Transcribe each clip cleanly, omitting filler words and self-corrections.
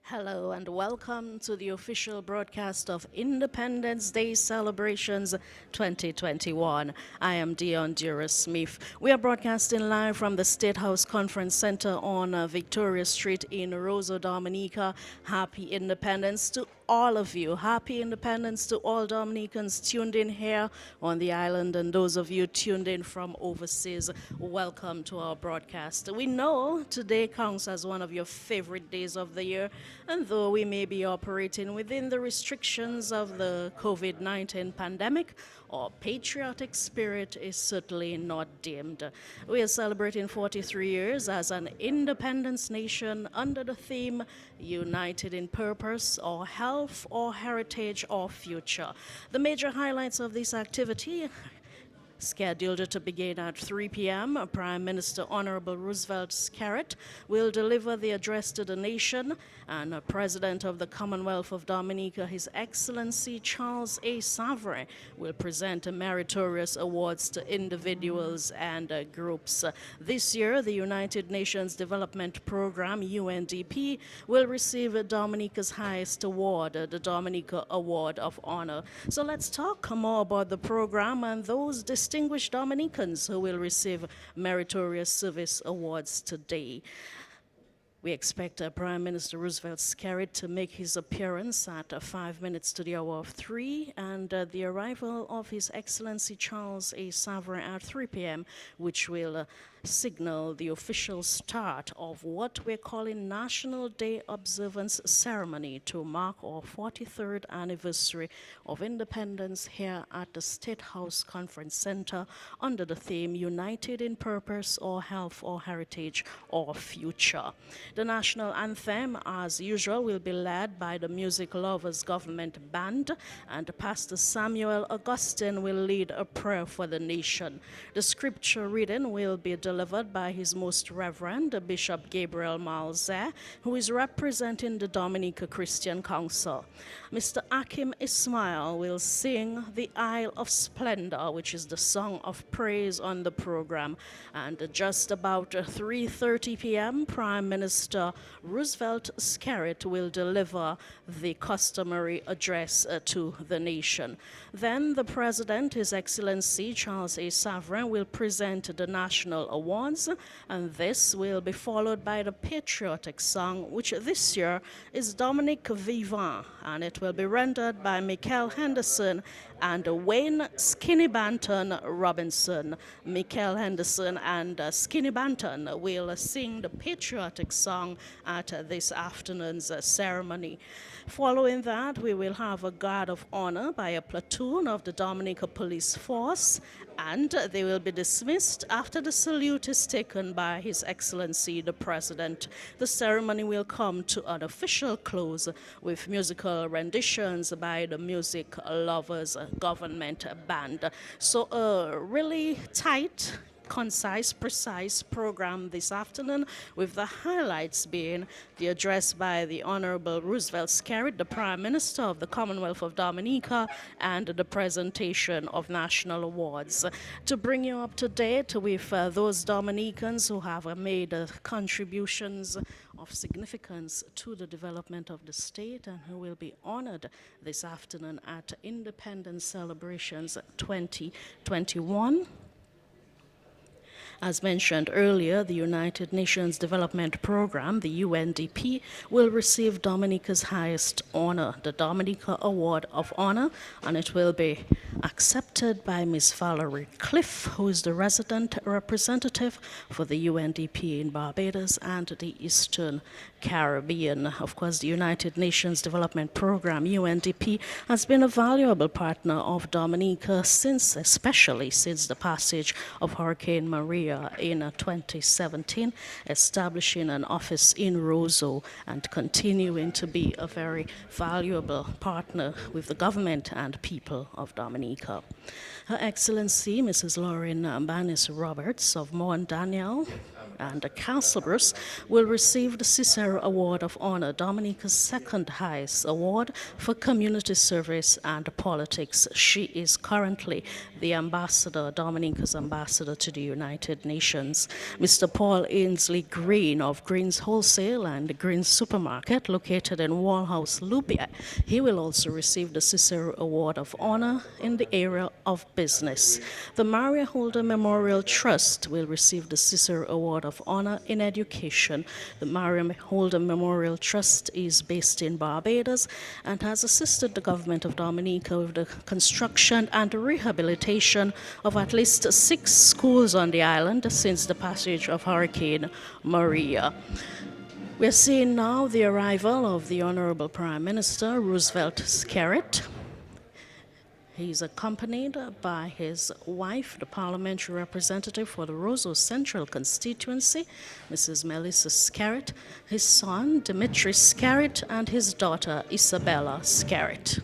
Hello and welcome to the official broadcast of Independence Day Celebrations 2021. I am Dion Dura-Smith. We are broadcasting live from the State House Conference Center on Victoria Street in Roseau, Dominica. Happy Independence to all of you. Happy Independence to all Dominicans tuned in here on the island and those of you tuned in from overseas. Welcome to our broadcast. We know today counts as one of your favorite days of the year, and though we may be operating within the restrictions of the COVID-19 pandemic, our patriotic spirit is certainly not dimmed. We are celebrating 43 years as an independence nation under the theme United in Purpose, or Health, or Heritage, or Future. The major highlights of this activity scheduled to begin at 3 p.m. Prime Minister Honorable Roosevelt Scarrett will deliver the address to the nation, and President of the Commonwealth of Dominica, His Excellency Charles A. Savary, will present Meritorious awards to individuals and groups. This year, the United Nations Development Program, UNDP, will receive Dominica's highest award, the Dominica Award of Honor. So let's talk more about the program and those distinguished Dominicans who will receive Meritorious Service Awards today. We expect Prime Minister Roosevelt Scarrett to make his appearance at 5 minutes to the hour of 3, and the arrival of His Excellency Charles A. Savary at 3 p.m., which will signal the official start of what we're calling National Day Observance Ceremony to mark our 43rd anniversary of independence here at the State House Conference Center under the theme United in Purpose, or Health, or Heritage, or Future. The national anthem, as usual, will be led by the Music Lovers Government Band, and Pastor Samuel Augustine will lead a prayer for the nation. The scripture reading will be delivered by His Most Reverend Bishop Gabriel Malzeh, who is representing the Dominica Christian Council. Mr. Akim Ismail will sing the Isle of Splendor, which is the song of praise on the program. And just about 3:30 p.m., Prime Minister Roosevelt Scarrett will deliver the customary address to the nation. Then the President, His Excellency Charles A. Savary, will present the national awards, and this will be followed by the patriotic song, which this year is Dominic Vivant, and it will be rendered by Michael Henderson and Wayne Skinny Banton Robinson. Michael Henderson and Skinny Banton will sing the patriotic song at this afternoon's ceremony. Following that, we will have a guard of honor by a platoon of the Dominica Police Force, and they will be dismissed after the salute is taken by His Excellency the President. The ceremony will come to an official close with musical renditions by the Music Lovers Government Band. So a really tight, concise, precise program this afternoon, with the highlights being the address by the Honorable Roosevelt Scarrett, the Prime Minister of the Commonwealth of Dominica, and the presentation of national awards. To bring you up to date with those Dominicans who have made contributions of significance to the development of the state and who will be honored this afternoon at Independence Celebrations 2021. As mentioned earlier, the United Nations Development Program, the UNDP, will receive Dominica's highest honor, the Dominica Award of Honor, and it will be accepted by Ms. Valerie Cliff, who is the resident representative for the UNDP in Barbados and the Eastern Caribbean. Of course, the United Nations Development Program, UNDP, has been a valuable partner of Dominica especially since the passage of Hurricane Maria in 2017, establishing an office in Roseau and continuing to be a very valuable partner with the government and people of Dominica. Her Excellency, Mrs. Lauren Banis Roberts of Mount Daniel, and Castlebruce will receive the Cicero Award of Honor, Dominica's second highest award for community service and politics. She is currently the ambassador, Dominica's ambassador to the United Nations. Mr. Paul Ainsley Green of Green's Wholesale and Green's Supermarket, located in Wallhouse, Lubia. He will also receive the Cicero Award of Honor in the area of business. The Maria Holder Memorial Trust will receive the Cicero Award of Honor in education. The Maria Holder Memorial Trust is based in Barbados and has assisted the government of Dominica with the construction and rehabilitation of at least 6 schools on the island since the passage of Hurricane Maria. We're seeing now the arrival of the Honorable Prime Minister Roosevelt Skerritt. He's accompanied by his wife, the parliamentary representative for the Roseau Central constituency, Mrs. Melissa Skerritt, his son, Dimitri Skerritt, and his daughter, Isabella Skerritt.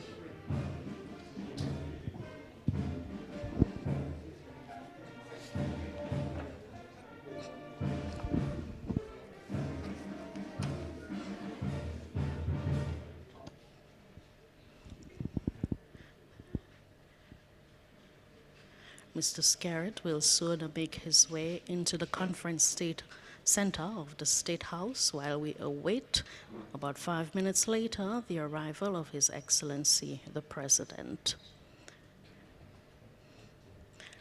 Mr. Skerritt will soon make his way into the Conference State Center of the State House while we await, about 5 minutes later, the arrival of His Excellency the President.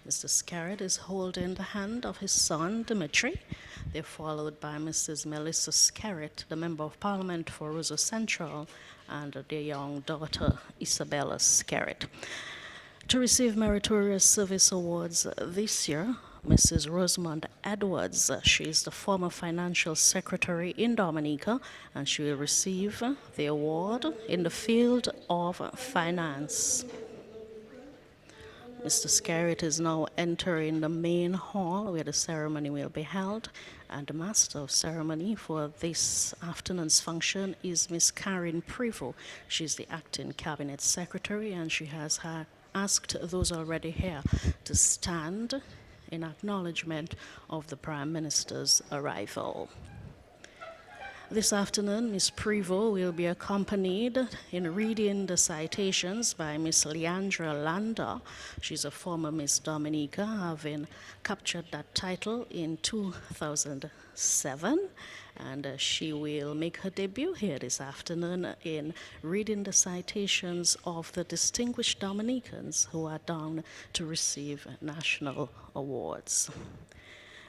Mr. Skerritt is holding the hand of his son, Dimitri. They're followed by Mrs. Melissa Skerritt, the Member of Parliament for Roseau Central, and their young daughter, Isabella Skerritt. To receive Meritorious Service Awards this year, Mrs. Rosamond Edwards. She is the former financial secretary in Dominica, and she will receive the award in the field of finance. Mr. Skerritt is now entering the main hall where the ceremony will be held, and the master of ceremony for this afternoon's function is Miss Karen Prevost. She's the acting cabinet secretary, and she has asked those already here to stand in acknowledgement of the Prime Minister's arrival. This afternoon, Ms. Prevost will be accompanied in reading the citations by Ms. Leandra Landa. She's a former Miss Dominica, having captured that title in 2007. And she will make her debut here this afternoon in reading the citations of the distinguished Dominicans who are down to receive national awards.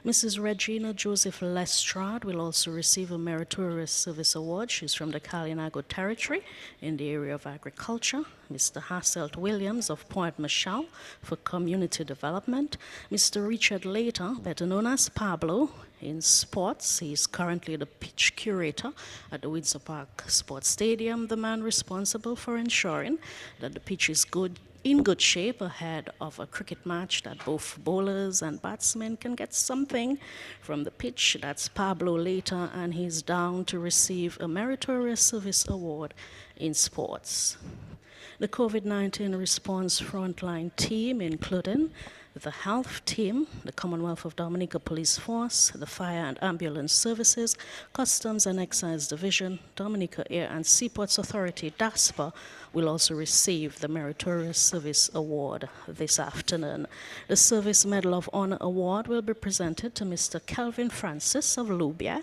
Mrs. Regina Joseph Lestrade will also receive a Meritorious Service Award. She's from the Kalinago Territory in the area of agriculture. Mr. Hasselt Williams of Point Michel for community development. Mr. Richard Later, better known as Pablo, in sports. He's currently the pitch curator at the Windsor Park Sports Stadium, the man responsible for ensuring that the pitch is in good shape ahead of a cricket match, that both bowlers and batsmen can get something from the pitch. That's Pablo Later, and he's down to receive a Meritorious Service Award in sports. The COVID-19 response frontline team, including the health team, the Commonwealth of Dominica Police Force, the Fire and Ambulance Services, Customs and Excise Division, Dominica Air and Seaports Authority, DASPA, will also receive the Meritorious Service Award this afternoon. The Service Medal of Honor Award will be presented to Mr. Kelvin Francis of Lubia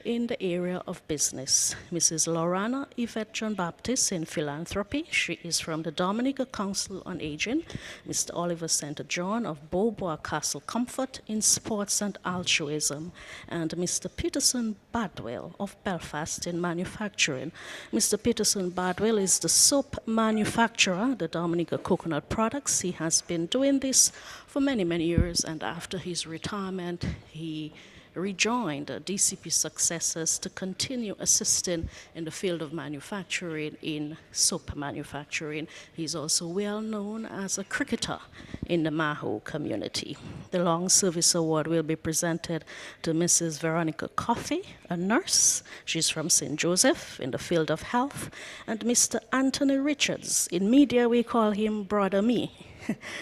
in the area of business. Mrs. Lorana Yvette John Baptist in philanthropy. She is from the Dominica Council on Aging. Mr. Oliver St. John of Beaubois Castle Comfort in sports and altruism. And Mr. Peterson Badwell of Belfast in manufacturing. Mr. Peterson Badwell is the soap manufacturer, the Dominica Coconut Products. He has been doing this for many, many years, and after his retirement, he rejoined DCP successors to continue assisting in the field of manufacturing, in soap manufacturing. He's also well known as a cricketer in the Maho community. The Long Service Award will be presented to Mrs. Veronica Coffey, a nurse. She's from St. Joseph in the field of health. And Mr. Anthony Richards. In media, we call him Brother Me.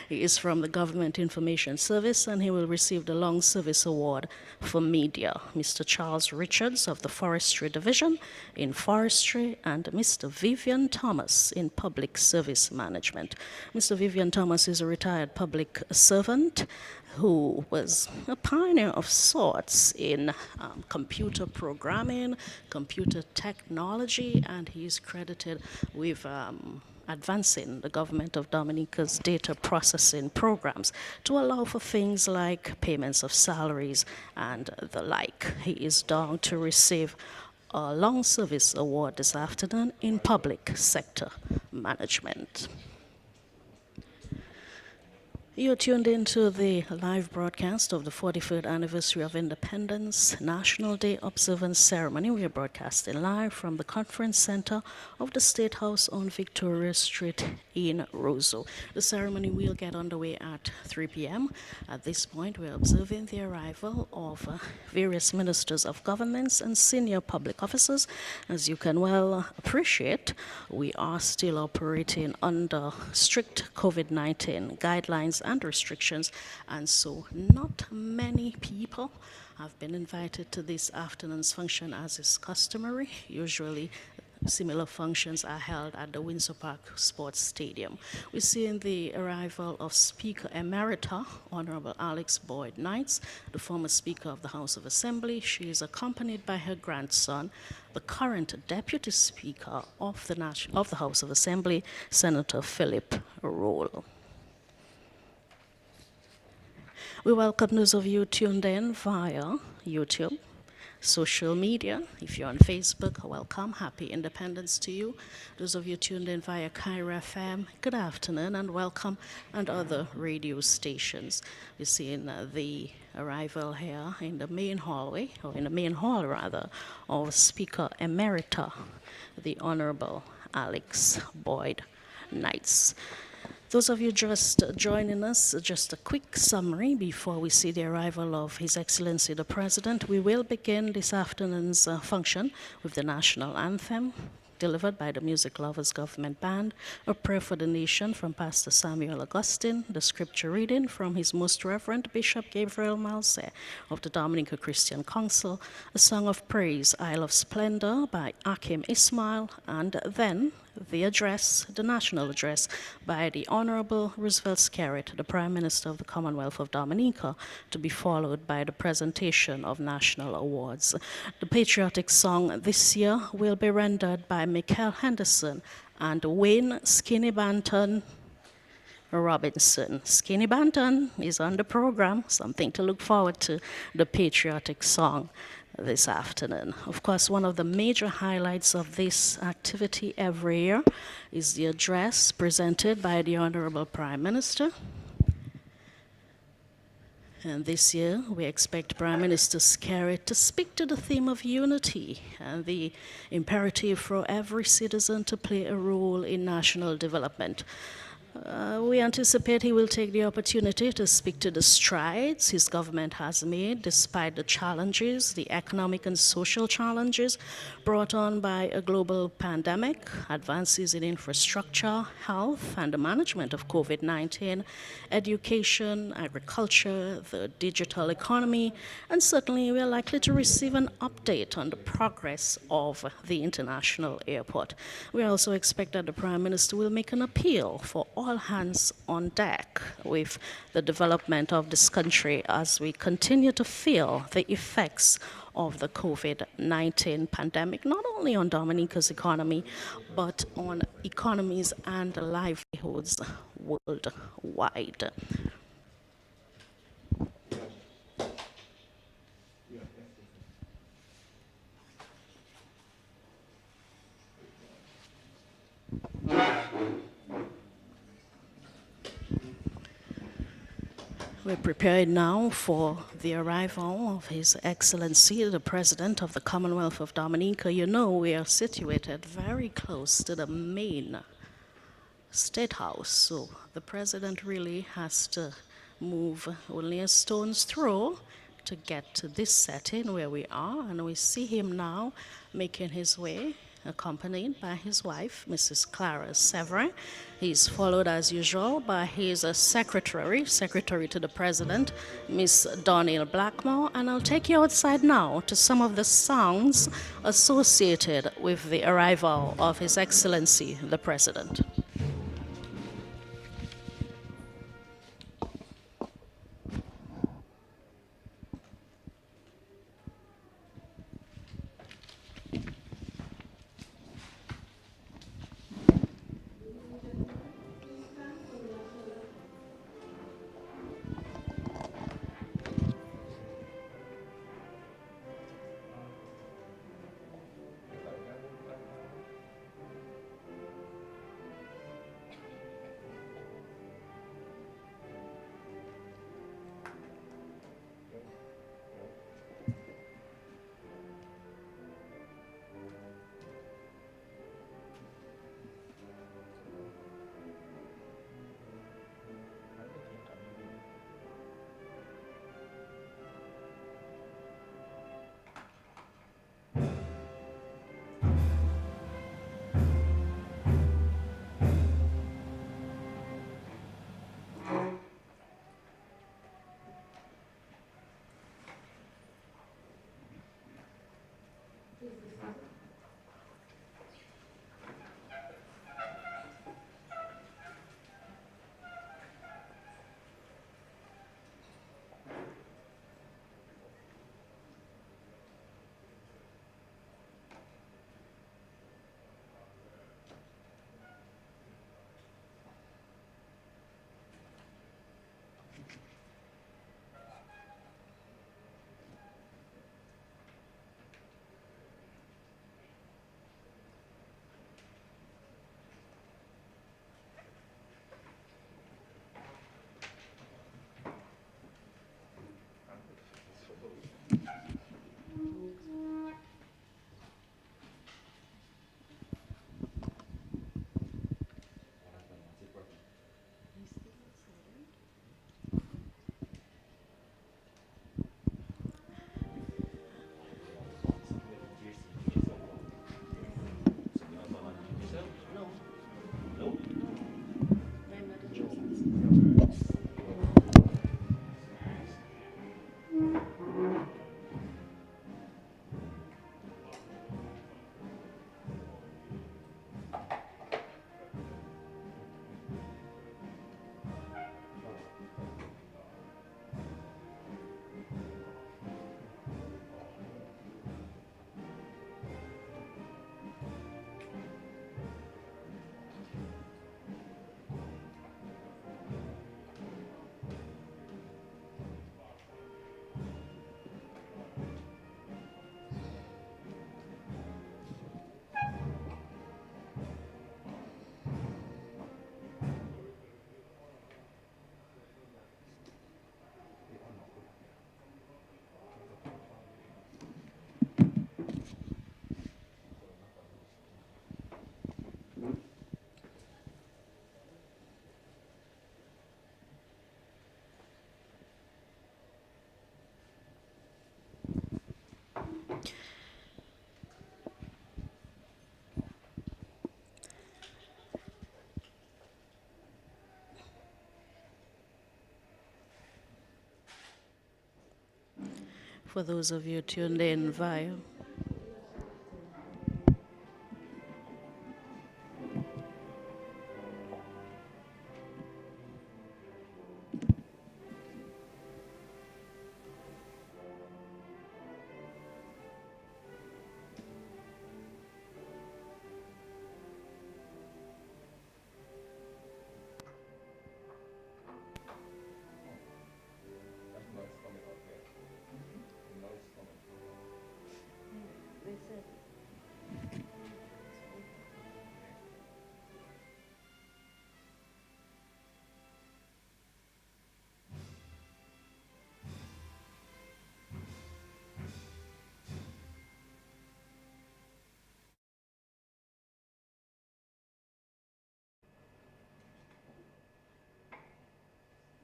He is from the Government Information Service, and he will receive the Long Service Award for Media. Mr. Charles Richards of the Forestry Division in Forestry, and Mr. Vivian Thomas in Public Service Management. Mr. Vivian Thomas is a retired public servant who was a pioneer of sorts in computer programming, computer technology, and he's credited with advancing the government of Dominica's data processing programs to allow for things like payments of salaries and the like. He is down to receive a Long Service Award this afternoon in Public Sector Management. You're tuned into the live broadcast of the 43rd anniversary of Independence National Day Observance Ceremony. We are broadcasting live from the Conference Center of the State House on Victoria Street in Roseau. The ceremony will get underway at 3 p.m. At this point, we're observing the arrival of various ministers of governments and senior public officers. As you can well appreciate, we are still operating under strict COVID-19 guidelines and restrictions, and so not many people have been invited to this afternoon's function as is customary. Usually similar functions are held at the Windsor Park Sports Stadium. We're seeing the arrival of Speaker Emerita, Honorable Alex Boyd Knights, the former Speaker of the House of Assembly. She is accompanied by her grandson, the current Deputy Speaker of the House of Assembly, Senator Philip Roll. We welcome those of you tuned in via YouTube, social media. If you're on Facebook, welcome. Happy Independence to you. Those of you tuned in via Cairo FM, good afternoon and welcome, and other radio stations. We're seeing the arrival here in the main hallway, or in the main hall rather, of Speaker Emerita, the Honorable Alex Boyd Knights. Those of you just joining us, just a quick summary before we see the arrival of His Excellency the President. We will begin this afternoon's function with the national anthem, delivered by the Music Lovers Government Band, a prayer for the nation from Pastor Samuel Augustine, the scripture reading from His Most Reverend Bishop Gabriel Malse of the Dominica Christian Council, a song of praise, Isle of Splendor by Akim Ismail, and then the address, the national address, by the Honorable Roosevelt Skerritt, the Prime Minister of the Commonwealth of Dominica, to be followed by the presentation of national awards. The patriotic song this year will be rendered by Michael Henderson and Wayne Skinny Banton Robinson. Skinny Banton is on the program, something to look forward to, the patriotic song this afternoon. Of course, one of the major highlights of this activity every year is the address presented by the Honorable Prime Minister. And this year, we expect Prime Minister Skerritt to speak to the theme of unity and the imperative for every citizen to play a role in national development. We anticipate he will take the opportunity to speak to the strides his government has made despite the challenges, the economic and social challenges brought on by a global pandemic, advances in infrastructure, health, and the management of COVID-19, education, agriculture, the digital economy, and certainly we are likely to receive an update on the progress of the international airport. We also expect that the Prime Minister will make an appeal for all hands on deck with the development of this country as we continue to feel the effects of the COVID-19 pandemic, not only on Dominica's economy, but on economies and livelihoods worldwide. We're prepared now for the arrival of His Excellency, the President of the Commonwealth of Dominica. You know, we are situated very close to the main State House, so the President really has to move only a stone's throw to get to this setting where we are, and we see him now making his way accompanied by his wife, Mrs. Clara Severin. He's followed, as usual, by his secretary to the president, Miss Donnell Blackmore. And I'll take you outside now to some of the songs associated with the arrival of His Excellency, the President. For those of you tuned in via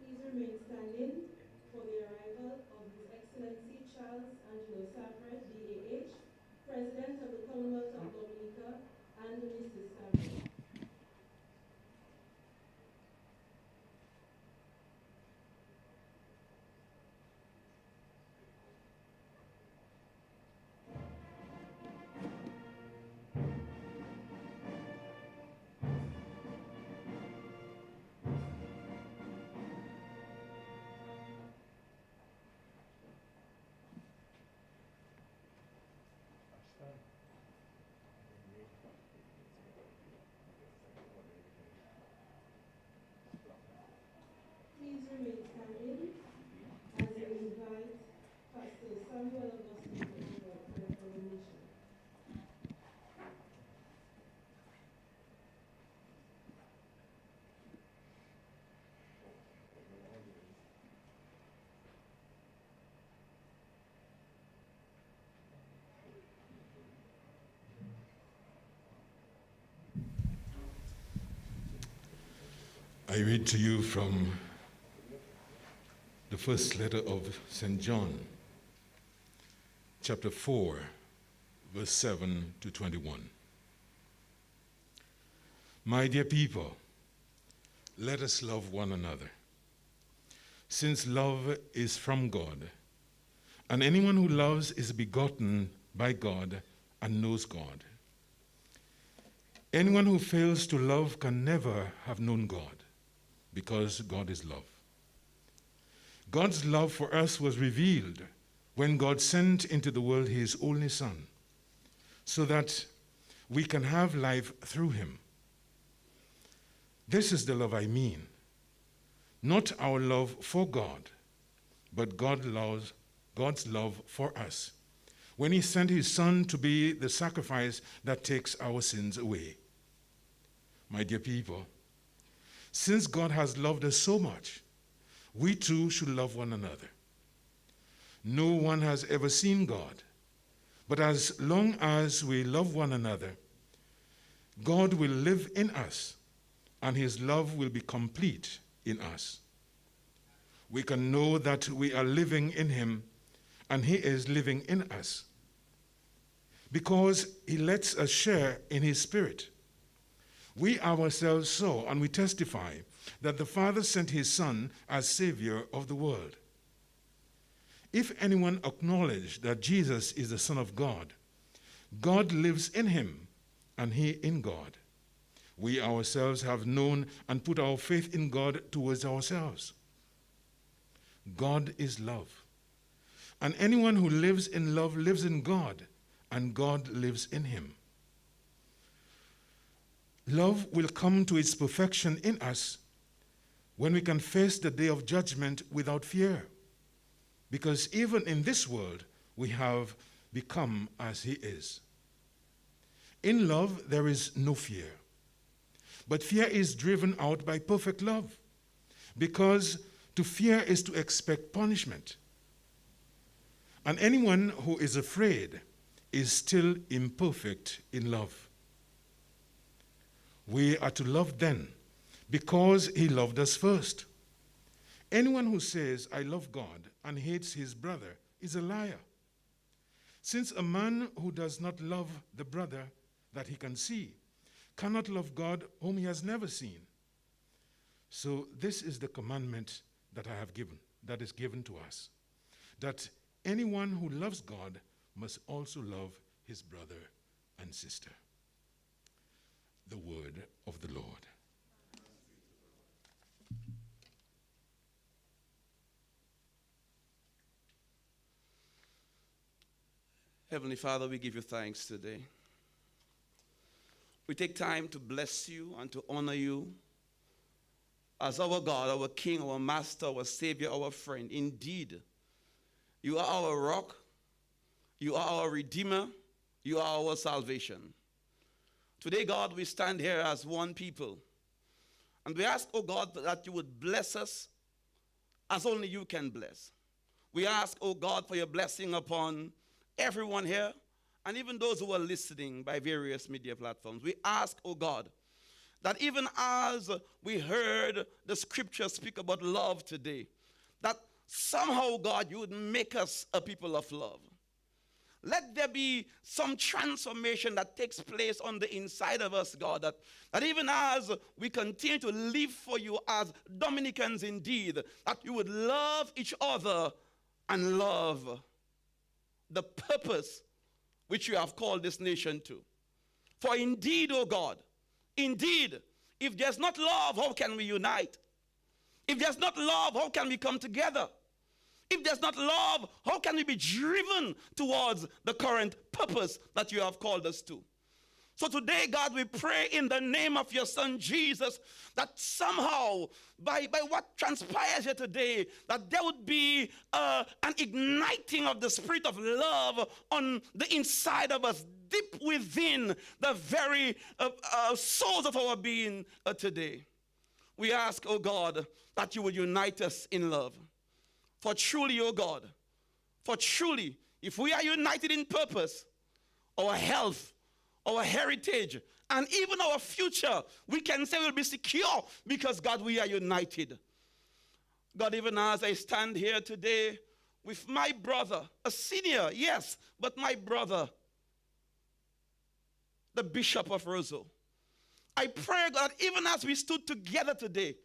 Please remain standing for the arrival of His Excellency Charles Angelo Safred, DAH, President of the Commonwealth of Dominica, I read to you from the first letter of St. John, chapter 4, verse 7 to 21. My dear people, let us love one another, since love is from God, and anyone who loves is begotten by God and knows God. Anyone who fails to love can never have known God, because God is love. God's love for us was revealed when God sent into the world his only Son, so that we can have life through him. This is the love I mean, not our love for God, but God's love for us, when he sent his Son to be the sacrifice that takes our sins away. My dear people, since God has loved us so much, we too should love one another. No one has ever seen God, but as long as we love one another, God will live in us, and his love will be complete in us. We can know that we are living in him, and he is living in us, because he lets us share in his Spirit. We ourselves saw and we testify that the Father sent his Son as Savior of the world. If anyone acknowledges that Jesus is the Son of God, God lives in him and he in God. We ourselves have known and put our faith in God towards ourselves. God is love. And anyone who lives in love lives in God, and God lives in him. Love will come to its perfection in us when we can face the day of judgment without fear, because even in this world we have become as he is. In love there is no fear, but fear is driven out by perfect love, because to fear is to expect punishment. And anyone who is afraid is still imperfect in love. We are to love then, because he loved us first. Anyone who says, I love God, and hates his brother is a liar. Since a man who does not love the brother that he can see cannot love God whom he has never seen. So this is the commandment that I have given, that is given to us, that anyone who loves God must also love his brother and sister. The word of the Lord. Heavenly Father, we give you thanks today. We take time to bless you and to honor you as our God, our King, our Master, our Savior, our friend. Indeed, you are our rock, you are our Redeemer, you are our salvation. Today, God, we stand here as one people, and we ask, oh God, that you would bless us as only you can bless. We ask, oh God, for your blessing upon everyone here, and even those who are listening by various media platforms. We ask, oh God, that even as we heard the scripture speak about love today, that somehow, God, you would make us a people of love. Let there be some transformation that takes place on the inside of us, God, that even as we continue to live for you as Dominicans indeed, that you would love each other and love the purpose which you have called this nation to. For indeed, oh God, indeed, if there's not love, how can we unite? If there's not love, how can we come together? If there's not love, how can we be driven towards the current purpose that you have called us to? So today, God, we pray in the name of your Son, Jesus, that somehow, by what transpires here today, that there would be an igniting of the spirit of love on the inside of us, deep within the very souls of our being today. We ask, oh God, that you would unite us in love. For truly, oh God, for truly, if we are united in purpose, our health, our heritage, and even our future, we can say will be secure because, God, we are united. God, even as I stand here today with my brother, a senior, yes, but my brother, the Bishop of Roseau, I pray, God, even as we stood together today,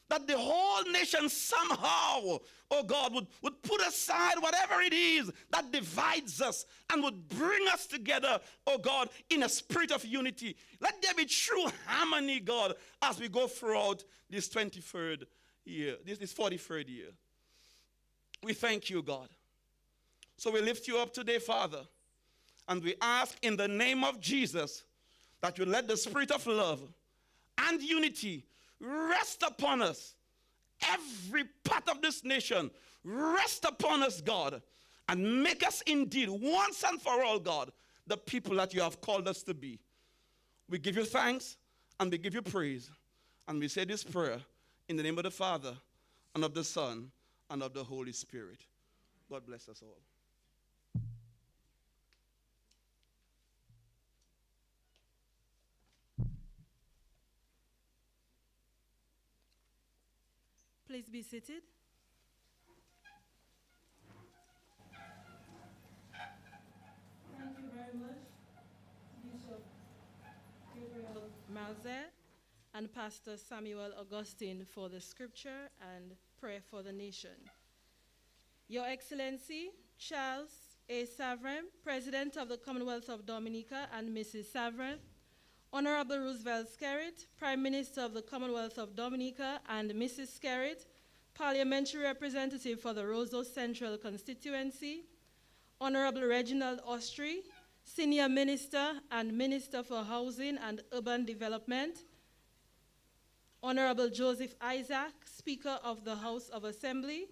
that the whole nation somehow, oh God, would put aside whatever it is that divides us and would bring us together, oh God, in a spirit of unity. Let there be true harmony, God, as we go throughout this 23rd year, this 43rd year. We thank you, God. So we lift you up today, Father, and we ask in the name of Jesus that you let the spirit of love and unity rest upon us. Every part of this nation, rest upon us, God, and make us indeed, once and for all, God, the people that you have called us to be. We give you thanks and we give you praise. And we say this prayer in the name of the Father and of the Son and of the Holy Spirit. God bless us all. Please be seated. Thank you very much, Bishop Gabriel Malzer and Pastor Samuel Augustine, for the scripture and prayer for the nation. Your Excellency, Charles A. Savrin, President of the Commonwealth of Dominica, and Mrs. Savrin, Honorable Roosevelt Skerrit, Prime Minister of the Commonwealth of Dominica, and Mrs. Skerrit, Parliamentary Representative for the Roseau Central Constituency, Honorable Reginald Austri, Senior Minister and Minister for Housing and Urban Development, Honorable Joseph Isaac, Speaker of the House of Assembly,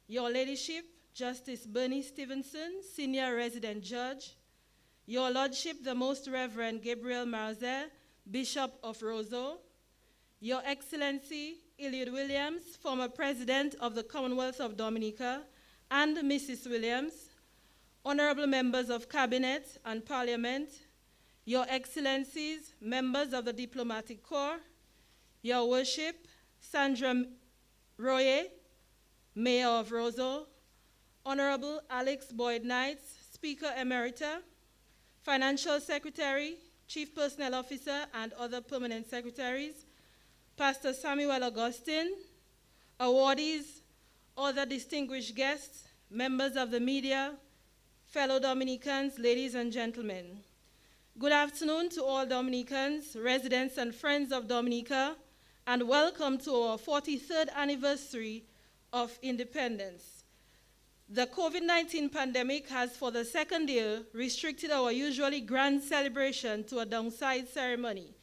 Your Ladyship, Justice Bernie Stevenson, Senior Resident Judge, Your Lordship, the Most Reverend Gabriel Malzer, Bishop of Roseau, Your Excellency, Eliud Williams, former President of the Commonwealth of Dominica, and Mrs. Williams, Honorable Members of Cabinet and Parliament, Your Excellencies, Members of the Diplomatic Corps, Your Worship, Sandra Royer, Mayor of Roseau, Honorable Alex Boyd Knights, Speaker Emerita, Financial Secretary, Chief Personnel Officer, and other permanent secretaries, Pastor Samuel Augustine, awardees, other distinguished guests, members of the media, fellow Dominicans, ladies and gentlemen. Good afternoon to all Dominicans, residents and friends of Dominica, and welcome to our 43rd anniversary of independence. The COVID-19 pandemic has, for the second year, restricted our usually grand celebration to a downside ceremony.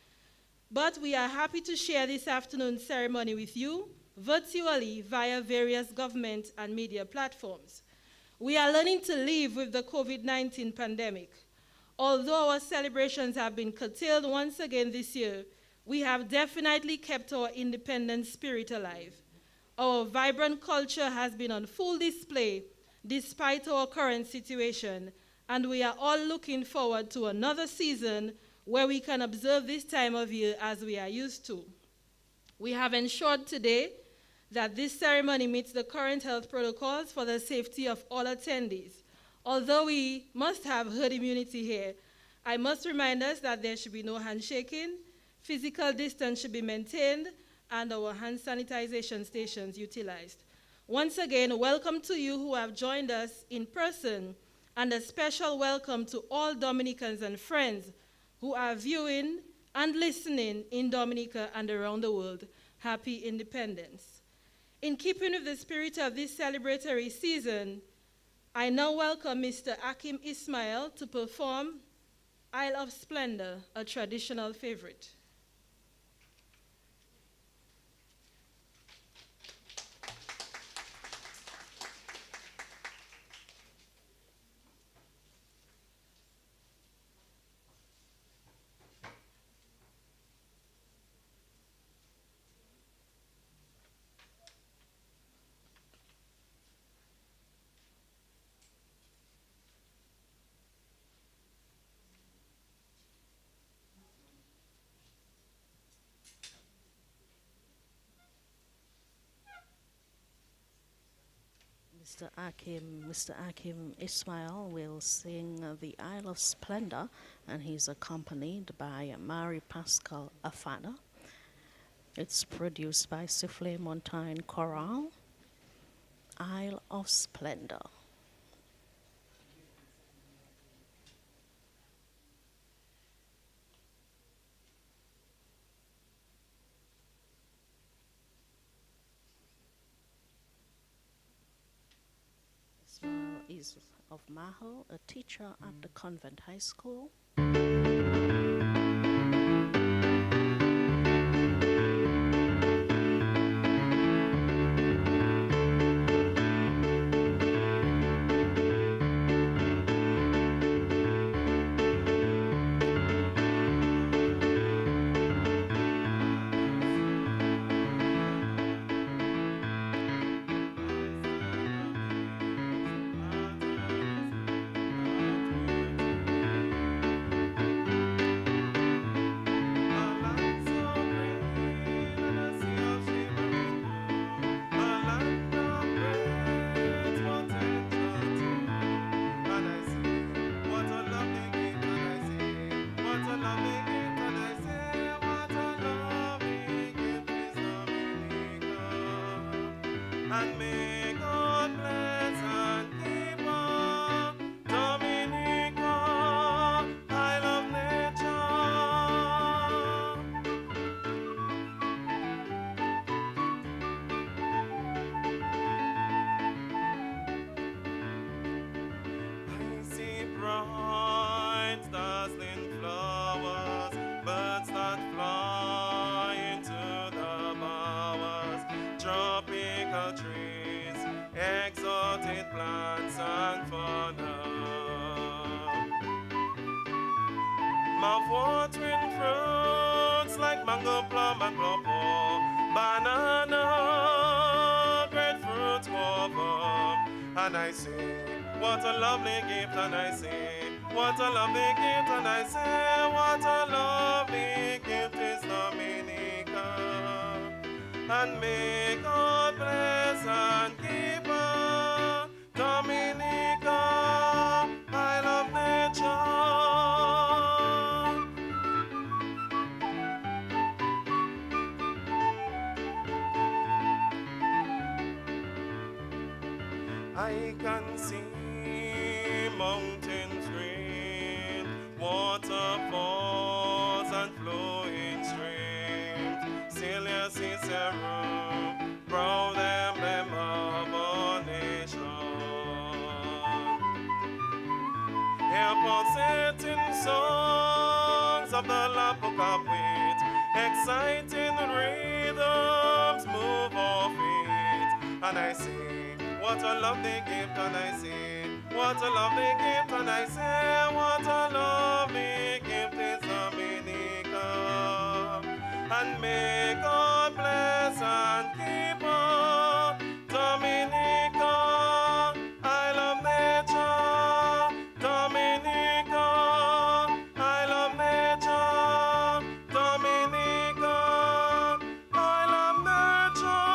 But we are happy to share this afternoon's ceremony with you virtually via various government and media platforms. We are learning to live with the COVID-19 pandemic. Although our celebrations have been curtailed once again this year, we have definitely kept our independence spirit alive. Our vibrant culture has been on full display despite our current situation, and we are all looking forward to another season where we can observe this time of year as we are used to. We have ensured today that this ceremony meets the current health protocols for the safety of all attendees. Although we must have herd immunity here, I must remind us that there should be no handshaking, physical distance should be maintained, and our hand sanitization stations utilized. Once again, welcome to you who have joined us in person, and a special welcome to all Dominicans and friends who are viewing and listening in Dominica and around the world. Happy Independence. In keeping with the spirit of this celebratory season, I now welcome Mr. Akim Ismail to perform Isle of Splendor, a traditional favorite. Mr. Akim Ismail will sing The Isle of Splendor, and he's accompanied by Mary Pascal Afana. It's produced by Souffle Montaigne Chorale, Isle of Splendor. Ismail is of Maho, a teacher at the convent high school. And may God bless and keep her, Dominica, I love nature. I see bright, dazzling flowers, birds that fly into the bowers, tropical trees, exotic plants and fauna. Mouth-watering fruits like mango, plum, and pawpaw, banana, grapefruit, guava. And I say, what a lovely gift, and I say, what a lovely gift, and I say, what a lovely gift is Dominica. And may God bless and keep her, Dominica, I love nature. I can see mountains green, waterfalls and flowing streams, Celia Cicero, proud emblem of our nation. Hear pulsating songs of the Lapuka wheat, exciting rhythms move our feet, and I say, what a lovely gift, and I say, what a lovely gift, and I say, what a lovely gift is Dominica. And may God bless and keep her, Dominica, I love nature, Dominica, I love nature, Dominica, I love nature.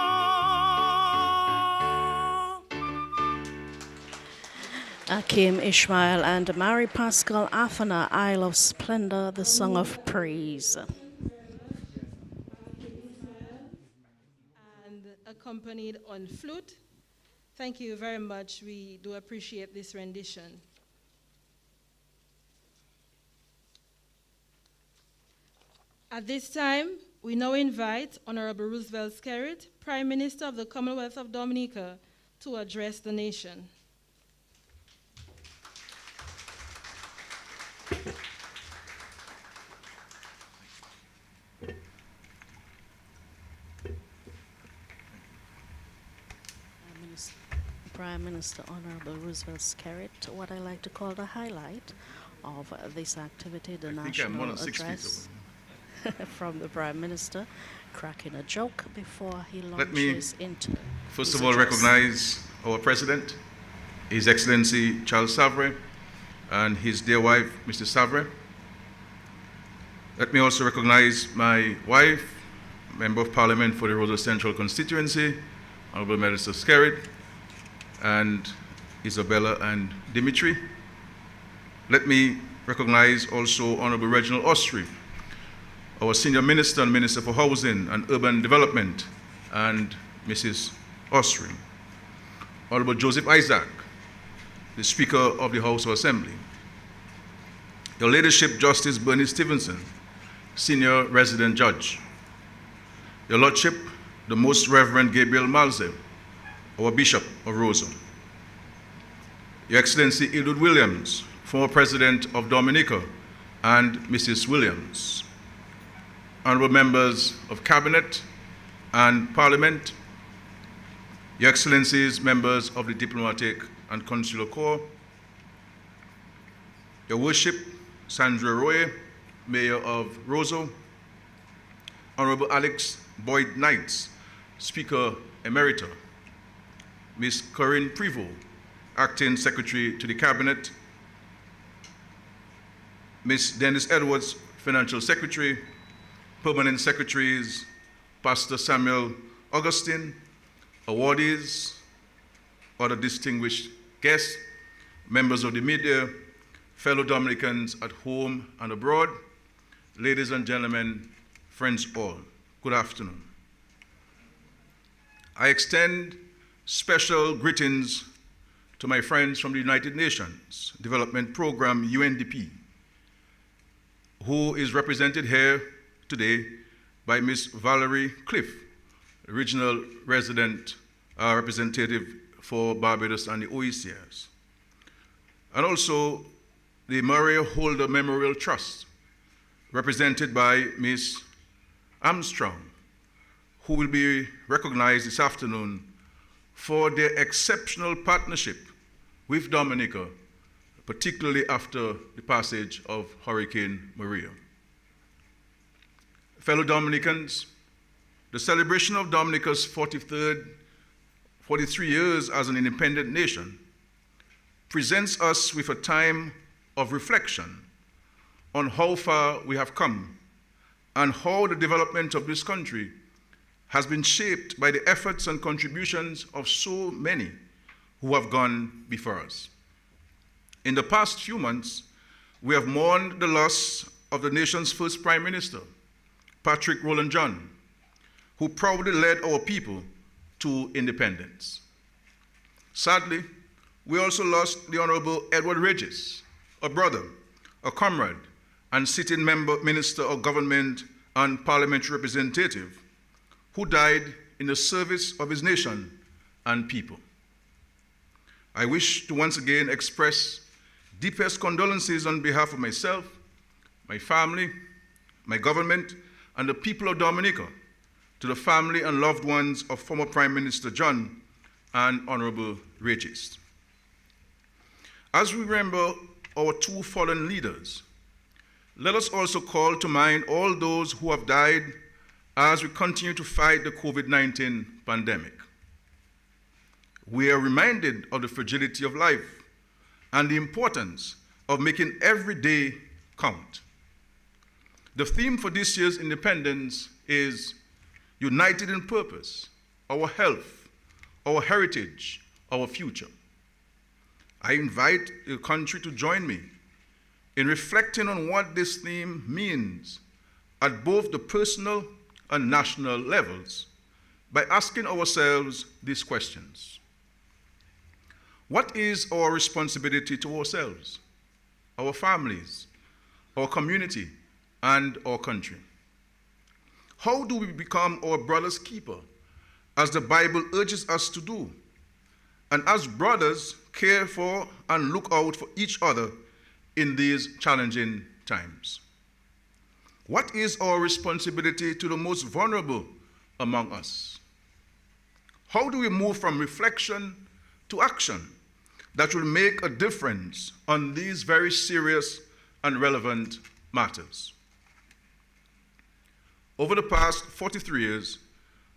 Akim Ishmael and Mary Pascal Afana, Isle of Splendor, the Song of Praise. And accompanied on flute. Thank you very much. We do appreciate this rendition. At this time, we now invite Honorable Roosevelt Skerrit, Prime Minister of the Commonwealth of Dominica, to address the nation. Prime Minister Honorable Roosevelt Skerrit, what I like to call the highlight of this activity, the national address from the Prime Minister, cracking a joke before he launches into first of all recognize our President, His Excellency Charles Savre, and his dear wife, Mr. Savre. Let me also recognize my wife, Member of Parliament for the Roseau Central constituency, Honorable Minister Skerrit, and Isabella and Dimitri. Let me recognize also Honorable Reginald Ostry, our Senior Minister and Minister for Housing and Urban Development, and Mrs. Ostry. Honorable Joseph Isaac, the Speaker of the House of Assembly. Your Ladyship Justice Bernie Stevenson, Senior Resident Judge. Your Lordship, the Most Reverend Gabriel Malze, our Bishop of Roseau. Your Excellency Edward Williams, former President of Dominica, and Mrs. Williams. Honorable members of Cabinet and Parliament, Your Excellencies, members of the Diplomatic and Consular Corps, Your Worship, Sandra Roy, Mayor of Roseau, Honorable Alex Boyd Knights, Speaker Emerita, Ms. Corinne Prevost, Acting Secretary to the Cabinet, Ms. Dennis Edwards, Financial Secretary, Permanent Secretaries, Pastor Samuel Augustine, awardees, other distinguished guests, members of the media, fellow Dominicans at home and abroad, ladies and gentlemen, friends all, good afternoon. I extend special greetings to my friends from the United Nations Development Program, UNDP, who is represented here today by Ms. Valerie Cliff, Regional Representative for Barbados and the OECS, and also the Maria Holder Memorial Trust, represented by Ms. Armstrong, who will be recognized this afternoon for their exceptional partnership with Dominica, particularly after the passage of Hurricane Maria. Fellow Dominicans, the celebration of Dominica's 43 years as an independent nation presents us with a time of reflection on how far we have come and how the development of this country has been shaped by the efforts and contributions of so many who have gone before us. In the past few months, we have mourned the loss of the nation's first Prime Minister, Patrick Rowland John, who proudly led our people to independence. Sadly, we also lost the Honorable Edward Regis, a brother, a comrade, and sitting Minister of Government and Parliamentary Representative, who died in the service of his nation and people. I wish to once again express deepest condolences on behalf of myself, my family, my government, and the people of Dominica to the family and loved ones of former Prime Minister John and Honorable Regis. As we remember our two fallen leaders, let us also call to mind all those who have died as we continue to fight the COVID-19 pandemic. We are reminded of the fragility of life and the importance of making every day count. The theme for this year's Independence is United in Purpose, Our Health, Our Heritage, Our Future. I invite the country to join me in reflecting on what this theme means at both the personal and national levels by asking ourselves these questions. What is our responsibility to ourselves, our families, our community, and our country? How do we become our brother's keeper, as the Bible urges us to do, and as brothers care for and look out for each other in these challenging times? What is our responsibility to the most vulnerable among us? How do we move from reflection to action that will make a difference on these very serious and relevant matters? Over the past 43 years,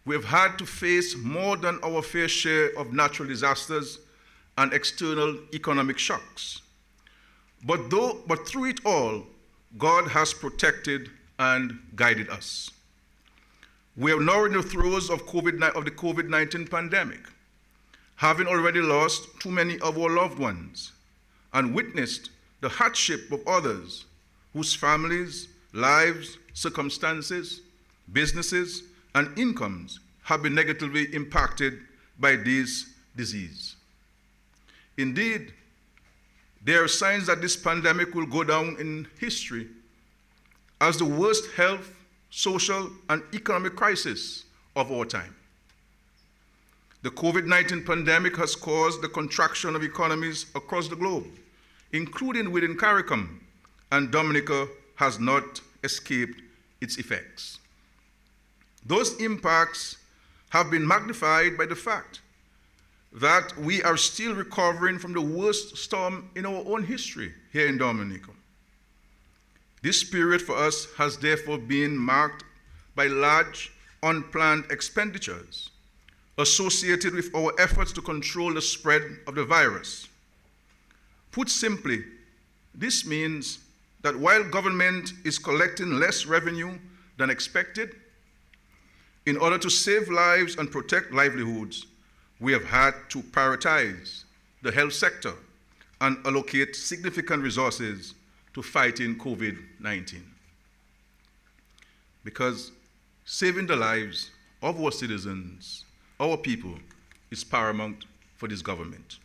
we have had to face more than our fair share of natural disasters and external economic shocks. But through it all, God has protected and guided us. We are now in the throes of the COVID-19 pandemic, having already lost too many of our loved ones and witnessed the hardship of others whose families, lives, circumstances, businesses, and incomes have been negatively impacted by this disease. Indeed, there are signs that this pandemic will go down in history as the worst health, social, and economic crisis of our time. The COVID-19 pandemic has caused the contraction of economies across the globe, including within CARICOM, and Dominica has not escaped its effects. Those impacts have been magnified by the fact that we are still recovering from the worst storm in our own history here in Dominica. This period for us has therefore been marked by large, unplanned expenditures associated with our efforts to control the spread of the virus. Put simply, this means that while government is collecting less revenue than expected, in order to save lives and protect livelihoods, we have had to prioritize the health sector and allocate significant resources to fighting COVID-19. Because saving the lives of our citizens, our people, is paramount for this government.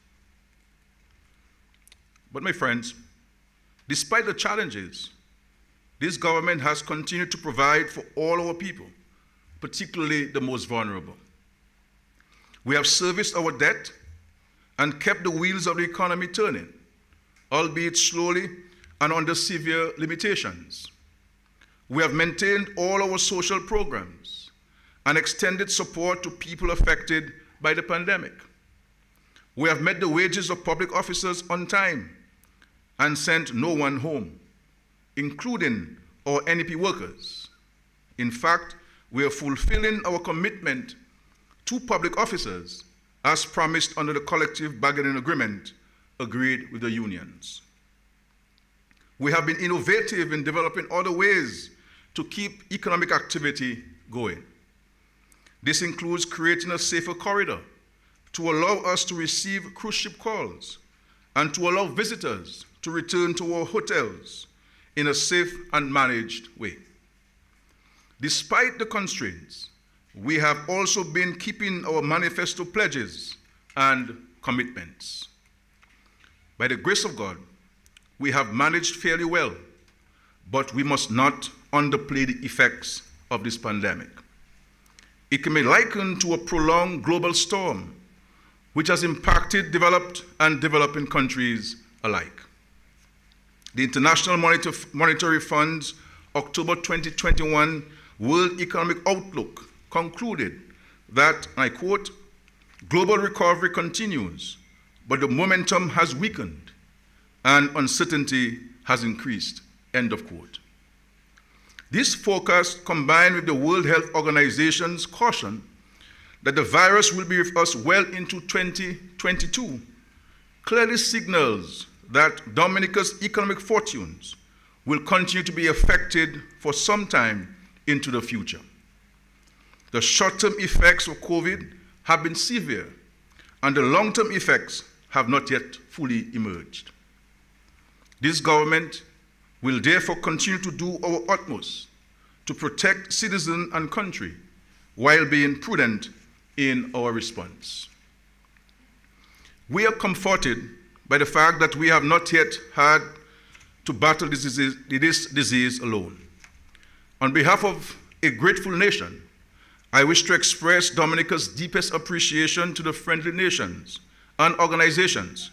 But my friends, despite the challenges, this government has continued to provide for all our people, particularly the most vulnerable. We have serviced our debt and kept the wheels of the economy turning, albeit slowly and under severe limitations. We have maintained all our social programs and extended support to people affected by the pandemic. We have met the wages of public officers on time and sent no one home, including our NEP workers. In fact, we are fulfilling our commitment to public officers as promised under the collective bargaining agreement agreed with the unions. We have been innovative in developing other ways to keep economic activity going. This includes creating a safer corridor to allow us to receive cruise ship calls and to allow visitors to return to our hotels in a safe and managed way. Despite the constraints, we have also been keeping our manifesto pledges and commitments. By the grace of God, we have managed fairly well, but we must not underplay the effects of this pandemic. It can be likened to a prolonged global storm, which has impacted developed and developing countries alike. The International Monetary Fund's October 2021 World Economic Outlook concluded that, I quote, "Global recovery continues, but the momentum has weakened and uncertainty has increased," end of quote. This forecast, combined with the World Health Organization's caution that the virus will be with us well into 2022, clearly signals that Dominica's economic fortunes will continue to be affected for some time into the future. The short-term effects of COVID have been severe, and the long-term effects have not yet fully emerged. This government will therefore continue to do our utmost to protect citizens and country while being prudent in our response. We are comforted by the fact that we have not yet had to battle this disease alone. On behalf of a grateful nation, I wish to express Dominica's deepest appreciation to the friendly nations and organizations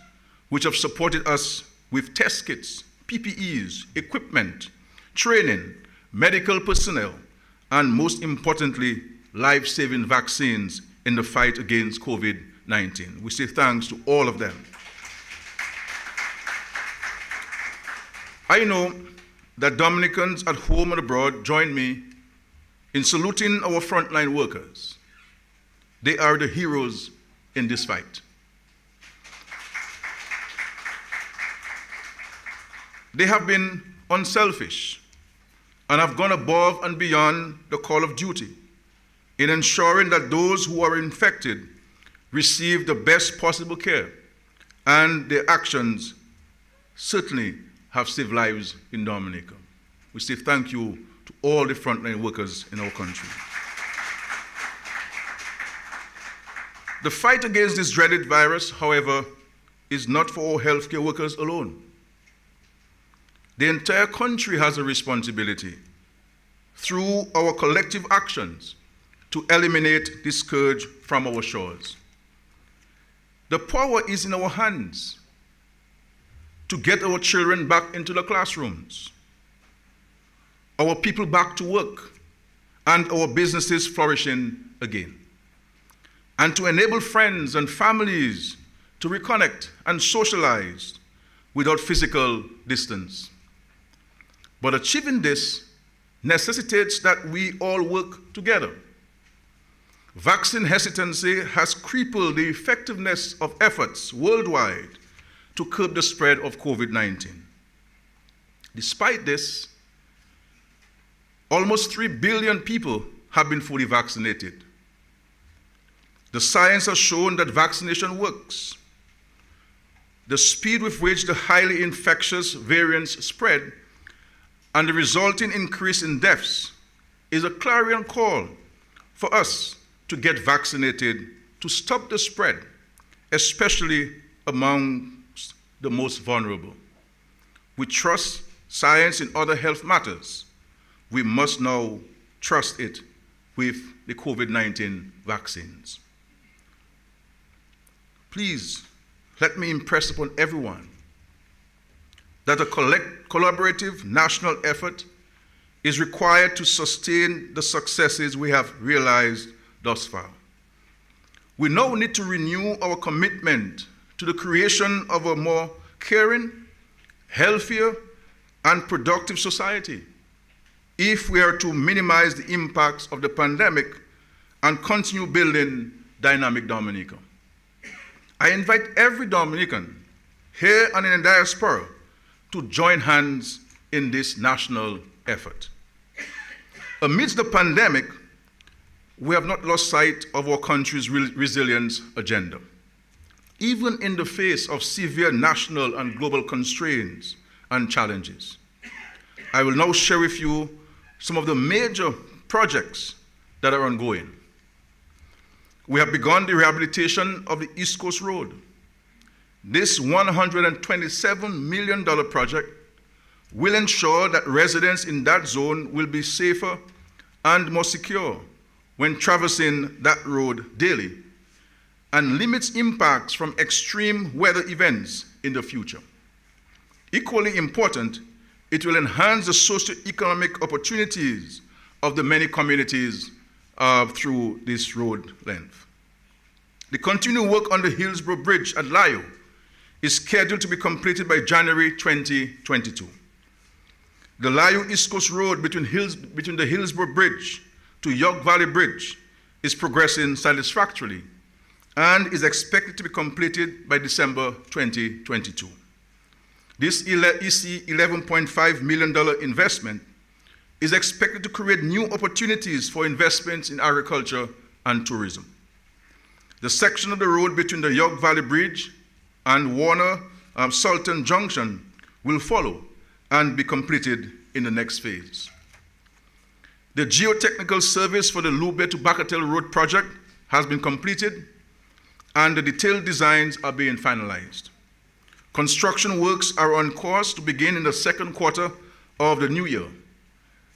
which have supported us with test kits, PPEs, equipment, training, medical personnel, and most importantly, life-saving vaccines in the fight against COVID-19. We say thanks to all of them. I know that Dominicans at home and abroad join me in saluting our frontline workers. They are the heroes in this fight. They have been unselfish and have gone above and beyond the call of duty in ensuring that those who are infected receive the best possible care, and their actions certainly have saved lives in Dominica. We say thank you to all the frontline workers in our country. The fight against this dreaded virus, however, is not for all healthcare workers alone. The entire country has a responsibility through our collective actions to eliminate this scourge from our shores. The power is in our hands to get our children back into the classrooms, our people back to work, and our businesses flourishing again, and to enable friends and families to reconnect and socialize without physical distance. But achieving this necessitates that we all work together. Vaccine hesitancy has crippled the effectiveness of efforts worldwide to curb the spread of COVID-19. Despite this, almost 3 billion people have been fully vaccinated. The science has shown that vaccination works. The speed with which the highly infectious variants spread and the resulting increase in deaths is a clarion call for us to get vaccinated to stop the spread, especially amongst the most vulnerable. We trust science in other health matters. We must now trust it with the COVID-19 vaccines. Please, let me impress upon everyone that a collaborative national effort is required to sustain the successes we have realized thus far. We now need to renew our commitment to the creation of a more caring, healthier, and productive society if we are to minimize the impacts of the pandemic and continue building dynamic Dominica. I invite every Dominican here and in the diaspora to join hands in this national effort. Amidst the pandemic, we have not lost sight of our country's resilience agenda. Even in the face of severe national and global constraints and challenges. I will now share with you some of the major projects that are ongoing. We have begun the rehabilitation of the East Coast Road. This $127 million project will ensure that residents in that zone will be safer and more secure when traversing that road daily, and limits impacts from extreme weather events in the future. Equally important, it will enhance the socio-economic opportunities of the many communities through this road length. The continued work on the Hillsborough Bridge at Layo is scheduled to be completed by January 2022. The Layo East Coast Road between the Hillsborough Bridge to York Valley Bridge is progressing satisfactorily and is expected to be completed by December 2022. This $11.5 million investment is expected to create new opportunities for investments in agriculture and tourism. The section of the road between the York Valley Bridge and Warner Sultan Junction will follow and be completed in the next phase. The geotechnical service for the Lube to Bacatel Road project has been completed and the detailed designs are being finalized. Construction works are on course to begin in the second quarter of the new year.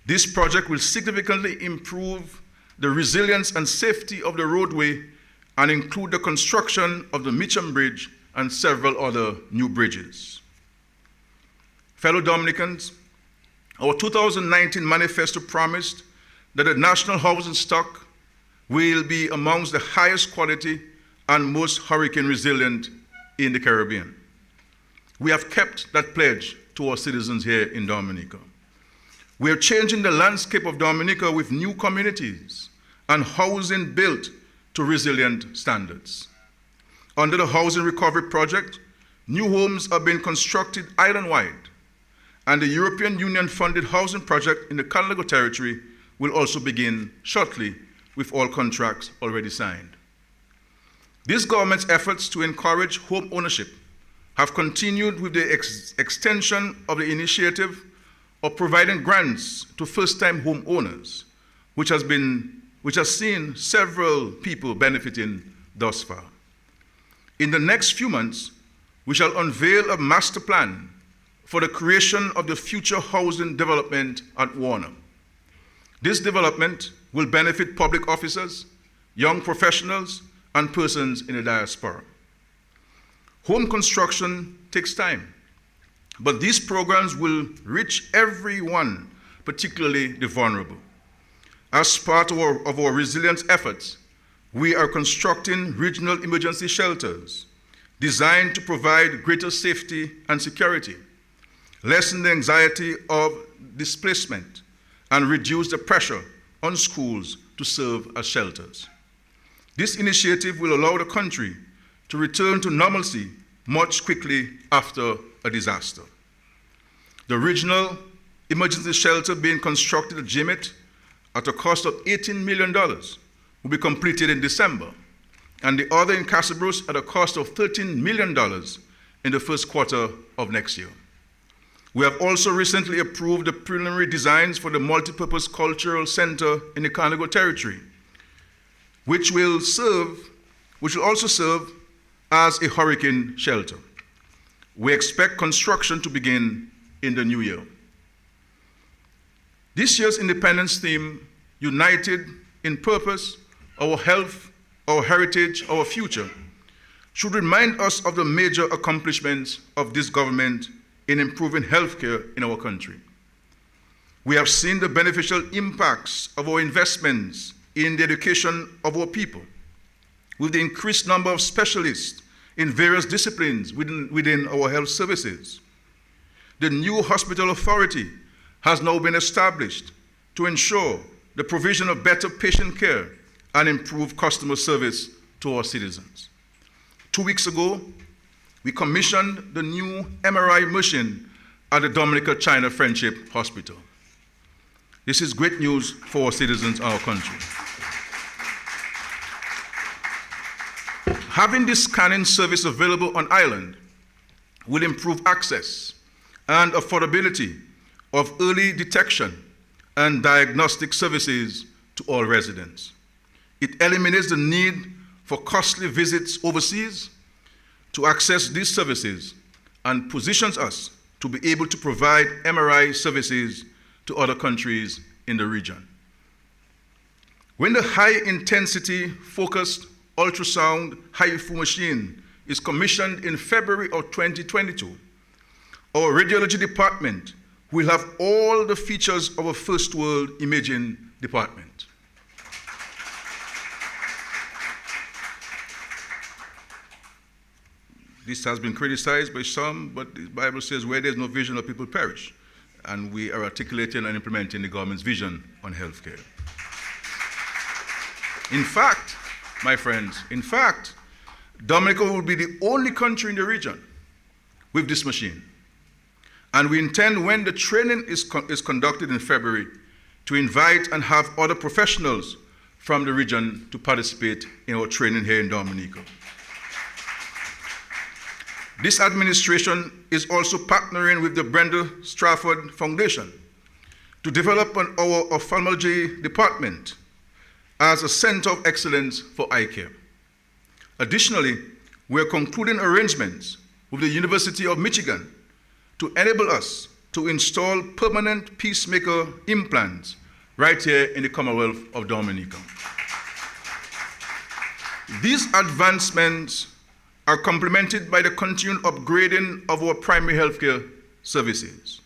This project will significantly improve the resilience and safety of the roadway and include the construction of the Mitcham Bridge and several other new bridges. Fellow Dominicans, our 2019 manifesto promised that the national housing stock will be amongst the highest quality and most hurricane resilient in the Caribbean. We have kept that pledge to our citizens here in Dominica. We are changing the landscape of Dominica with new communities and housing built to resilient standards. Under the Housing Recovery Project, new homes are being constructed island-wide, and the European Union-funded housing project in the Canlago territory will also begin shortly with all contracts already signed. This government's efforts to encourage home ownership have continued with the extension of the initiative of providing grants to first-time home owners, which has seen several people benefiting thus far. In the next few months, we shall unveil a master plan for the creation of the future housing development at Warner. This development will benefit public officers, young professionals, and persons in the diaspora. Home construction takes time, but these programs will reach everyone, particularly the vulnerable. As part of our resilience efforts, we are constructing regional emergency shelters designed to provide greater safety and security, lessen the anxiety of displacement, and reduce the pressure on schools to serve as shelters. This initiative will allow the country to return to normalcy much quickly after a disaster. The regional emergency shelter being constructed at Jimmet at a cost of $18 million will be completed in December, and the other in Casabros at a cost of $13 million in the first quarter of next year. We have also recently approved the preliminary designs for the multipurpose cultural center in the Carnegie Territory, which will also serve as a hurricane shelter. We expect construction to begin in the new year. This year's Independence theme, United in Purpose, Our Health, Our Heritage, Our Future, should remind us of the major accomplishments of this government in improving healthcare in our country. We have seen the beneficial impacts of our investments in the education of our people, with the increased number of specialists in various disciplines within our health services. The new hospital authority has now been established to ensure the provision of better patient care and improve customer service to our citizens. 2 weeks ago, we commissioned the new MRI machine at the Dominica China Friendship Hospital. This is great news for our citizens and our country. Having this scanning service available on island will improve access and affordability of early detection and diagnostic services to all residents. It eliminates the need for costly visits overseas to access these services and positions us to be able to provide MRI services to other countries in the region. When the high-intensity focused ultrasound HIFU machine is commissioned in February of 2022, our radiology department will have all the features of a first-world imaging department. This has been criticized by some, but the Bible says where there's no vision, the people perish. And we are articulating and implementing the government's vision on healthcare. In fact, my friends, Dominica will be the only country in the region with this machine. And we intend, when the training is conducted in February, to invite and have other professionals from the region to participate in our training here in Dominica. This administration is also partnering with the Brenda Strafford Foundation to develop our ophthalmology department as a center of excellence for eye care. Additionally, we are concluding arrangements with the University of Michigan to enable us to install permanent pacemaker implants right here in the Commonwealth of Dominica. These advancements are complemented by the continued upgrading of our primary healthcare services.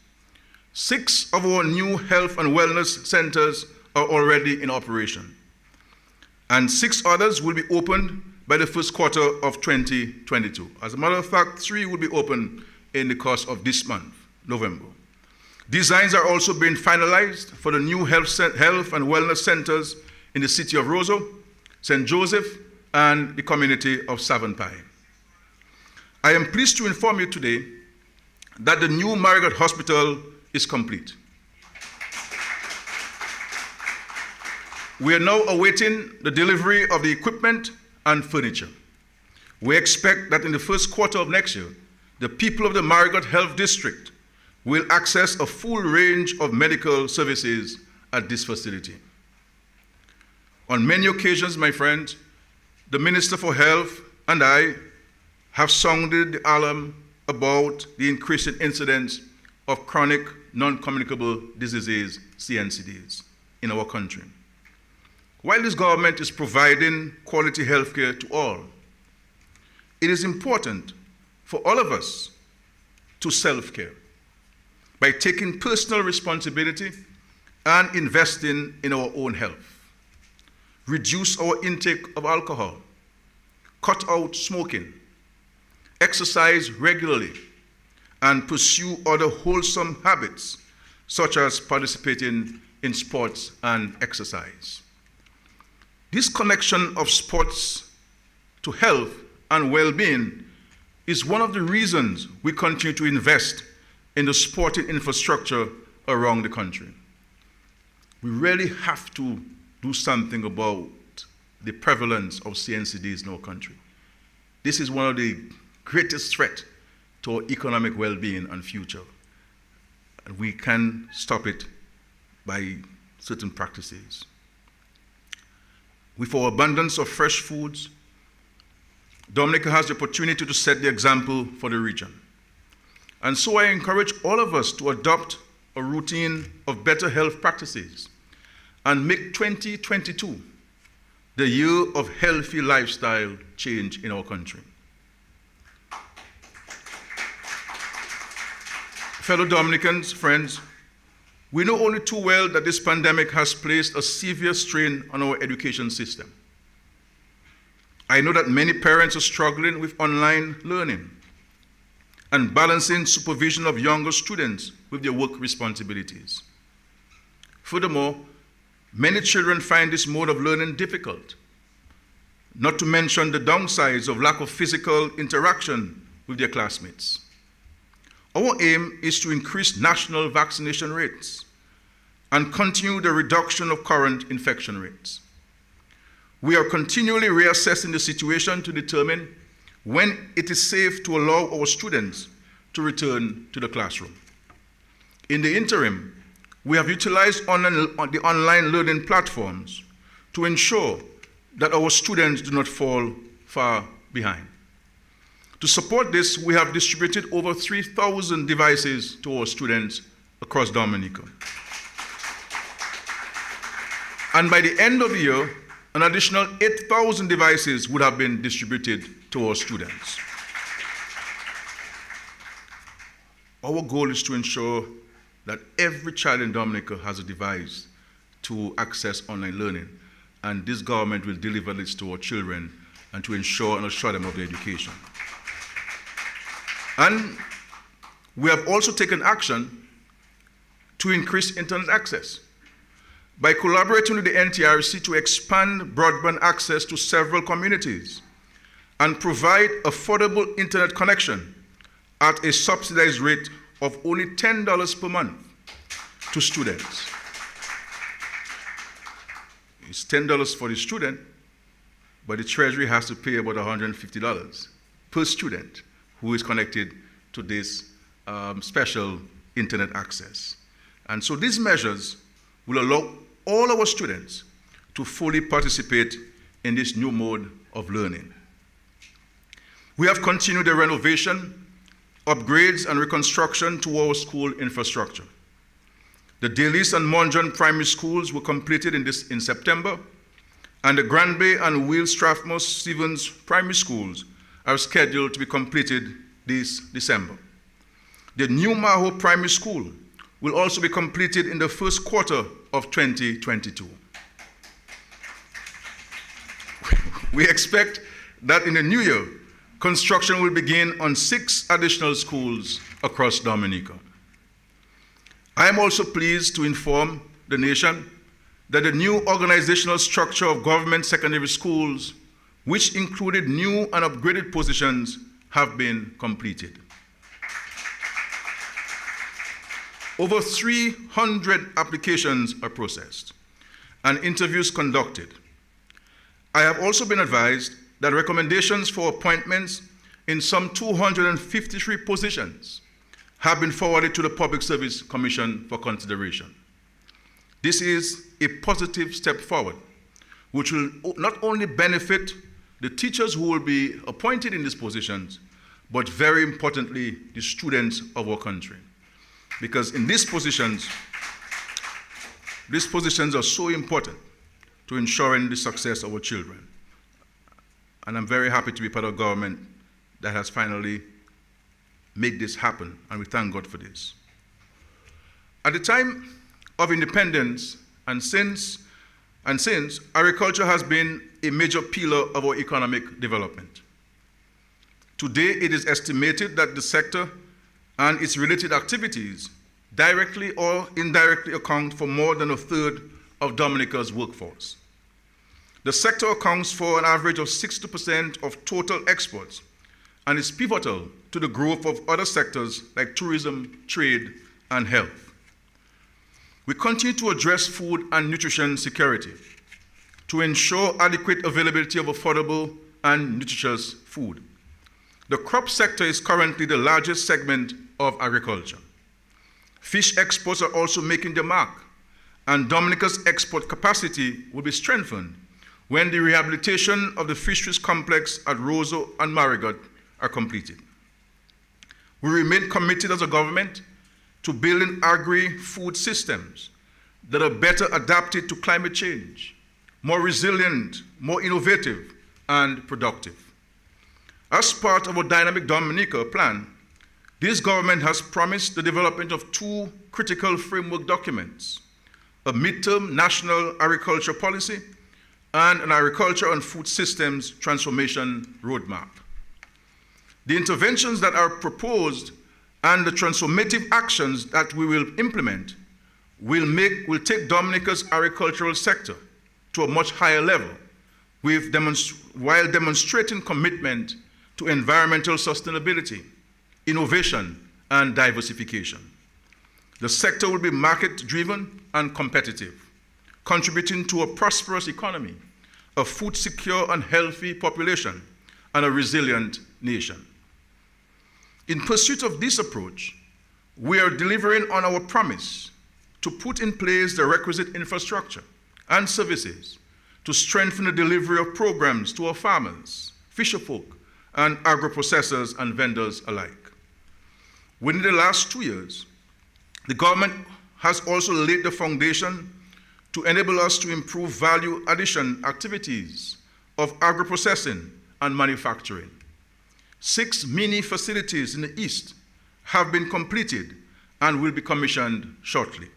6 of our new health and wellness centers are already in operation, and 6 others will be opened by the first quarter of 2022. As a matter of fact, 3 will be open in the course of this month, November. Designs are also being finalized for the new health and wellness centers in the city of Roseau, St. Joseph, and the community of Savonpie. I am pleased to inform you today that the new Marigot Hospital is complete. We are now awaiting the delivery of the equipment and furniture. We expect that in the first quarter of next year, the people of the Marigot Health District will access a full range of medical services at this facility. On many occasions, my friends, the Minister for Health and I have sounded the alarm about the increasing incidence of chronic non-communicable diseases, CNCDs, in our country. While this government is providing quality health care to all, it is important for all of us to self-care by taking personal responsibility and investing in our own health. Reduce our intake of alcohol, cut out smoking, exercise regularly, and pursue other wholesome habits, such as participating in sports and exercise. This connection of sports to health and well-being is one of the reasons we continue to invest in the sporting infrastructure around the country. We really have to do something about the prevalence of CNCDs in our country. This is one of the greatest threats to our economic well-being and future. And we can stop it by certain practices. With our abundance of fresh foods, Dominica has the opportunity to set the example for the region. And so I encourage all of us to adopt a routine of better health practices and make 2022 the year of healthy lifestyle change in our country. Fellow Dominicans, friends, we know only too well that this pandemic has placed a severe strain on our education system. I know that many parents are struggling with online learning and balancing supervision of younger students with their work responsibilities. Furthermore, many children find this mode of learning difficult, not to mention the downsides of lack of physical interaction with their classmates. Our aim is to increase national vaccination rates and continue the reduction of current infection rates. We are continually reassessing the situation to determine when it is safe to allow our students to return to the classroom. In the interim, we have utilized the online learning platforms to ensure that our students do not fall far behind. To support this, we have distributed over 3,000 devices to our students across Dominica. And by the end of the year, an additional 8,000 devices would have been distributed to our students. Our goal is to ensure that every child in Dominica has a device to access online learning, and this government will deliver this to our children and to ensure and assure them of their education. And we have also taken action to increase internet access by collaborating with the NTRC to expand broadband access to several communities and provide affordable internet connection at a subsidized rate of only $10 per month to students. It's $10 for the student, but the Treasury has to pay about $150 per student who is connected to this special internet access. And so these measures will allow all our students to fully participate in this new mode of learning. We have continued the renovation, upgrades, and reconstruction to our school infrastructure. The Dalis and Monjon primary schools were completed in September, and the Granby and Will Strathmore Stevens primary schools are scheduled to be completed this December. The new Maho Primary School will also be completed in the first quarter of 2022. We expect that in the new year, construction will begin on 6 additional schools across Dominica. I am also pleased to inform the nation that the new organizational structure of government secondary schools, which included new and upgraded positions, have been completed. Over 300 applications are processed and interviews conducted. I have also been advised that recommendations for appointments in some 253 positions have been forwarded to the Public Service Commission for consideration. This is a positive step forward, which will not only benefit the teachers who will be appointed in these positions, but very importantly, the students of our country. Because in these positions are so important to ensuring the success of our children. And I'm very happy to be part of a government that has finally made this happen, and we thank God for this. At the time of independence and since, agriculture has been a major pillar of our economic development. Today, it is estimated that the sector and its related activities directly or indirectly account for more than a third of Dominica's workforce. The sector accounts for an average of 60% of total exports and is pivotal to the growth of other sectors like tourism, trade, and health. We continue to address food and nutrition security to ensure adequate availability of affordable and nutritious food. The crop sector is currently the largest segment of agriculture. Fish exports are also making their mark, and Dominica's export capacity will be strengthened when the rehabilitation of the fisheries complex at Roseau and Marigot are completed. We remain committed as a government to building agri-food systems that are better adapted to climate change, more resilient, more innovative, and productive. As part of our Dynamic Dominica plan, this government has promised the development of two critical framework documents, a midterm national agriculture policy and an agriculture and food systems transformation roadmap. The interventions that are proposed and the transformative actions that we will implement will take Dominica's agricultural sector to a much higher level while demonstrating commitment to environmental sustainability, innovation, and diversification. The sector will be market-driven and competitive, contributing to a prosperous economy, a food-secure and healthy population, and a resilient nation. In pursuit of this approach, we are delivering on our promise to put in place the requisite infrastructure and services to strengthen the delivery of programs to our farmers, fisherfolk, and agro-processors and vendors alike. Within the last 2 years, the government has also laid the foundation to enable us to improve value addition activities of agro-processing and manufacturing. 6 mini facilities in the East have been completed and will be commissioned shortly.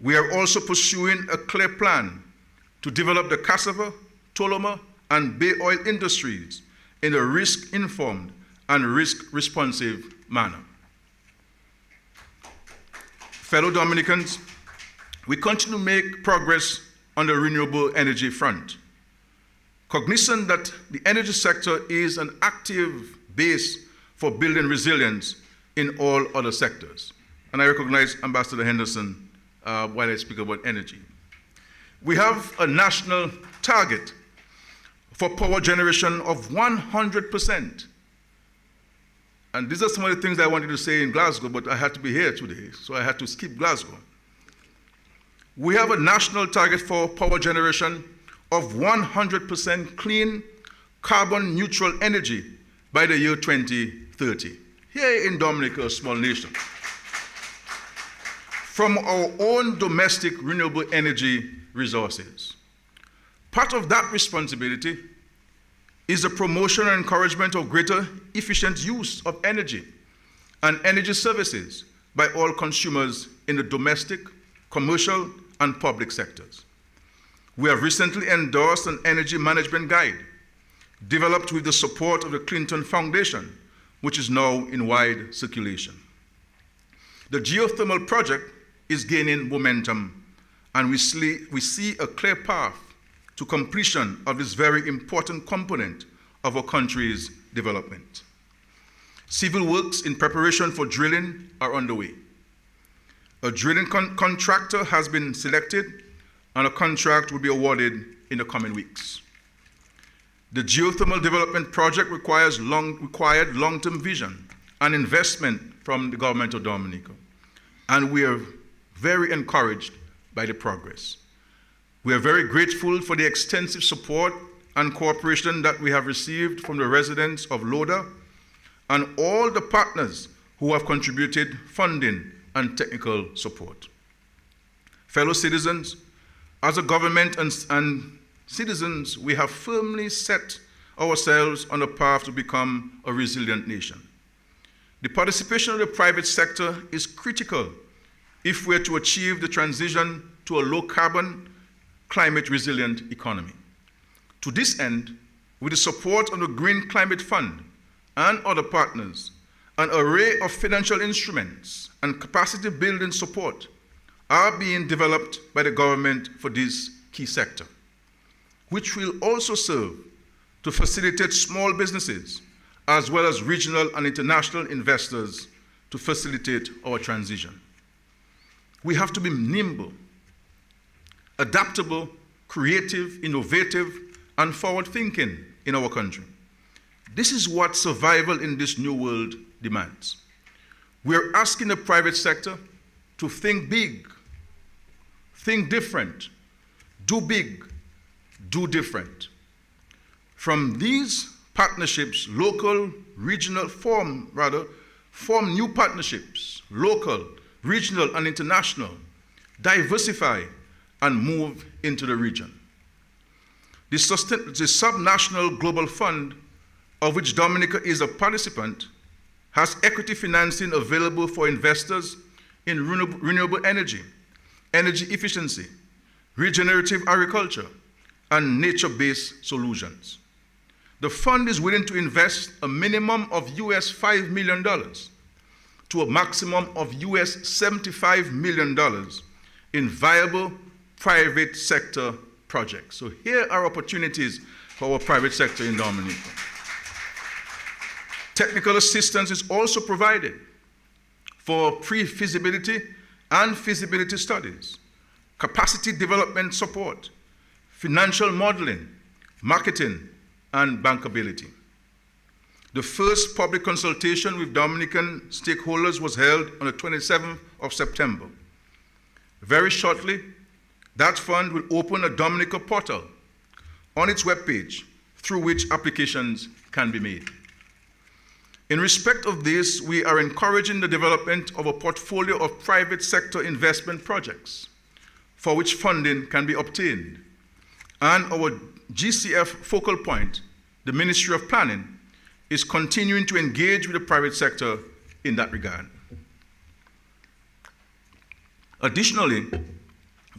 We are also pursuing a clear plan to develop the cassava, toloma, and bay oil industries in a risk-informed and risk-responsive manner. Fellow Dominicans, we continue to make progress on the renewable energy front. Cognizant that the energy sector is an active base for building resilience in all other sectors. And I recognize Ambassador Henderson while I speak about energy. We have a national target for power generation of 100%. And these are some of the things I wanted to say in Glasgow, but I had to be here today, so I had to skip Glasgow. We have a national target for power generation of 100% clean, carbon neutral energy by the year 2030. Here in Dominica, a small nation. From our own domestic renewable energy resources. Part of that responsibility is the promotion and encouragement of greater efficient use of energy and energy services by all consumers in the domestic, commercial, and public sectors. We have recently endorsed an energy management guide developed with the support of the Clinton Foundation, which is now in wide circulation. The geothermal project is gaining momentum, and we see a clear path to completion of this very important component of our country's development. Civil works in preparation for drilling are underway. A drilling contractor has been selected, and a contract will be awarded in the coming weeks. The geothermal development project required long-term vision and investment from the government of Dominica, and we are very encouraged by the progress. We are very grateful for the extensive support and cooperation that we have received from the residents of Loda and all the partners who have contributed funding and technical support. Fellow citizens, as a government and citizens, we have firmly set ourselves on a path to become a resilient nation. The participation of the private sector is critical if we're to achieve the transition to a low-carbon, climate-resilient economy. To this end, with the support of the Green Climate Fund and other partners, an array of financial instruments and capacity-building support are being developed by the government for this key sector, which will also serve to facilitate small businesses as well as regional and international investors to facilitate our transition. We have to be nimble, adaptable, creative, innovative, and forward-thinking in our country. This is what survival in this new world demands. We're asking the private sector to think big, think different, do big, do different. From these partnerships, local, regional, form new partnerships, local, regional, and international, diversify, and move into the region. The Subnational Global Fund, of which Dominica is a participant, has equity financing available for investors in renewable energy, energy efficiency, regenerative agriculture, and nature-based solutions. The fund is willing to invest a minimum of US $5 million to a maximum of US $75 million in viable private sector projects. So here are opportunities for our private sector in Dominica. Technical assistance is also provided for pre-feasibility and feasibility studies, capacity development support, financial modeling, marketing, and bankability. The first public consultation with Dominican stakeholders was held on the 27th of September. Very shortly, that fund will open a Dominica portal on its webpage through which applications can be made. In respect of this, we are encouraging the development of a portfolio of private sector investment projects for which funding can be obtained. And our GCF focal point, the Ministry of Planning, is continuing to engage with the private sector in that regard. Additionally,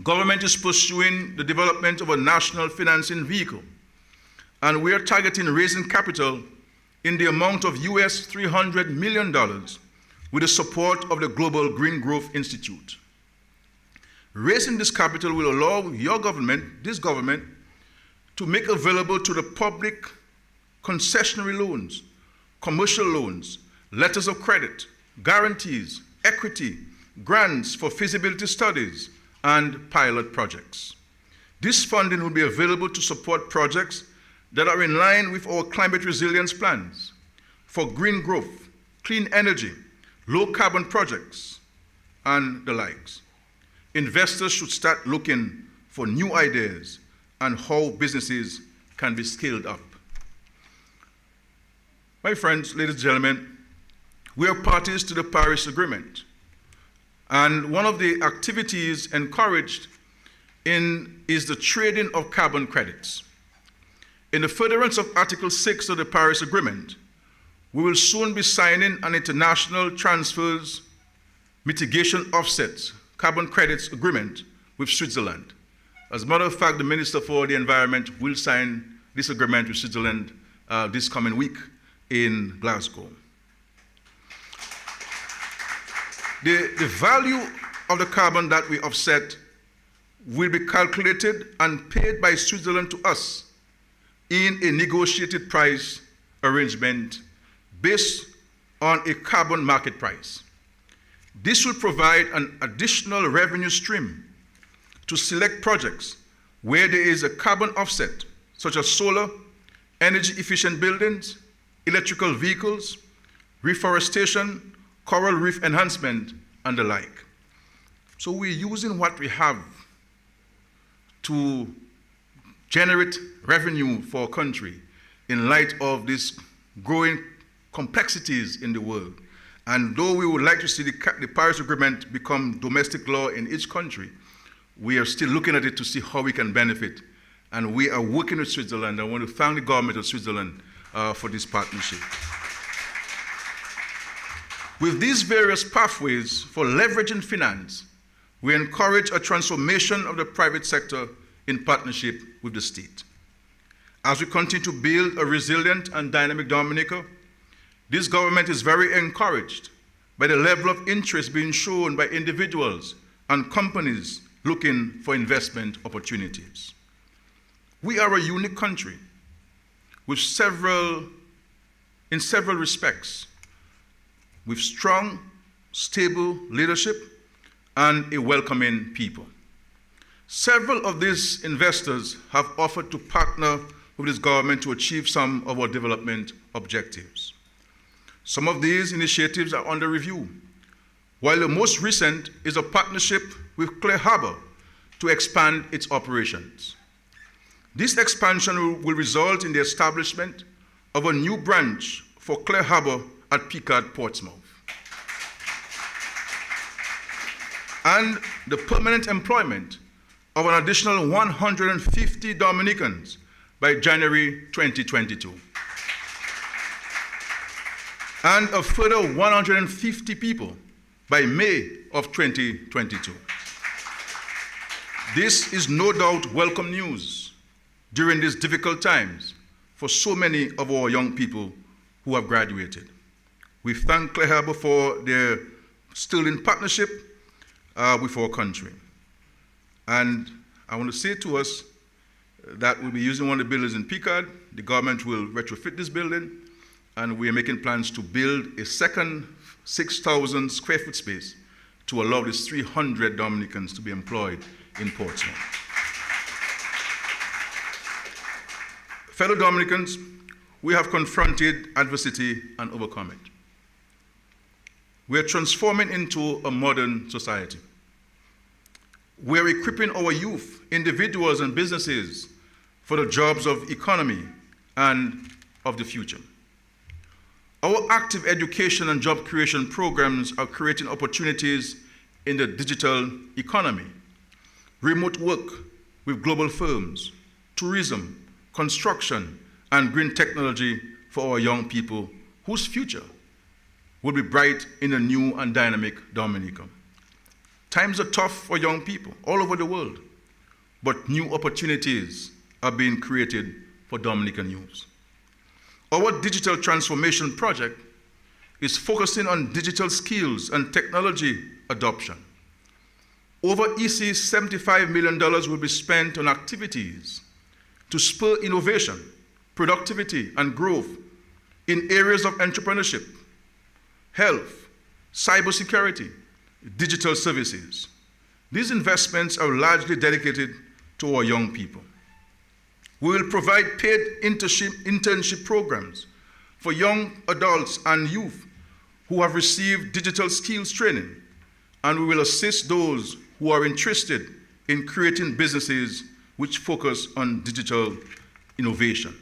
government is pursuing the development of a national financing vehicle, and we are targeting raising capital in the amount of US $300 million with the support of the Global Green Growth Institute. Raising this capital will allow your government, this government, to make available to the public concessionary loans, commercial loans, letters of credit, guarantees, equity, grants for feasibility studies, and pilot projects. This funding will be available to support projects that are in line with our climate resilience plans for green growth, clean energy, low carbon projects, and the likes. Investors should start looking for new ideas and how businesses can be scaled up. My friends, ladies and gentlemen, we are parties to the Paris Agreement. And one of the activities encouraged is the trading of carbon credits. In the furtherance of Article 6 of the Paris Agreement, we will soon be signing an international transfers mitigation offsets carbon credits agreement with Switzerland. As a matter of fact, the Minister for the Environment will sign this agreement with Switzerland this coming week in Glasgow. The value of the carbon that we offset will be calculated and paid by Switzerland to us in a negotiated price arrangement based on a carbon market price. This will provide an additional revenue stream to select projects where there is a carbon offset, such as solar, energy-efficient buildings, electrical vehicles, reforestation, coral reef enhancement, and the like. So we're using what we have to generate revenue for our country in light of these growing complexities in the world. And though we would like to see the Paris Agreement become domestic law in each country, we are still looking at it to see how we can benefit. And we are working with Switzerland. I want to thank the government of Switzerland for this partnership. With these various pathways for leveraging finance, we encourage a transformation of the private sector in partnership with the state. As we continue to build a resilient and dynamic Dominica, this government is very encouraged by the level of interest being shown by individuals and companies looking for investment opportunities. We are a unique country with in several respects, with strong, stable leadership and a welcoming people. Several of these investors have offered to partner with this government to achieve some of our development objectives. Some of these initiatives are under review, while the most recent is a partnership with Clear Harbor to expand its operations. This expansion will result in the establishment of a new branch for Clear Harbor at Picard, Portsmouth, and the permanent employment of an additional 150 Dominicans by January 2022, and a further 150 people by May of 2022. This is no doubt welcome news during these difficult times for so many of our young people who have graduated. We thank Clear Harbor for their sterling partnership with our country. And I want to say to us that we'll be using one of the buildings in Picard. The government will retrofit this building, and we are making plans to build a second 6,000 square foot space to allow these 300 Dominicans to be employed in Portsmouth. Fellow Dominicans, we have confronted adversity and overcome it. We are transforming into a modern society. We are equipping our youth, individuals, and businesses for the jobs of economy and of the future. Our active education and job creation programs are creating opportunities in the digital economy, remote work with global firms, tourism, construction, and green technology for our young people whose future will be bright in a new and dynamic Dominica. Times are tough for young people all over the world, but new opportunities are being created for Dominican youth. Our digital transformation project is focusing on digital skills and technology adoption. Over $75 million will be spent on activities to spur innovation, productivity, and growth in areas of entrepreneurship, health, cybersecurity, digital services. These investments are largely dedicated to our young people. We will provide paid internship programs for young adults and youth who have received digital skills training, and we will assist those who are interested in creating businesses which focus on digital innovation.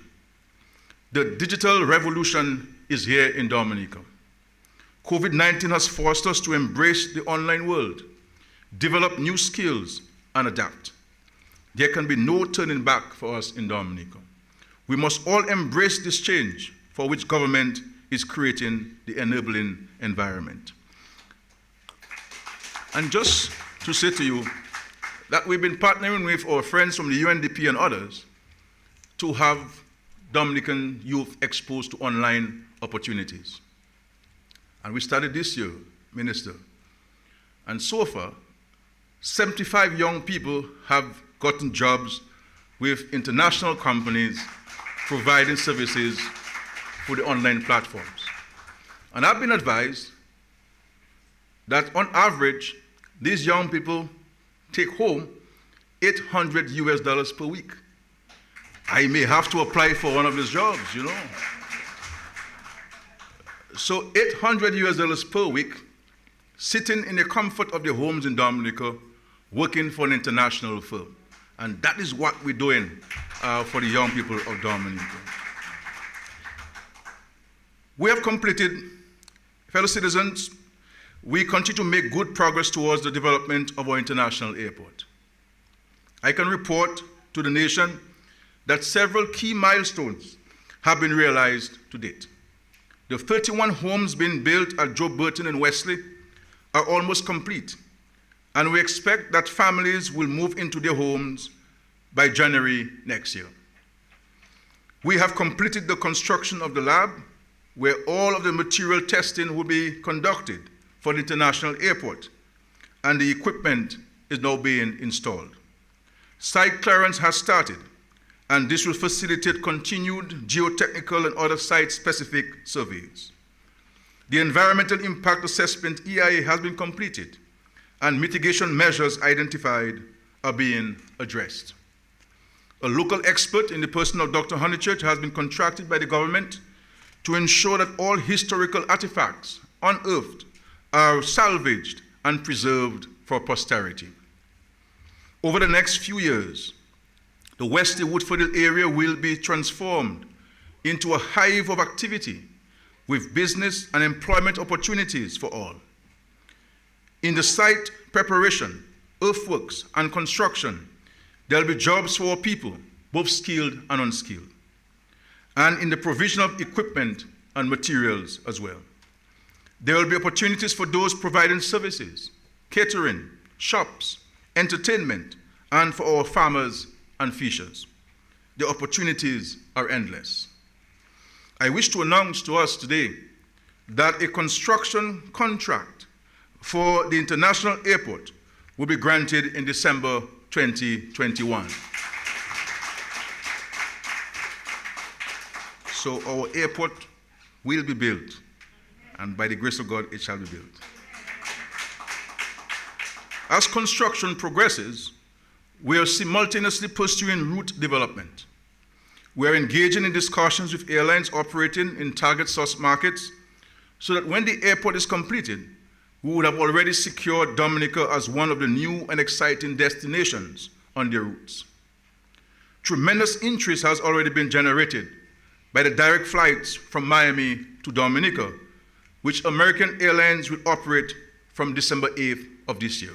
The digital revolution is here in Dominica. COVID-19 has forced us to embrace the online world, develop new skills, and adapt. There can be no turning back for us in Dominica. We must all embrace this change for which government is creating the enabling environment. And just to say to you that we've been partnering with our friends from the UNDP and others to have Dominican youth exposed to online opportunities. And we started this year, Minister. And so far, 75 young people have gotten jobs with international companies providing services for the online platforms. And I've been advised that on average, these young people take home $800 per week. I may have to apply for one of these jobs, you know. So $800 per week, sitting in the comfort of their homes in Dominica, working for an international firm. And that is what we're doing for the young people of Dominica. We have completed, fellow citizens, we continue to make good progress towards the development of our international airport. I can report to the nation that several key milestones have been realized to date. The 31 homes being built at Joe Burton and Wesley are almost complete, and we expect that families will move into their homes by January next year. We have completed the construction of the lab, where all of the material testing will be conducted for the international airport, and the equipment is now being installed. Site clearance has started, and this will facilitate continued geotechnical and other site-specific surveys. The environmental impact assessment EIA has been completed, and mitigation measures identified are being addressed. A local expert in the person of Dr. Honeychurch has been contracted by the government to ensure that all historical artifacts unearthed are salvaged and preserved for posterity. Over the next few years, the Wesley Woodfordale area will be transformed into a hive of activity with business and employment opportunities for all. In the site preparation, earthworks, and construction, there will be jobs for our people, both skilled and unskilled, and in the provision of equipment and materials as well. There will be opportunities for those providing services, catering, shops, entertainment, and for our farmers and fishers. The opportunities are endless. I wish to announce to us today that a construction contract for the international airport will be granted in December 2021. So our airport will be built, and by the grace of God, it shall be built. As construction progresses, we are simultaneously pursuing route development. We are engaging in discussions with airlines operating in target source markets so that when the airport is completed, we would have already secured Dominica as one of the new and exciting destinations on their routes. Tremendous interest has already been generated by the direct flights from Miami to Dominica, which American Airlines will operate from December 8th of this year.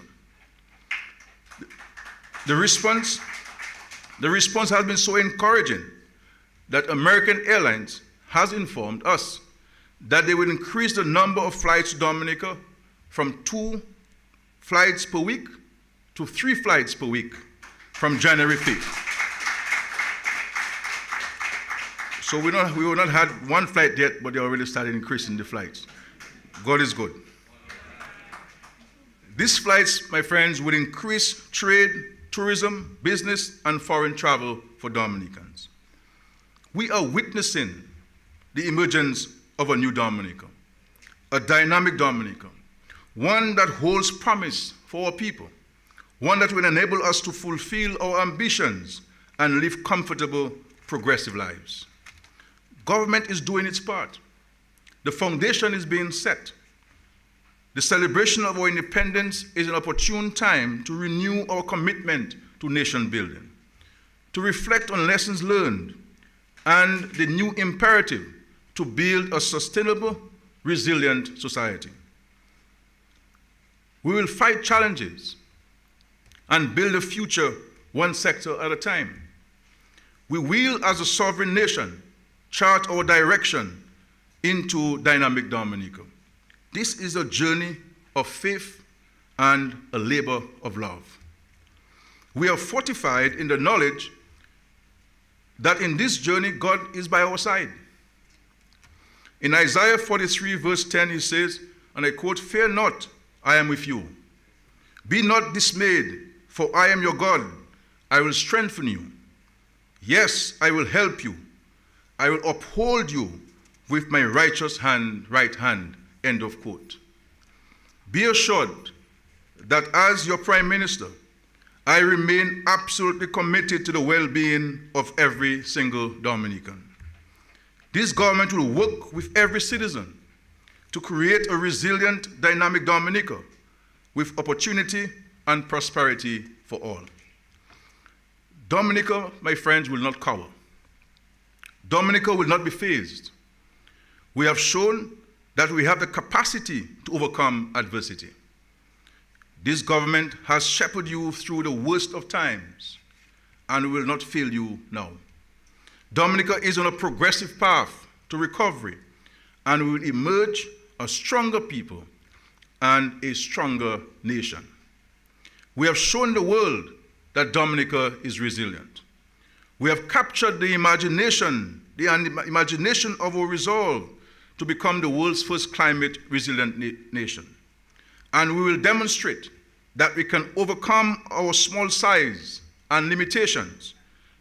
The response has been so encouraging that American Airlines has informed us that they will increase the number of flights to Dominica from 2 flights per week to 3 flights per week from January 5th. So we will not have 1 flight yet, but they already started increasing the flights. God is good. These flights, my friends, will increase trade, tourism, business, and foreign travel for Dominicans. We are witnessing the emergence of a new Dominica, a dynamic Dominica, one that holds promise for our people, one that will enable us to fulfill our ambitions and live comfortable, progressive lives. Government is doing its part. The foundation is being set. The celebration of our independence is an opportune time to renew our commitment to nation building, to reflect on lessons learned, and the new imperative to build a sustainable, resilient society. We will fight challenges and build a future one sector at a time. We will, as a sovereign nation, chart our direction into dynamic Dominica. This is a journey of faith and a labor of love. We are fortified in the knowledge that in this journey, God is by our side. In Isaiah 43, verse 10, he says, and I quote, "Fear not, I am with you. Be not dismayed, for I am your God. I will strengthen you. Yes, I will help you. I will uphold you with my righteous hand, right hand." End of quote. Be assured that as your Prime Minister, I remain absolutely committed to the well-being of every single Dominican. This government will work with every citizen to create a resilient, dynamic Dominica with opportunity and prosperity for all. Dominica, my friends, will not cower. Dominica will not be phased. We have shown that we have the capacity to overcome adversity. This government has shepherded you through the worst of times and will not fail you now. Dominica is on a progressive path to recovery and will emerge a stronger people and a stronger nation. We have shown the world that Dominica is resilient. We have captured the imagination of our resolve to become the world's first climate resilient nation. And we will demonstrate that we can overcome our small size and limitations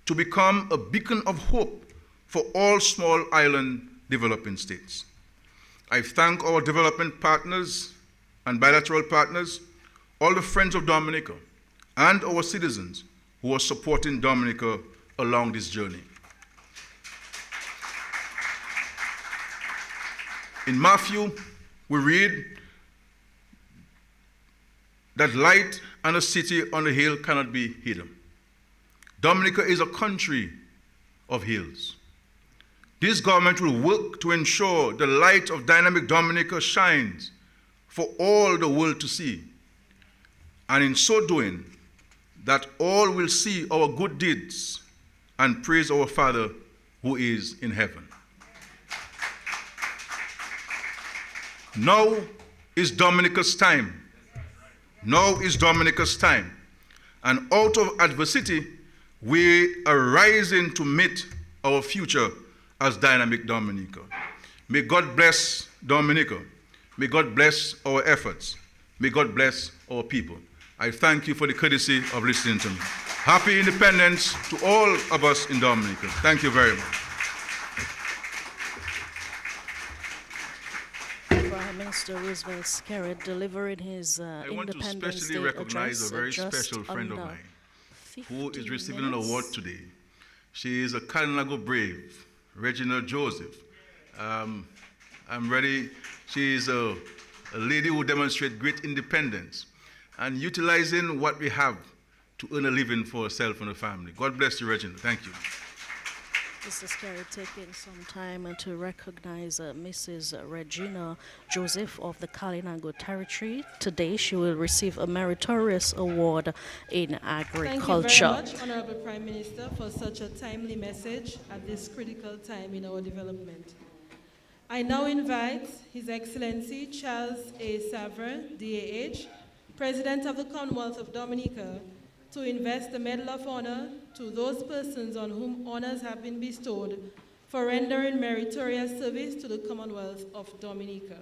to become a beacon of hope for all small island developing states. I thank our development partners and bilateral partners, all the friends of Dominica, and our citizens who are supporting Dominica along this journey. In Matthew, we read that light and a city on a hill cannot be hidden. Dominica is a country of hills. This government will work to ensure the light of dynamic Dominica shines for all the world to see, and in so doing, that all will see our good deeds and praise our Father who is in heaven. Now is Dominica's time. Now is Dominica's time. And out of adversity, we are rising to meet our future as dynamic Dominica. May God bless Dominica. May God bless our efforts. May God bless our people. I thank you for the courtesy of listening to me. Happy Independence to all of us in Dominica. Thank you very much. Prime Minister Roosevelt Skerritt delivering his I want to Independence specially Day recognize address a very just special friend of under mine who is 15 receiving an minutes. award today. She is a Kalinago brave, Regina Joseph. I'm ready. She is a lady who demonstrates great independence and utilizing what we have to earn a living for herself and her family. God bless you, Regina. Thank you. Mr. Skerritt taking some time to recognize Mrs. Regina Joseph of the Kalinago Territory. Today she will receive a Meritorious Award in Agriculture. Thank you very much, Honorable Prime Minister, for such a timely message at this critical time in our development. I now invite His Excellency Charles A. Savre, DAH, President of the Commonwealth of Dominica, to invest the Medal of Honor to those persons on whom honors have been bestowed for rendering meritorious service to the Commonwealth of Dominica.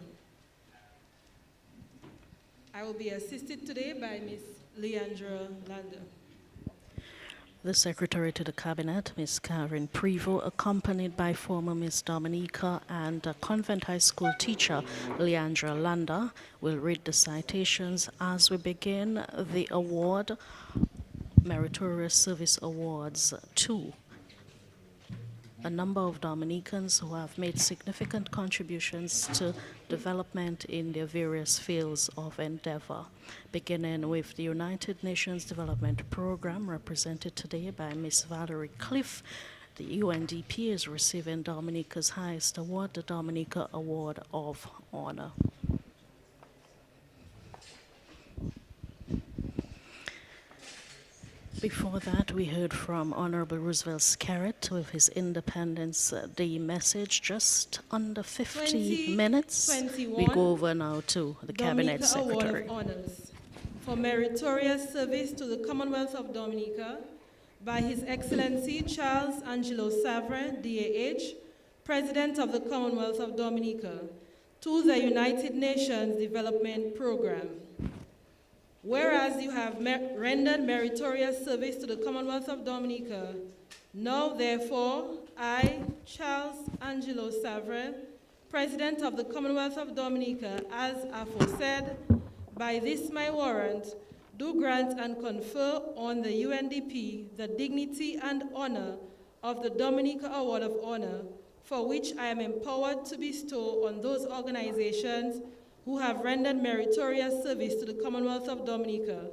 I will be assisted today by Ms. Leandra Lander. The Secretary to the Cabinet, Ms. Karen Prevost, accompanied by former Ms. Dominica and Convent High School teacher Leandra Landa, will read the citations as we begin the award, Meritorious Service Awards 2. A number of Dominicans who have made significant contributions to development in their various fields of endeavor, beginning with the United Nations Development Program, represented today by Ms. Valerie Cliff. The UNDP is receiving Dominica's highest award, the Dominica Award of Honor. Before that, we heard from Honorable Roosevelt Skerritt with his Independence Day message, just under 50 minutes. We go over now to the Cabinet Secretary. Award of Honors for meritorious service to the Commonwealth of Dominica by His Excellency Charles Angelo Savre, DAH, President of the Commonwealth of Dominica, to the United Nations Development Program. Whereas you have rendered meritorious service to the Commonwealth of Dominica, now therefore, I, Charles Angelo Savre, President of the Commonwealth of Dominica, as aforesaid, by this my warrant, do grant and confer on the UNDP the dignity and honor of the Dominica Award of Honor, for which I am empowered to bestow on those organizations who have rendered meritorious service to the Commonwealth of Dominica.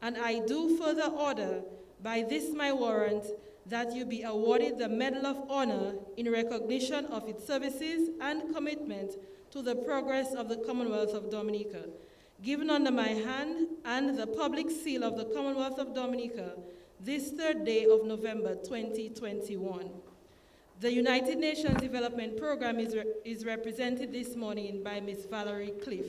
And I do further order by this my warrant that you be awarded the Medal of Honor in recognition of its services and commitment to the progress of the Commonwealth of Dominica. Given under my hand and the public seal of the Commonwealth of Dominica this 3rd day of November 2021. The United Nations Development Program is represented this morning by Ms. Valerie Cliff.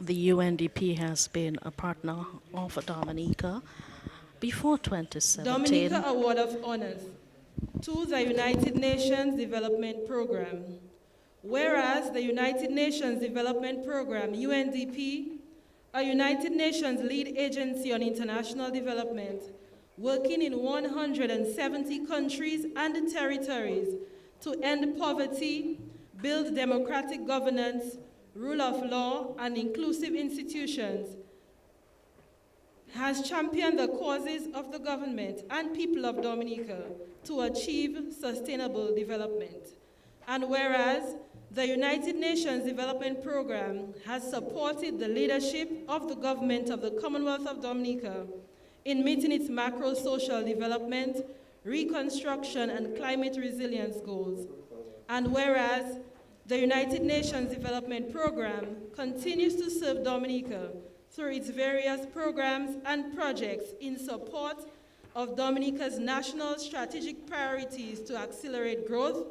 The UNDP has been a partner of Dominica before 2017. Dominica Award of Honors to the United Nations Development Program. Whereas the United Nations Development Program, UNDP, a United Nations lead agency on international development, working in 170 countries and territories to end poverty, build democratic governance, rule of law, and inclusive institutions, has championed the causes of the government and people of Dominica to achieve sustainable development. And whereas the United Nations Development Program has supported the leadership of the government of the Commonwealth of Dominica in meeting its macro-social development, reconstruction, and climate resilience goals. And whereas the United Nations Development Program continues to serve Dominica through its various programs and projects in support of Dominica's national strategic priorities to accelerate growth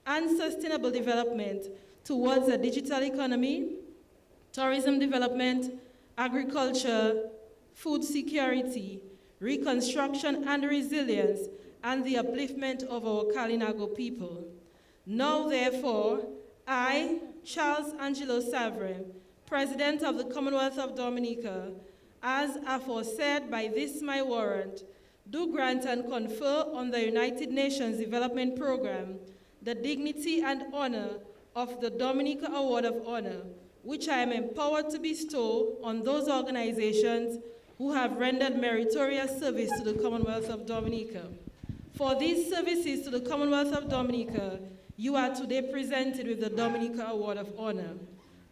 and sustainable development towards a digital economy, tourism development, agriculture, food security, reconstruction and resilience, and the upliftment of our Kalinago people. Now, therefore, I, Charles Angelo Savre, President of the Commonwealth of Dominica, as aforesaid by this my warrant, do grant and confer on the United Nations Development Program the dignity and honor of the Dominica Award of Honor, which I am empowered to bestow on those organizations who have rendered meritorious service to the Commonwealth of Dominica. For these services to the Commonwealth of Dominica, you are today presented with the Dominica Award of Honor.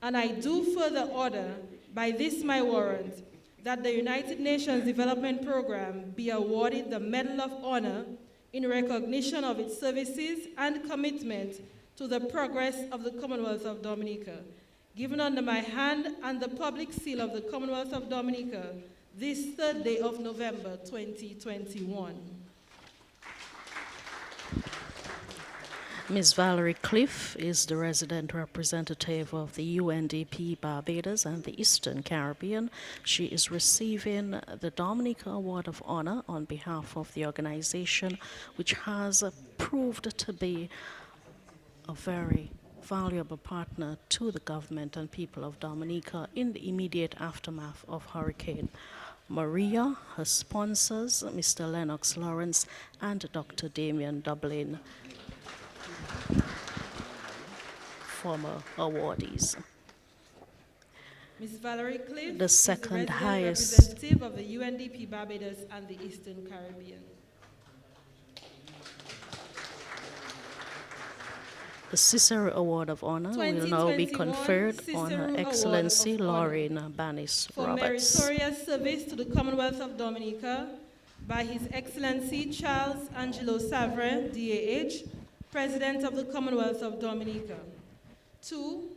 And I do further order by this my warrant that the United Nations Development Program be awarded the Medal of Honor in recognition of its services and commitment to the progress of the Commonwealth of Dominica, given under my hand and the public seal of the Commonwealth of Dominica this 3rd day of November 2021. Ms. Valerie Cliff is the resident representative of the UNDP Barbados and the Eastern Caribbean. She is receiving the Dominica Award of Honor on behalf of the organization, which has proved to be a very valuable partner to the government and people of Dominica in the immediate aftermath of Hurricane Maria, her sponsors, Mr. Lennox Lawrence and Dr. Damian Dublin, former awardees. Ms. Valerie Cliff The is second the highest representative of the UNDP Barbados and the Eastern Caribbean. The Cicero Award of Honor will now be conferred on Her Cicero Excellency Award of Honor Lorraine Banis for Roberts. meritorious service to the Commonwealth of Dominica by His Excellency Charles Angelo Savre, DAH, President of the Commonwealth of Dominica. To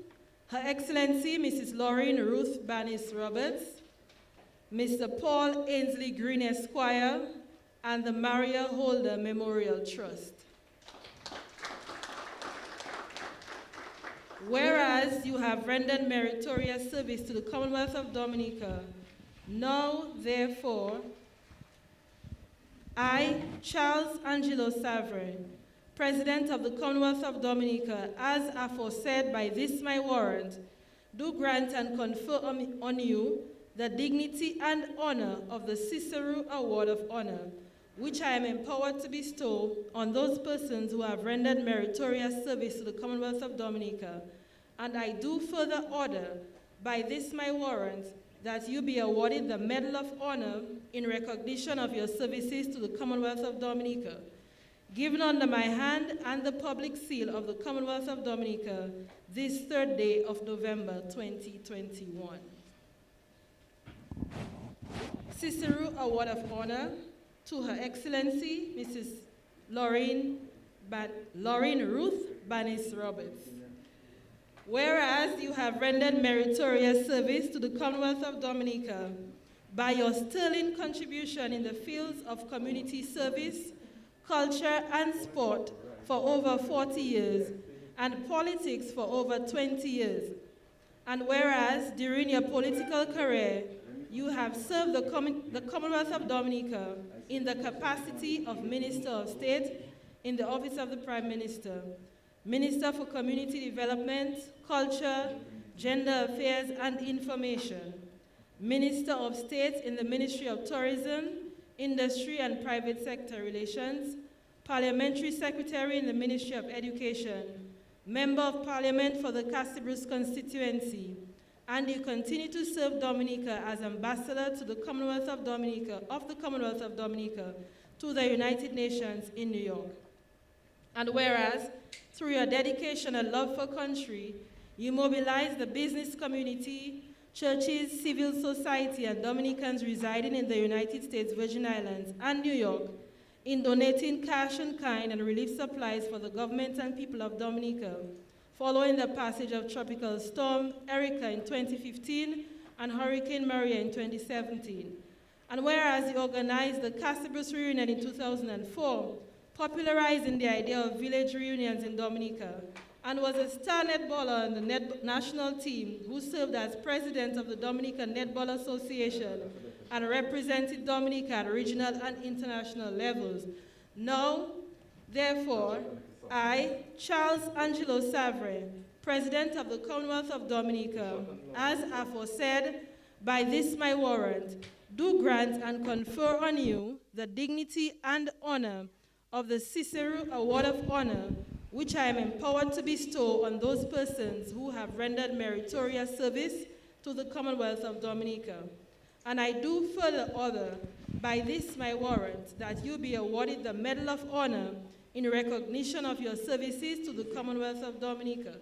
Her Excellency Mrs. Lorraine Ruth Banis Roberts, Mr. Paul Ainsley Green Esquire, and the Maria Holder Memorial Trust. Whereas you have rendered meritorious service to the Commonwealth of Dominica, now, therefore, I, Charles Angelo Savre, President of the Commonwealth of Dominica, as aforesaid by this my warrant, do grant and confer on you the dignity and honor of the Cicero Award of Honor, which I am empowered to bestow on those persons who have rendered meritorious service to the Commonwealth of Dominica. And I do further order, by this my warrant, that you be awarded the Medal of Honor in recognition of your services to the Commonwealth of Dominica, given under my hand and the public seal of the Commonwealth of Dominica this 3rd day of November 2021. Cicero Award of Honor to Her Excellency, Mrs. Lauren Ruth Banis Roberts. Whereas you have rendered meritorious service to the Commonwealth of Dominica by your sterling contribution in the fields of community service, culture, and sport for over 40 years, and politics for over 20 years. And whereas during your political career, you have served the Commonwealth of Dominica in the capacity of Minister of State in the Office of the Prime Minister, Minister for Community Development, Culture, Gender Affairs and Information, Minister of State in the Ministry of Tourism, Industry and Private Sector Relations, Parliamentary Secretary in the Ministry of Education, Member of Parliament for the Cassibrus constituency, and you continue to serve Dominica as Ambassador to the Commonwealth of Dominica, to the United Nations in New York. And whereas, through your dedication and love for country, you mobilize the business community, churches, civil society, and Dominicans residing in the United States Virgin Islands and New York in donating cash and kind and relief supplies for the government and people of Dominica, following the passage of Tropical Storm Erica in 2015 and Hurricane Maria in 2017. And whereas you organized the Cassibrus reunion in 2004, popularizing the idea of village reunions in Dominica, and was a star netballer on the national team who served as president of the Dominica Netball Association and represented Dominica at regional and international levels. Now, therefore, I, Charles Angelo Savre, President of the Commonwealth of Dominica, as aforesaid, by this my warrant, do grant and confer on you the dignity and honor of the Cicero Award of Honor, which I am empowered to bestow on those persons who have rendered meritorious service to the Commonwealth of Dominica. And I do further order, by this my warrant, that you be awarded the Medal of Honor in recognition of your services to the Commonwealth of Dominica,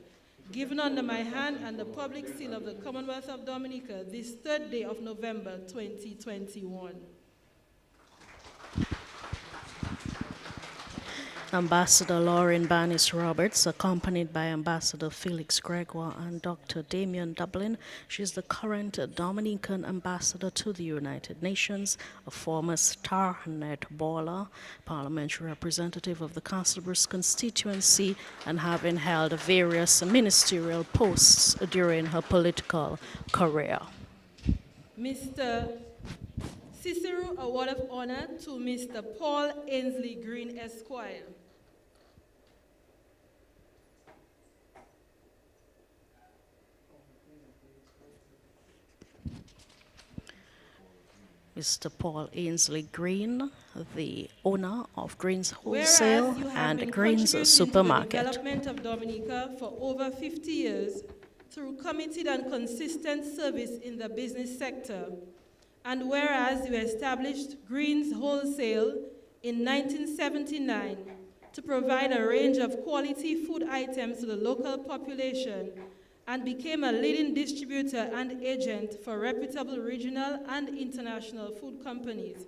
given under my hand and the public seal of the Commonwealth of Dominica this 3rd day of November 2021. Ambassador Lauren Banis Roberts, accompanied by Ambassador Felix Gregoire and Dr. Damien Dublin. She is the current Dominican ambassador to the United Nations, a former star netballer, parliamentary representative of the Cassibrus constituency, and having held various ministerial posts during her political career. Mr. Cicero Award of Honor to Mr. Paul Ainsley Green, Esquire. Mr. Paul Ainsley Green, the owner of Green's Wholesale and Green's Supermarket. To the development of Dominica for over 50 years through committed and consistent service in the business sector. And whereas you established Green's Wholesale in 1979 to provide a range of quality food items to the local population, and became a leading distributor and agent for reputable regional and international food companies.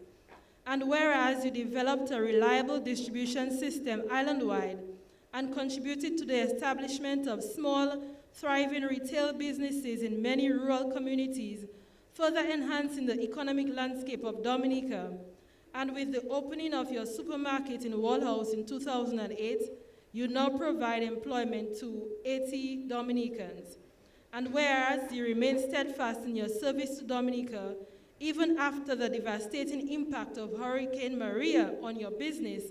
And whereas you developed a reliable distribution system island-wide and contributed to the establishment of small, thriving retail businesses in many rural communities, further enhancing the economic landscape of Dominica, and with the opening of your supermarket in Wallhouse in 2008, you now provide employment to 80 Dominicans. And whereas you remain steadfast in your service to Dominica, even after the devastating impact of Hurricane Maria on your business,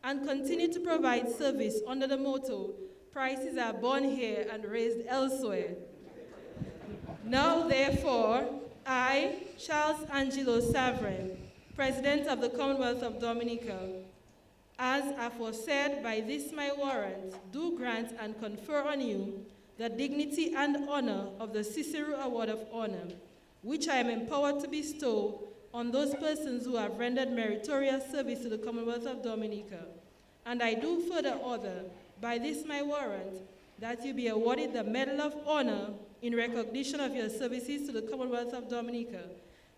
and continue to provide service under the motto, prices are born here and raised elsewhere. Now, therefore, I, Charles Angelo Savre, President of the Commonwealth of Dominica, as aforesaid by this my warrant, do grant and confer on you the dignity and honor of the Cicero Award of Honor, which I am empowered to bestow on those persons who have rendered meritorious service to the Commonwealth of Dominica. And I do further order, by this my warrant, that you be awarded the Medal of Honor in recognition of your services to the Commonwealth of Dominica,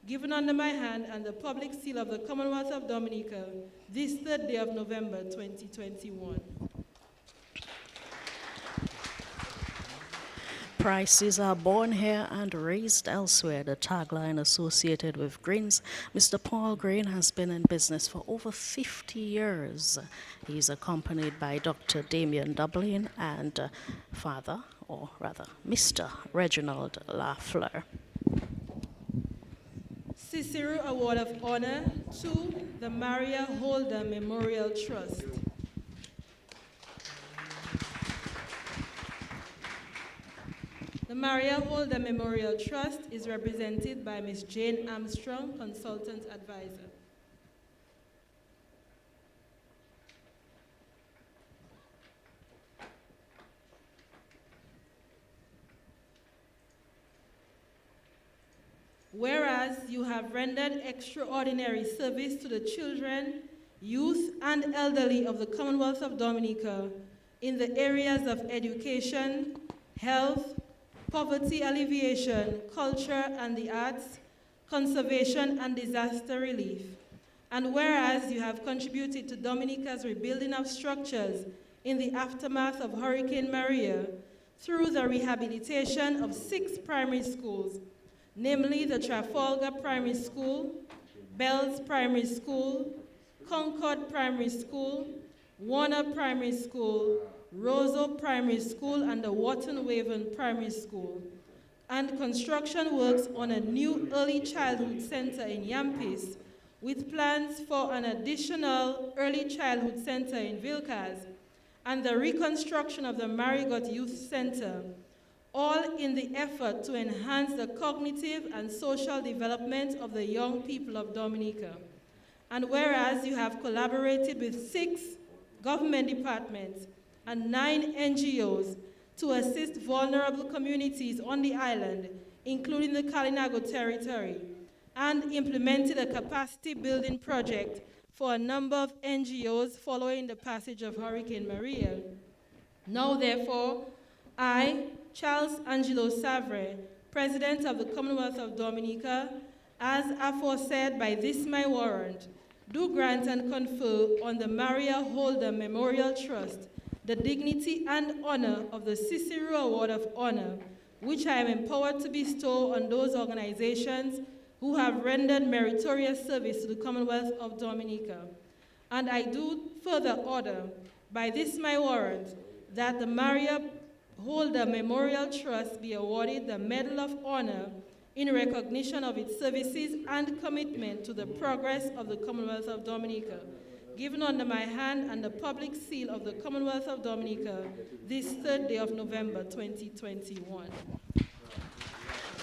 given under my hand and the public seal of the Commonwealth of Dominica, this 3rd day of November, 2021. Prices are born here and raised elsewhere. The tagline associated with Greens. Mr. Paul Green has been in business for over 50 years. He's accompanied by Dr. Damien Dublin and Father, or rather, Mr. Reginald Lafleur. Cicero Award of Honor to the Maria Holder Memorial Trust. The Maria Holder Memorial Trust is represented by Ms. Jane Armstrong, Consultant Advisor. Whereas you have rendered extraordinary service to the children, youth, and elderly of the Commonwealth of Dominica in the areas of education, health, poverty alleviation, culture and the arts, conservation and disaster relief. And whereas you have contributed to Dominica's rebuilding of structures in the aftermath of Hurricane Maria through the rehabilitation of 6 primary schools, namely the Trafalgar Primary School, Bells Primary School, Concord Primary School, Warner Primary School, Roseau Primary School, and the Wharton Waven Primary School, and construction works on a new early childhood center in Yampis, with plans for an additional early childhood center in Vilcaz, and the reconstruction of the Marigot Youth Center, all in the effort to enhance the cognitive and social development of the young people of Dominica. And whereas you have collaborated with 6 government departments and 9 NGOs to assist vulnerable communities on the island, including the Kalinago territory, and implemented a capacity building project for a number of NGOs following the passage of Hurricane Maria. Now, therefore, I, Charles Angelo Savre, President of the Commonwealth of Dominica, as aforesaid by this my warrant, do grant and confer on the Maria Holder Memorial Trust the dignity and honor of the Cicero Award of Honor, which I am empowered to bestow on those organizations who have rendered meritorious service to the Commonwealth of Dominica. And I do further order, by this my warrant, that the Maria Holder Memorial Trust be awarded the Medal of Honor in recognition of its services and commitment to the progress of the Commonwealth of Dominica, given under my hand and the public seal of the Commonwealth of Dominica this 3rd day of November, 2021.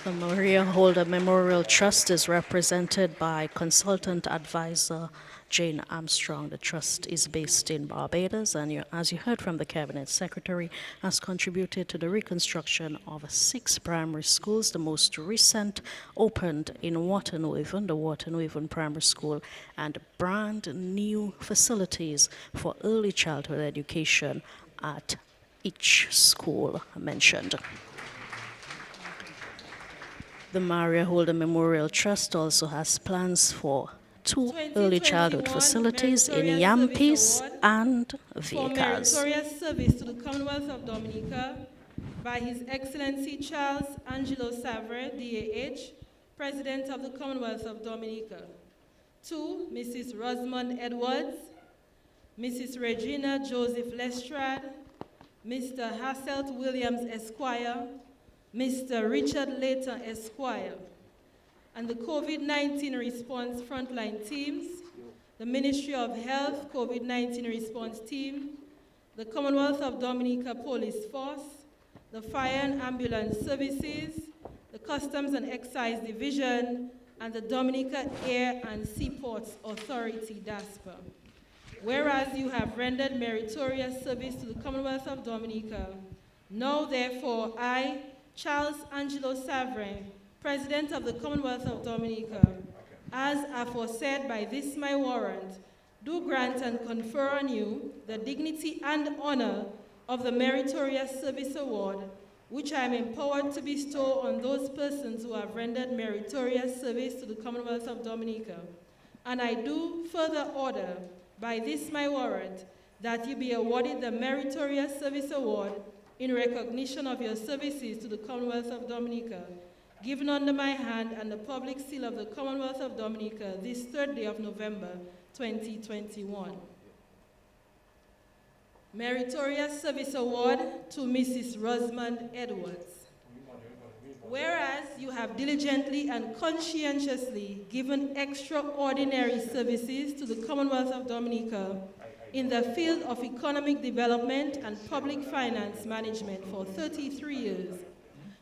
The Maria Holder Memorial Trust is represented by Consultant Advisor Jane Armstrong. The trust is based in Barbados, and as you heard from the Cabinet Secretary, has contributed to the reconstruction of 6 primary schools. The most recent opened in Wharton Waven, the Wharton Waven Primary School, and brand new facilities for early childhood education at each school mentioned. The Maria Holder Memorial Trust also has plans for 2 early childhood facilities in Yampis and for Vilcaz. meritorious service to the Commonwealth of Dominica by His Excellency Charles Angelo Savre, DAH, President of the Commonwealth of Dominica. 2, Mrs. Rosamond Edwards, Mrs. Regina Joseph Lestrade, Mr. Hasselt Williams Esquire, Mr. Richard Layton Esquire, and the COVID-19 response frontline teams, the Ministry of Health COVID-19 response team, the Commonwealth of Dominica Police Force, the Fire and Ambulance Services, the Customs and Excise Division, and the Dominica Air and Seaports Authority, DASPA. Whereas you have rendered meritorious service to the Commonwealth of Dominica, now therefore I, Charles Angelo Savrin, President of the Commonwealth of Dominica, as aforesaid by this my warrant, do grant and confer on you the dignity and honor of the Meritorious Service Award, which I am empowered to bestow on those persons who have rendered meritorious service to the Commonwealth of Dominica. And I do further order, by this my warrant, that you be awarded the Meritorious Service Award in recognition of your services to the Commonwealth of Dominica, given under my hand and the public seal of the Commonwealth of Dominica this 3rd day of November, 2021. Meritorious Service Award to Mrs. Rosamond Edwards. Whereas you have diligently and conscientiously given extraordinary services to the Commonwealth of Dominica in the field of economic development and public finance management for 33 years,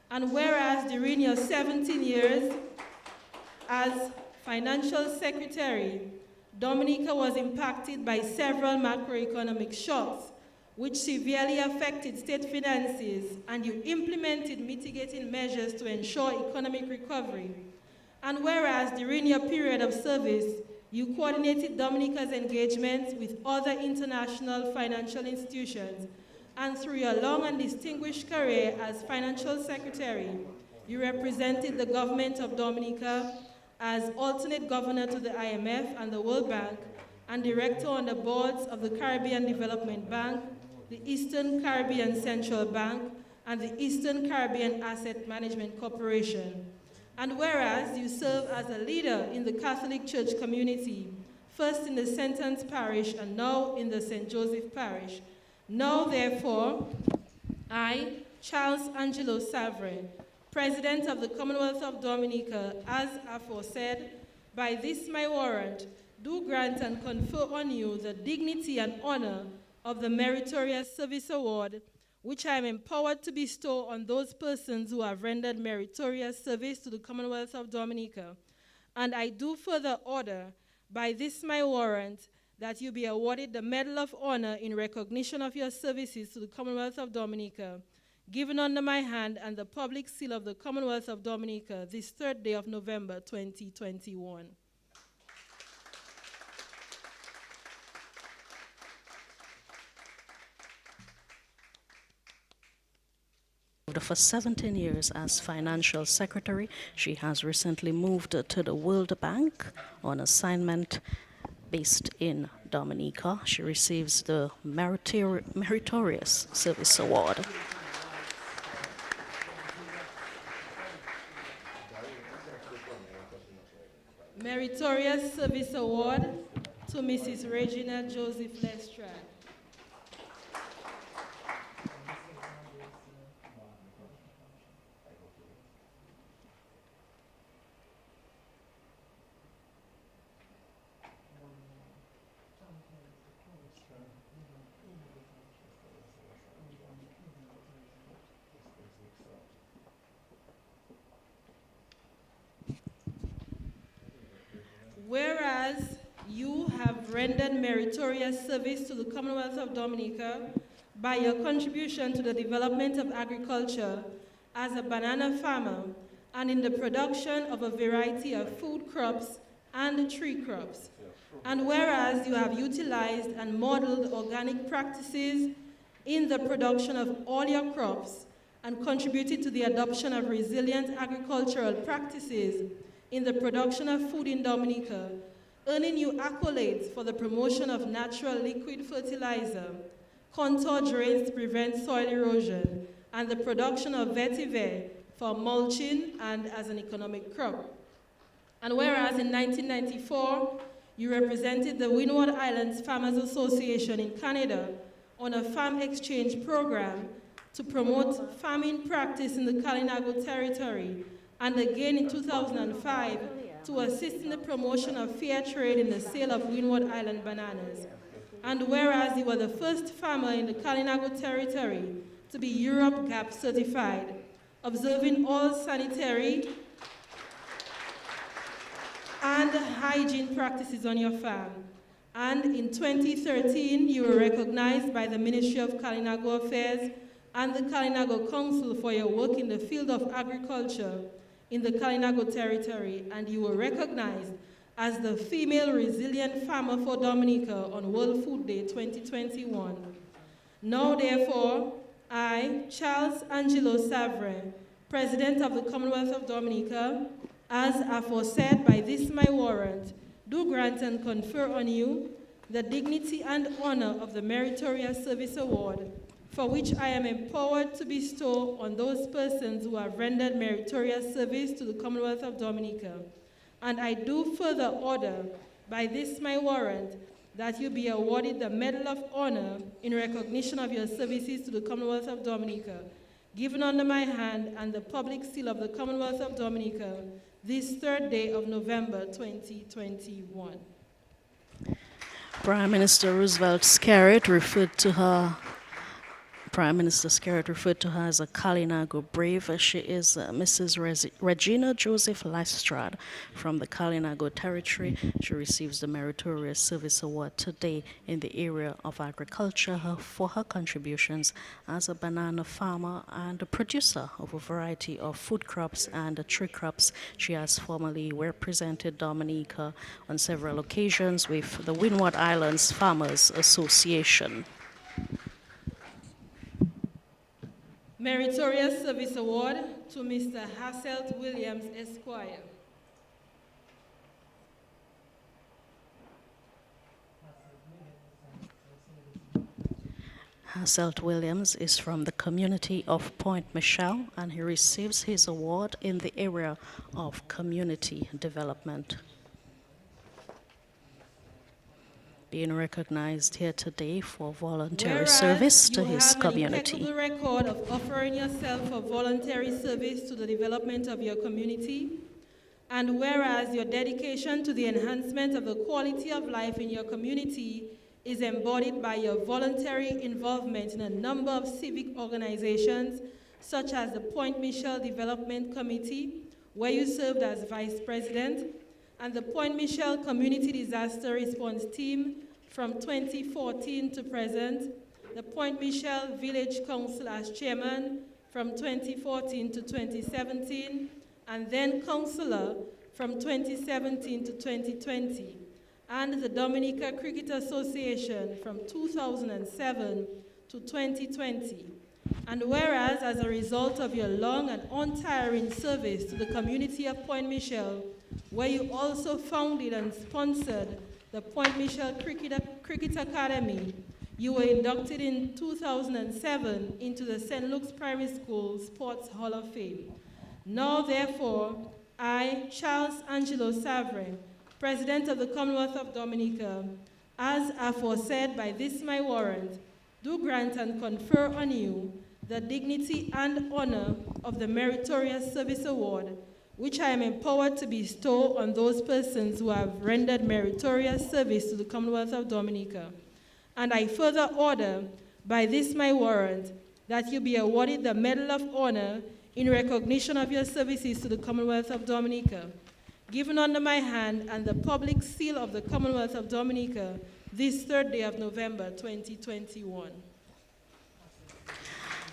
and whereas during your 17 years as Financial Secretary, Dominica was impacted by several macroeconomic shocks which severely affected state finances, and you implemented mitigating measures to ensure economic recovery. And whereas during your period of service, you coordinated Dominica's engagements with other international financial institutions, and through your long and distinguished career as Financial Secretary, you represented the government of Dominica as alternate governor to the IMF and the World Bank, and director on the boards of the Caribbean Development Bank, the Eastern Caribbean Central Bank, and the Eastern Caribbean Asset Management Corporation. And whereas you serve as a leader in the Catholic Church community, first in the St. Anne's Parish and now in the St. Joseph Parish, now therefore, I, Charles Angelo Savrin, President of the Commonwealth of Dominica, as aforesaid, by this my warrant, do grant and confer on you the dignity and honor of the Meritorious Service Award, which I am empowered to bestow on those persons who have rendered meritorious service to the Commonwealth of Dominica. And I do further order, by this my warrant, that you be awarded the Medal of Honor in recognition of your services to the Commonwealth of Dominica, given under my hand and the public seal of the Commonwealth of Dominica this 3rd day of November, 2021. For 17 years as Financial Secretary, she has recently moved to the World Bank on assignment based in Dominica. She receives the Meritorious Service Award. Meritorious Service Award to Mrs. Regina Joseph Lestrade. Whereas you have rendered meritorious service to the Commonwealth of Dominica by your contribution to the development of agriculture as a banana farmer and in the production of a variety of food crops and tree crops. And whereas you have utilized and modeled organic practices in the production of all your crops and contributed to the adoption of resilient agricultural practices in the production of food in Dominica, earning you accolades for the promotion of natural liquid fertilizer, contour drains to prevent soil erosion, and the production of vetiver for mulching and as an economic crop. And whereas in 1994, you represented the Windward Islands Farmers Association in Canada on a farm exchange program to promote farming practice in the Kalinago territory, and again in 2005 to assist in the promotion of fair trade in the sale of Windward Island bananas. And whereas you were the first farmer in the Kalinago territory to be Europe GAP certified, observing all sanitary and hygiene practices on your farm. And in 2013, you were recognized by the Ministry of Kalinago Affairs and the Kalinago Council for your work in the field of agriculture in the Kalinago territory, and you were recognized as the Female Resilient Farmer for Dominica on World Food Day 2021. Now, therefore, I, Charles Angelo Savre, President of the Commonwealth of Dominica, as aforesaid by this my warrant, do grant and confer on you the dignity and honor of the Meritorious Service Award, for which I am empowered to bestow on those persons who have rendered meritorious service to the Commonwealth of Dominica. And I do further order by this my warrant that you be awarded the Medal of Honor in recognition of your services to the Commonwealth of Dominica, given under my hand and the public seal of the Commonwealth of Dominica, this 3rd day of November 2021. Prime Minister Roosevelt Skerritt referred to her as a Kalinago brave. She is Mrs. Regina Joseph Lestrade from the Kalinago territory. She receives the Meritorious Service Award today in the area of agriculture for her contributions as a banana farmer and a producer of a variety of food crops and tree crops. She has formerly represented Dominica on several occasions with the Windward Islands Farmers Association. Meritorious Service Award to Mr. Hasselt Williams, Esquire. Hasselt Williams is from the community of Point Michelle, and he receives his award in the area of community development. Being recognized here today for voluntary service to his community. You have an impeccable record of offering yourself for voluntary service to the development of your community, and whereas your dedication to the enhancement of the quality of life in your community is embodied by your voluntary involvement in a number of civic organizations, such as the Point Michelle Development Committee, where you served as Vice President, and the Point Michelle Community Disaster Response Team from 2014 to present, the Point Michelle Village Council as Chairman from 2014 to 2017, and then Councillor from 2017 to 2020, and the Dominica Cricket Association from 2007 to 2020. And whereas, as a result of your long and untiring service to the community of Point Michelle, where you also founded and sponsored the Point Michelle Cricket Academy, you were inducted in 2007 into the St. Luke's Primary School Sports Hall of Fame. Now, therefore, I, Charles Angelo Savre, President of the Commonwealth of Dominica, as aforesaid by this my warrant, do grant and confer on you the dignity and honor of the Meritorious Service Award, which I am empowered to bestow on those persons who have rendered meritorious service to the Commonwealth of Dominica. And I further order by this my warrant that you be awarded the Medal of Honor in recognition of your services to the Commonwealth of Dominica, given under my hand and the public seal of the Commonwealth of Dominica this 3rd day of November 2021.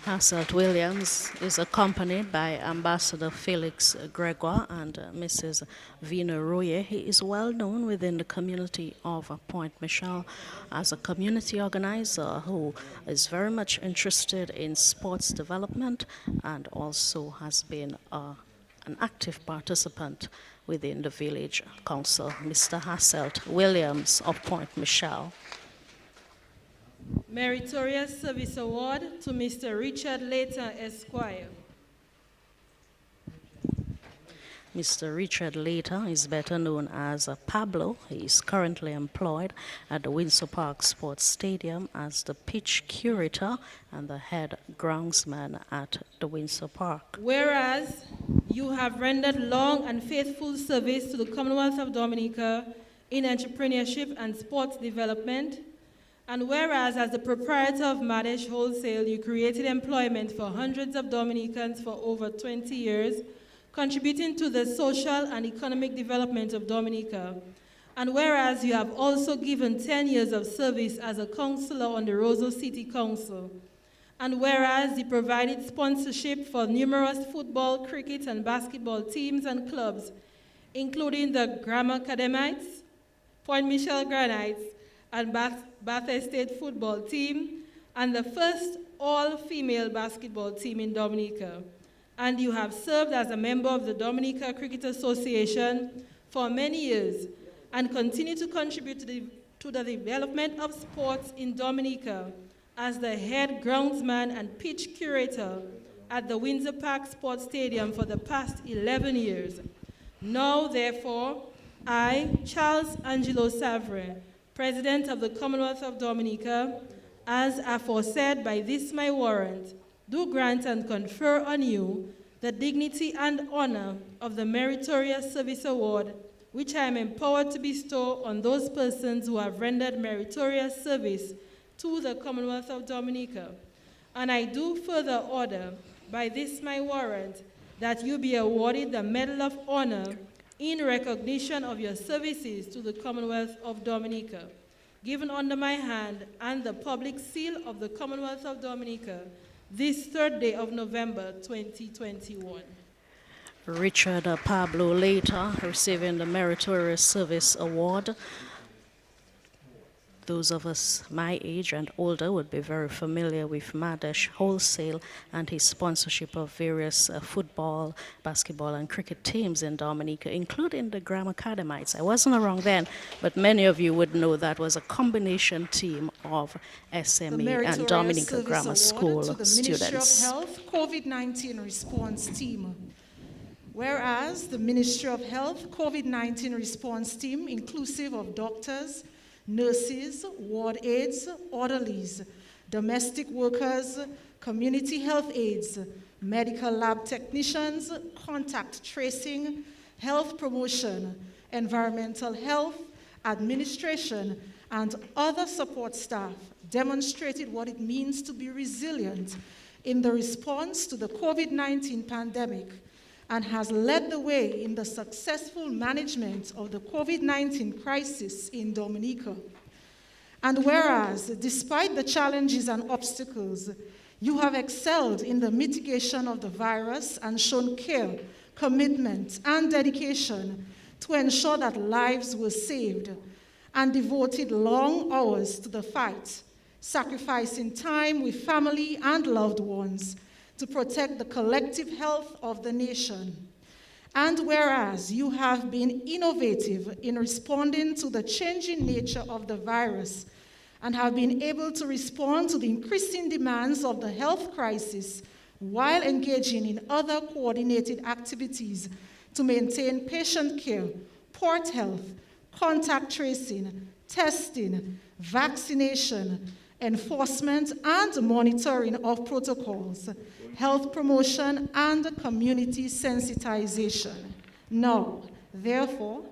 Hasselt Williams is accompanied by Ambassador Felix Gregoire and Mrs. Vina Royer. He is well known within the community of Point Michelle as a community organizer who is very much interested in sports development and also has been an active participant within the village council. Mr. Hasselt Williams of Point Michelle. Meritorious Service Award to Mr. Richard Layton, Esquire. Mr. Richard Layton is better known as Pablo. He is currently employed at the Windsor Park Sports Stadium as the pitch curator and the head groundsman at the Windsor Park. Whereas you have rendered long and faithful service to the Commonwealth of Dominica in entrepreneurship and sports development, and whereas as the proprietor of Madesh Wholesale, you created employment for hundreds of Dominicans for over 20 years, contributing to the social and economic development of Dominica. And whereas you have also given 10 years of service as a councillor on the Roseau City Council, and whereas you provided sponsorship for numerous football, cricket, and basketball teams and clubs, including the Grammar Academites, Point Michel Granites, and Bath Estate football team, and the first all-female basketball team in Dominica. And you have served as a member of the Dominica Cricket Association for many years, and continue to contribute to the development of sports in Dominica as the head groundsman and pitch curator at the Windsor Park Sports Stadium for the past 11 years. Now, therefore, I, Charles Angelo Savre, President of the Commonwealth of Dominica, as aforesaid by this my warrant, do grant and confer on you the dignity and honor of the Meritorious Service Award, which I am empowered to bestow on those persons who have rendered meritorious service to the Commonwealth of Dominica. And I do further order, by this my warrant, that you be awarded the Medal of Honor in recognition of your services to the Commonwealth of Dominica, given under my hand and the public seal of the Commonwealth of Dominica, this 3rd day of November, 2021. Richard Pablo later receiving the Meritorious Service Award. Those of us my age and older would be very familiar with Madesh Wholesale and his sponsorship of various football, basketball, and cricket teams in Dominica, including the Grammar Academites. I wasn't around then, but many of you would know that was a combination team of SME and Dominica Grammar School to the students. Ministry of Health COVID-19 response team. Whereas the Ministry of Health COVID-19 response team, inclusive of doctors, nurses, ward aides, orderlies, domestic workers, community health aides, medical lab technicians, contact tracing, health promotion, environmental health, administration, and other support staff demonstrated what it means to be resilient in the response to the COVID-19 pandemic, and has led the way in the successful management of the COVID-19 crisis in Dominica. And whereas, despite the challenges and obstacles, you have excelled in the mitigation of the virus and shown care, commitment, and dedication to ensure that lives were saved, and devoted long hours to the fight, sacrificing time with family and loved ones to protect the collective health of the nation. And whereas you have been innovative in responding to the changing nature of the virus and have been able to respond to the increasing demands of the health crisis while engaging in other coordinated activities to maintain patient care, port health, contact tracing, testing, vaccination, enforcement and monitoring of protocols, health promotion, and community sensitization. Now, therefore,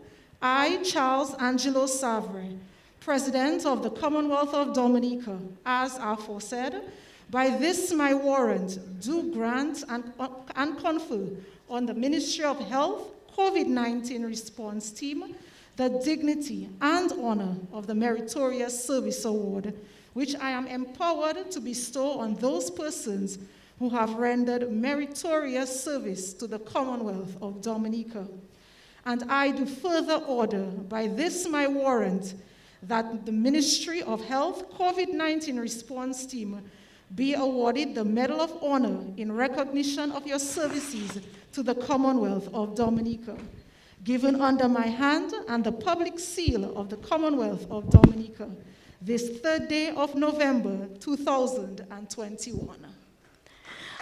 I, Charles Angelo Savre, President of the Commonwealth of Dominica, as aforesaid, by this my warrant, do grant and confer on the Ministry of Health COVID-19 response team the dignity and honor of the Meritorious Service Award, which I am empowered to bestow on those persons who have rendered meritorious service to the Commonwealth of Dominica. And I do further order, by this my warrant, that the Ministry of Health COVID-19 response team be awarded the Medal of Honor in recognition of your services to the Commonwealth of Dominica, given under my hand and the public seal of the Commonwealth of Dominica, this 3rd day of November 2021.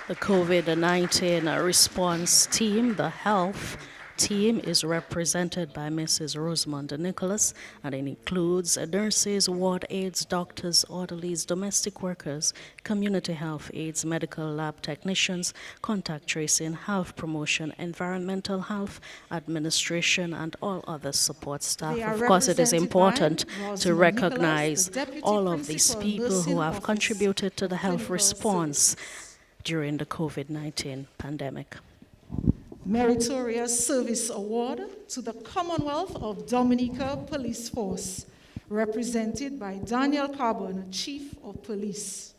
The COVID-19 response team, the health team, is represented by Mrs. Rosamond Nicholas, and it includes nurses, ward aides, doctors, orderlies, domestic workers, community health aides, medical lab technicians, contact tracing, health promotion, environmental health, administration, and all other support staff. Of course, it is important to recognize all of these people who have contributed to the health response during the COVID-19 pandemic. Meritorious Service Award to the Commonwealth of Dominica Police Force, represented by Daniel Carbon, Chief of Police.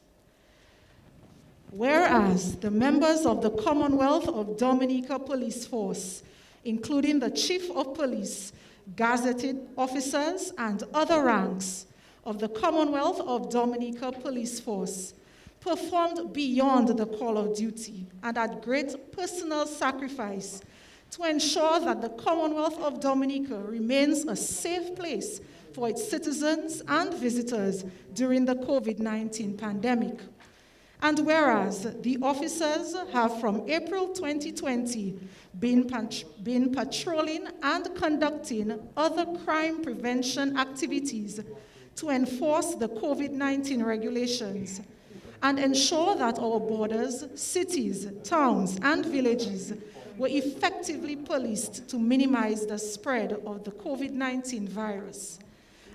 Whereas the members of the Commonwealth of Dominica Police Force, including the Chief of Police, gazetted officers, and other ranks of the Commonwealth of Dominica Police Force, performed beyond the call of duty and at great personal sacrifice to ensure that the Commonwealth of Dominica remains a safe place for its citizens and visitors during the COVID-19 pandemic. And whereas the officers have from April 2020 been patrolling and conducting other crime prevention activities to enforce the COVID-19 regulations and ensure that our borders, cities, towns, and villages were effectively policed to minimize the spread of the COVID-19 virus.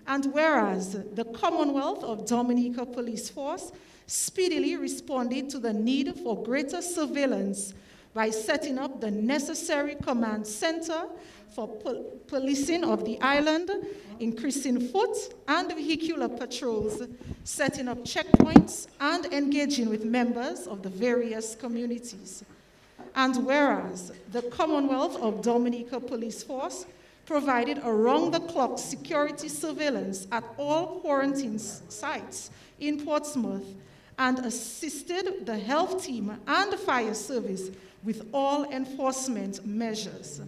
And whereas the Commonwealth of Dominica Police Force speedily responded to the need for greater surveillance by setting up the necessary command center for policing of the island, increasing foot and vehicular patrols, setting up checkpoints, and engaging with members of the various communities. And whereas the Commonwealth of Dominica Police Force provided around-the-clock security surveillance at all quarantine sites in Portsmouth and assisted the health team and the fire service with all enforcement measures.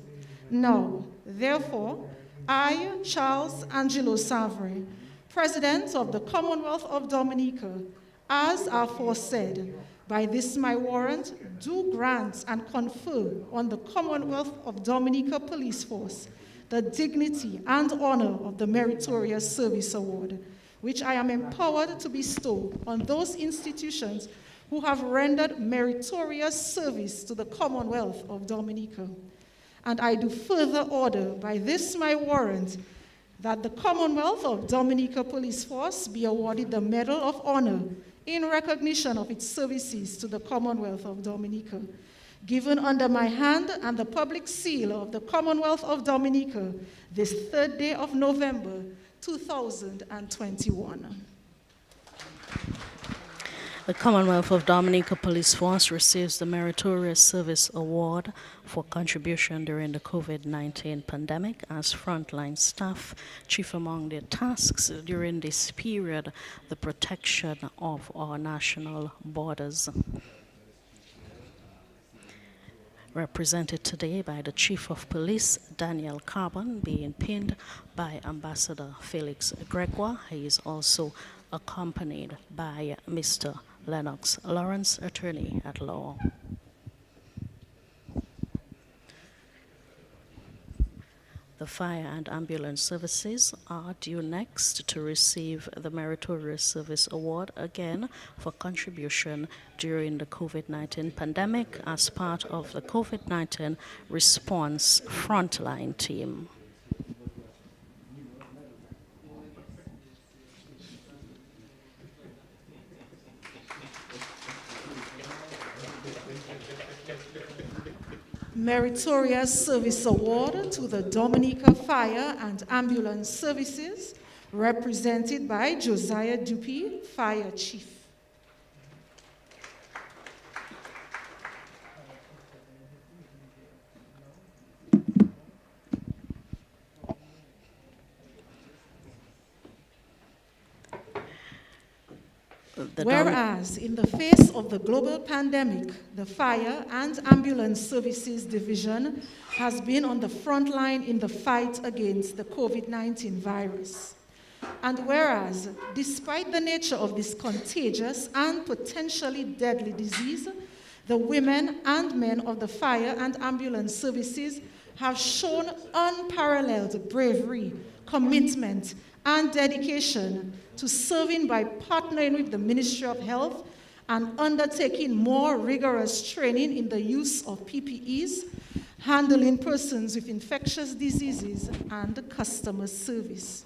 Now, therefore, I, Charles Angelo Savre, President of the Commonwealth of Dominica, as aforesaid, by this my warrant, do grant and confer on the Commonwealth of Dominica Police Force the dignity and honor of the Meritorious Service Award, which I am empowered to bestow on those institutions who have rendered meritorious service to the Commonwealth of Dominica. And I do further order by this my warrant that the Commonwealth of Dominica Police Force be awarded the Medal of Honor in recognition of its services to the Commonwealth of Dominica, given under my hand and the public seal of the Commonwealth of Dominica this 3rd day of November, 2021. The Commonwealth of Dominica Police Force receives the Meritorious Service Award for contribution during the COVID-19 pandemic as frontline staff. Chief among their tasks during this period, the protection of our national borders. Represented today by the Chief of Police, Daniel Carbon, being pinned by Ambassador Felix Gregoire. He is also accompanied by Mr. Lennox Lawrence, Attorney at Law. The fire and ambulance services are due next to receive the Meritorious Service Award again for contribution during the COVID-19 pandemic as part of the COVID-19 response frontline team. Meritorious Service Award to the Dominica Fire and Ambulance Services, represented by Josiah Dupuy, Fire Chief. Whereas, in the face of the global pandemic, the Fire and Ambulance Services Division has been on the front line in the fight against the COVID-19 virus. And whereas, despite the nature of this contagious and potentially deadly disease, the women and men of the Fire and Ambulance Services have shown unparalleled bravery, commitment, and dedication to serving by partnering with the Ministry of Health and undertaking more rigorous training in the use of PPEs, handling persons with infectious diseases, and customer service.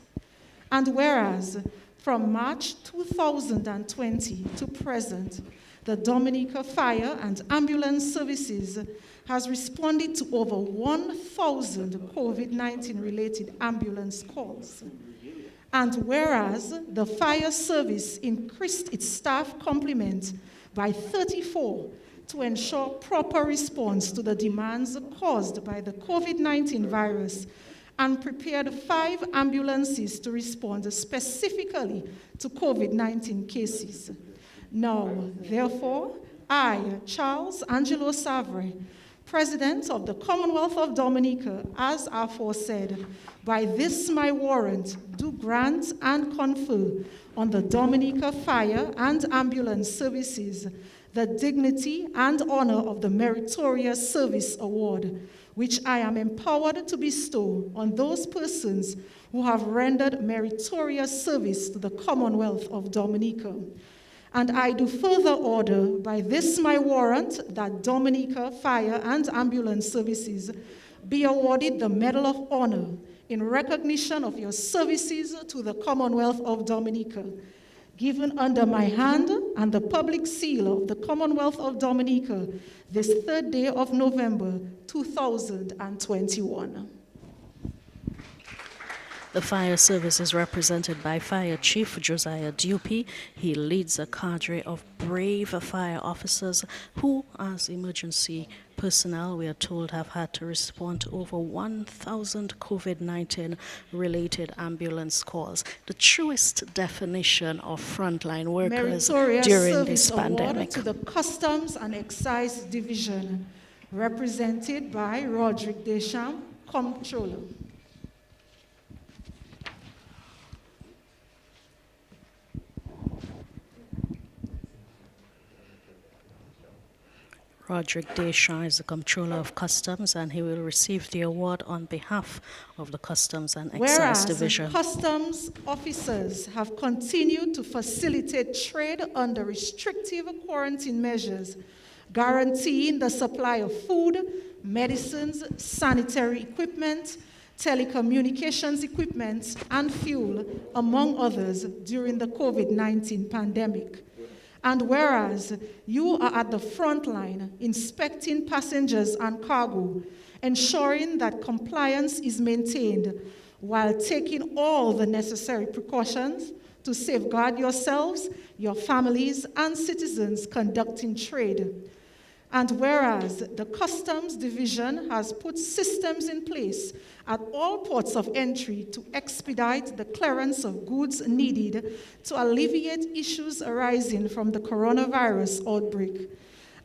And whereas, from March 2020 to present, the Dominica Fire and Ambulance Services has responded to over 1,000 COVID-19 related ambulance calls. And whereas the fire service increased its staff complement by 34 to ensure proper response to the demands caused by the COVID-19 virus, and prepared 5 ambulances to respond specifically to COVID-19 cases. Now, therefore, I, Charles Angelo Savre, President of the Commonwealth of Dominica, as aforesaid, by this my warrant, do grant and confer on the Dominica Fire and Ambulance Services the dignity and honor of the Meritorious Service Award, which I am empowered to bestow on those persons who have rendered meritorious service to the Commonwealth of Dominica. And I do further order by this my warrant that Dominica Fire and Ambulance Services be awarded the Medal of Honor in recognition of your services to the Commonwealth of Dominica, given under my hand and the public seal of the Commonwealth of Dominica this 3rd day of November, 2021. The fire service is represented by Fire Chief Josiah Dupy. He leads a cadre of brave fire officers who, as emergency personnel, we are told, have had to respond to over 1,000 COVID-19 related ambulance calls. The truest definition of frontline workers during this pandemic. To the Customs and Excise Division, represented by Roderick Deschamps, Comptroller. Roderick Deschamps is the Comptroller of Customs, and he will receive the award on behalf of the Customs and Excise Division. Customs officers have continued to facilitate trade under restrictive quarantine measures, guaranteeing the supply of food, medicines, sanitary equipment, telecommunications equipment, and fuel, among others, during the COVID-19 pandemic. And whereas you are at the front line inspecting passengers and cargo, ensuring that compliance is maintained while taking all the necessary precautions to safeguard yourselves, your families, and citizens conducting trade. And whereas the Customs Division has put systems in place at all ports of entry to expedite the clearance of goods needed to alleviate issues arising from the coronavirus outbreak,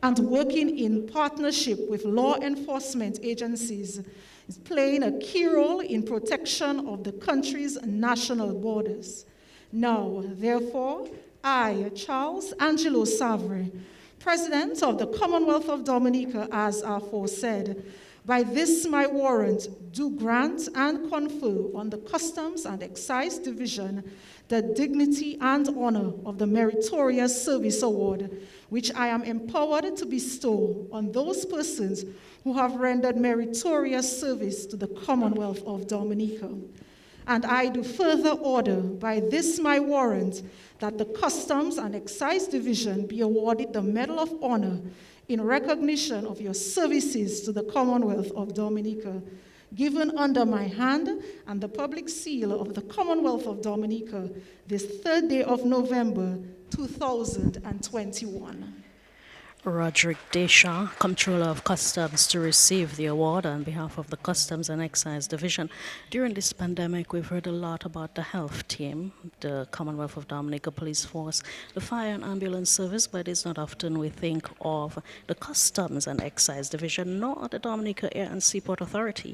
and working in partnership with law enforcement agencies, is playing a key role in protection of the country's national borders. Now, therefore, I, Charles Angelo Savre, President of the Commonwealth of Dominica, as aforesaid, by this my warrant, do grant and confer on the Customs and Excise Division the dignity and honor of the Meritorious Service Award, which I am empowered to bestow on those persons who have rendered meritorious service to the Commonwealth of Dominica. And I do further order by this my warrant that the Customs and Excise Division be awarded the Medal of Honor in recognition of your services to the Commonwealth of Dominica, given under my hand and the public seal of the Commonwealth of Dominica this 3rd day of November, 2021. Roderick Deschamps, Comptroller of Customs, to receive the award on behalf of the Customs and Excise Division. During this pandemic, we've heard a lot about the health team, the Commonwealth of Dominica Police Force, the Fire and Ambulance Service, but it's not often we think of the Customs and Excise Division, nor the Dominica Air and Seaport Authority.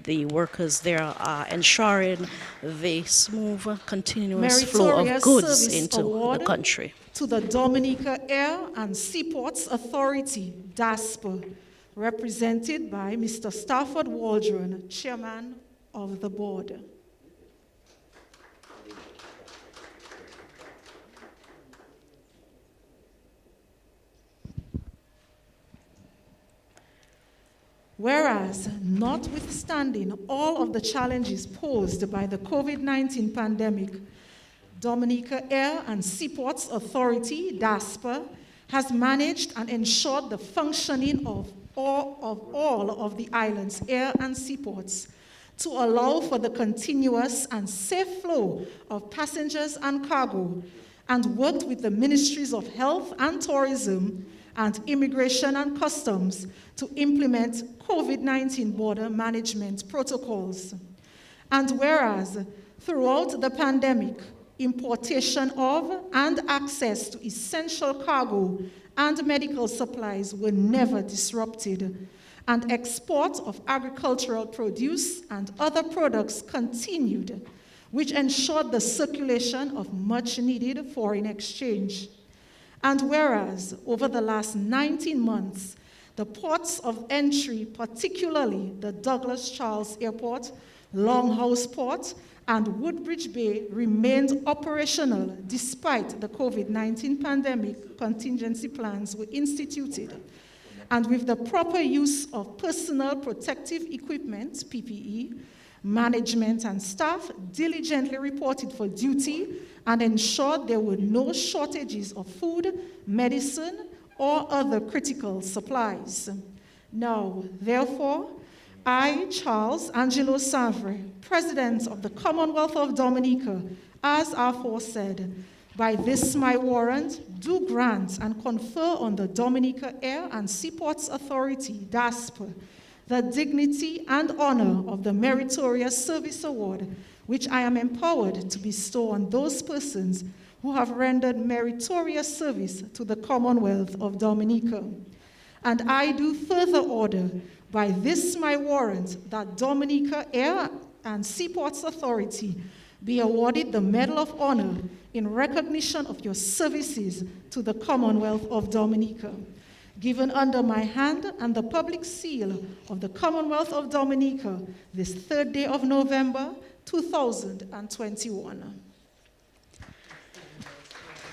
The workers there are ensuring the smooth, continuous flow of goods into the country. To the Dominica Air and Seaports Authority, DASPA, represented by Mr. Stafford Waldron, Chairman of the Board. Whereas, notwithstanding all of the challenges posed by the COVID-19 pandemic, Dominica Air and Seaports Authority, DASPA, has managed and ensured the functioning of all of the island's air and seaports to allow for the continuous and safe flow of passengers and cargo, and worked with the Ministries of Health and Tourism and Immigration and Customs to implement COVID-19 border management protocols. And whereas throughout the pandemic, importation of and access to essential cargo and medical supplies were never disrupted, and export of agricultural produce and other products continued, which ensured the circulation of much-needed foreign exchange. And whereas over the last 19 months, the ports of entry, particularly the Douglas Charles Airport, Longhouse Port, and Woodbridge Bay, remained operational despite the COVID-19 pandemic, contingency plans were instituted. And with the proper use of personal protective equipment, PPE, management and staff diligently reported for duty and ensured there were no shortages of food, medicine, or other critical supplies. Now, therefore, I, Charles Angelo Savre, President of the Commonwealth of Dominica, as aforesaid, by this my warrant, do grant and confer on the Dominica Air and Seaports Authority, DASPA, the dignity and honor of the Meritorious Service Award, which I am empowered to bestow on those persons who have rendered meritorious service to the Commonwealth of Dominica. And I do further order by this my warrant that Dominica Air and Seaports Authority be awarded the Medal of Honor in recognition of your services to the Commonwealth of Dominica, given under my hand and the public seal of the Commonwealth of Dominica this 3rd day of November, 2021.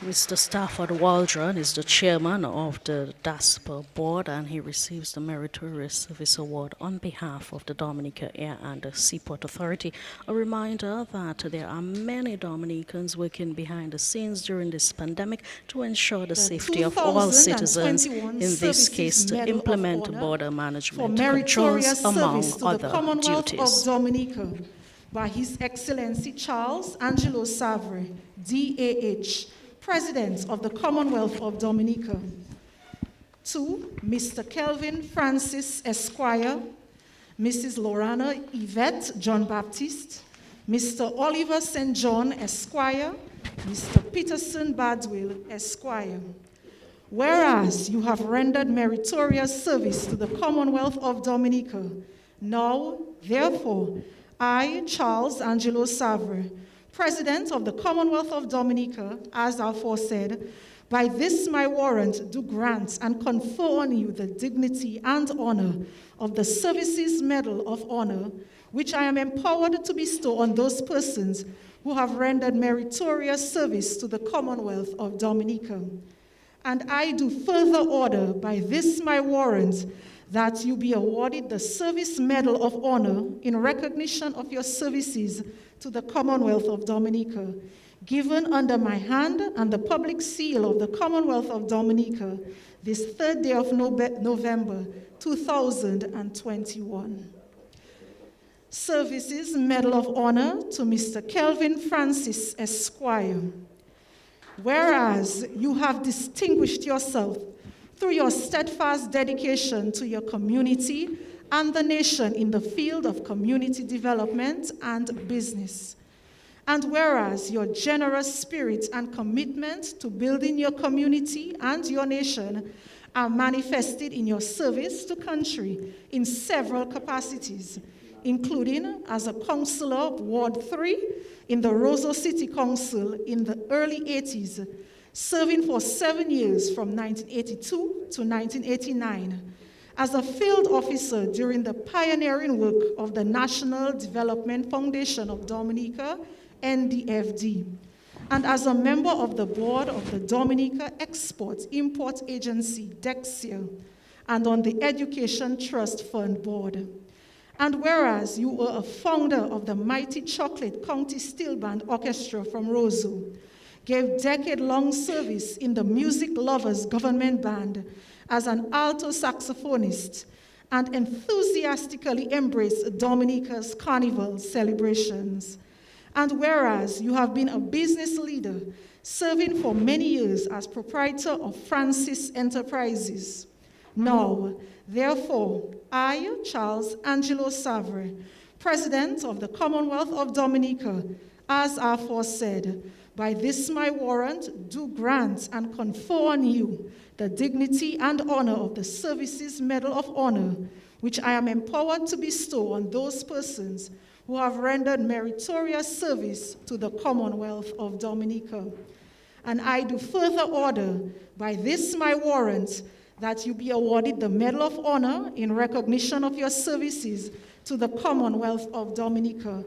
Mr. Stafford Waldron is the chairman of the DASPA board, and he receives the Meritorious Service Award on behalf of the Dominica Air and Seaport Authority. A reminder that there are many Dominicans working behind the scenes during this pandemic to ensure the safety of all citizens, in this case to implement border management controls, among other duties. Of Dominica by His Excellency Charles Angelo Savre, DAH, President of the Commonwealth of Dominica. To Mr. Kelvin Francis Esquire, Mrs. Lorana Yvette John Baptiste, Mr. Oliver St. John Esquire, Mr. Peterson Badwell Esquire. Whereas you have rendered meritorious service to the Commonwealth of Dominica, now, therefore, I, Charles Angelo Savre, President of the Commonwealth of Dominica, as aforesaid, by this my warrant do grant and confer on you the dignity and honor of the Services Medal of Honor, which I am empowered to bestow on those persons who have rendered meritorious service to the Commonwealth of Dominica. And I do further order by this my warrant that you be awarded the Service Medal of Honor in recognition of your services to the Commonwealth of Dominica, given under my hand and the public seal of the Commonwealth of Dominica this 3rd day of November, 2021. Services Medal of Honor to Mr. Kelvin Francis Esquire. Whereas you have distinguished yourself through your steadfast dedication to your community and the nation in the field of community development and business. And whereas your generous spirit and commitment to building your community and your nation are manifested in your service to country in several capacities, including as a councillor of Ward 3 in the Roseau City Council in the early 80s, serving for 7 years from 1982 to 1989, as a field officer during the pioneering work of the National Development Foundation of Dominica, NDFD, and as a member of the board of the Dominica Export-Import Agency, DEXIA, and on the Education Trust Fund Board. And whereas you were a founder of the Mighty Chocolate County Steel Band Orchestra from Roseau, gave decade-long service in the Music Lovers Government Band as an alto saxophonist, and enthusiastically embraced Dominica's carnival celebrations. And whereas you have been a business leader, serving for many years as proprietor of Francis Enterprises. Now, therefore, I, Charles Angelo Savre, President of the Commonwealth of Dominica, as aforesaid, by this my warrant, do grant and confer on you the dignity and honor of the Services Medal of Honor, which I am empowered to bestow on those persons who have rendered meritorious service to the Commonwealth of Dominica. And I do further order, by this my warrant, that you be awarded the Medal of Honor in recognition of your services to the Commonwealth of Dominica,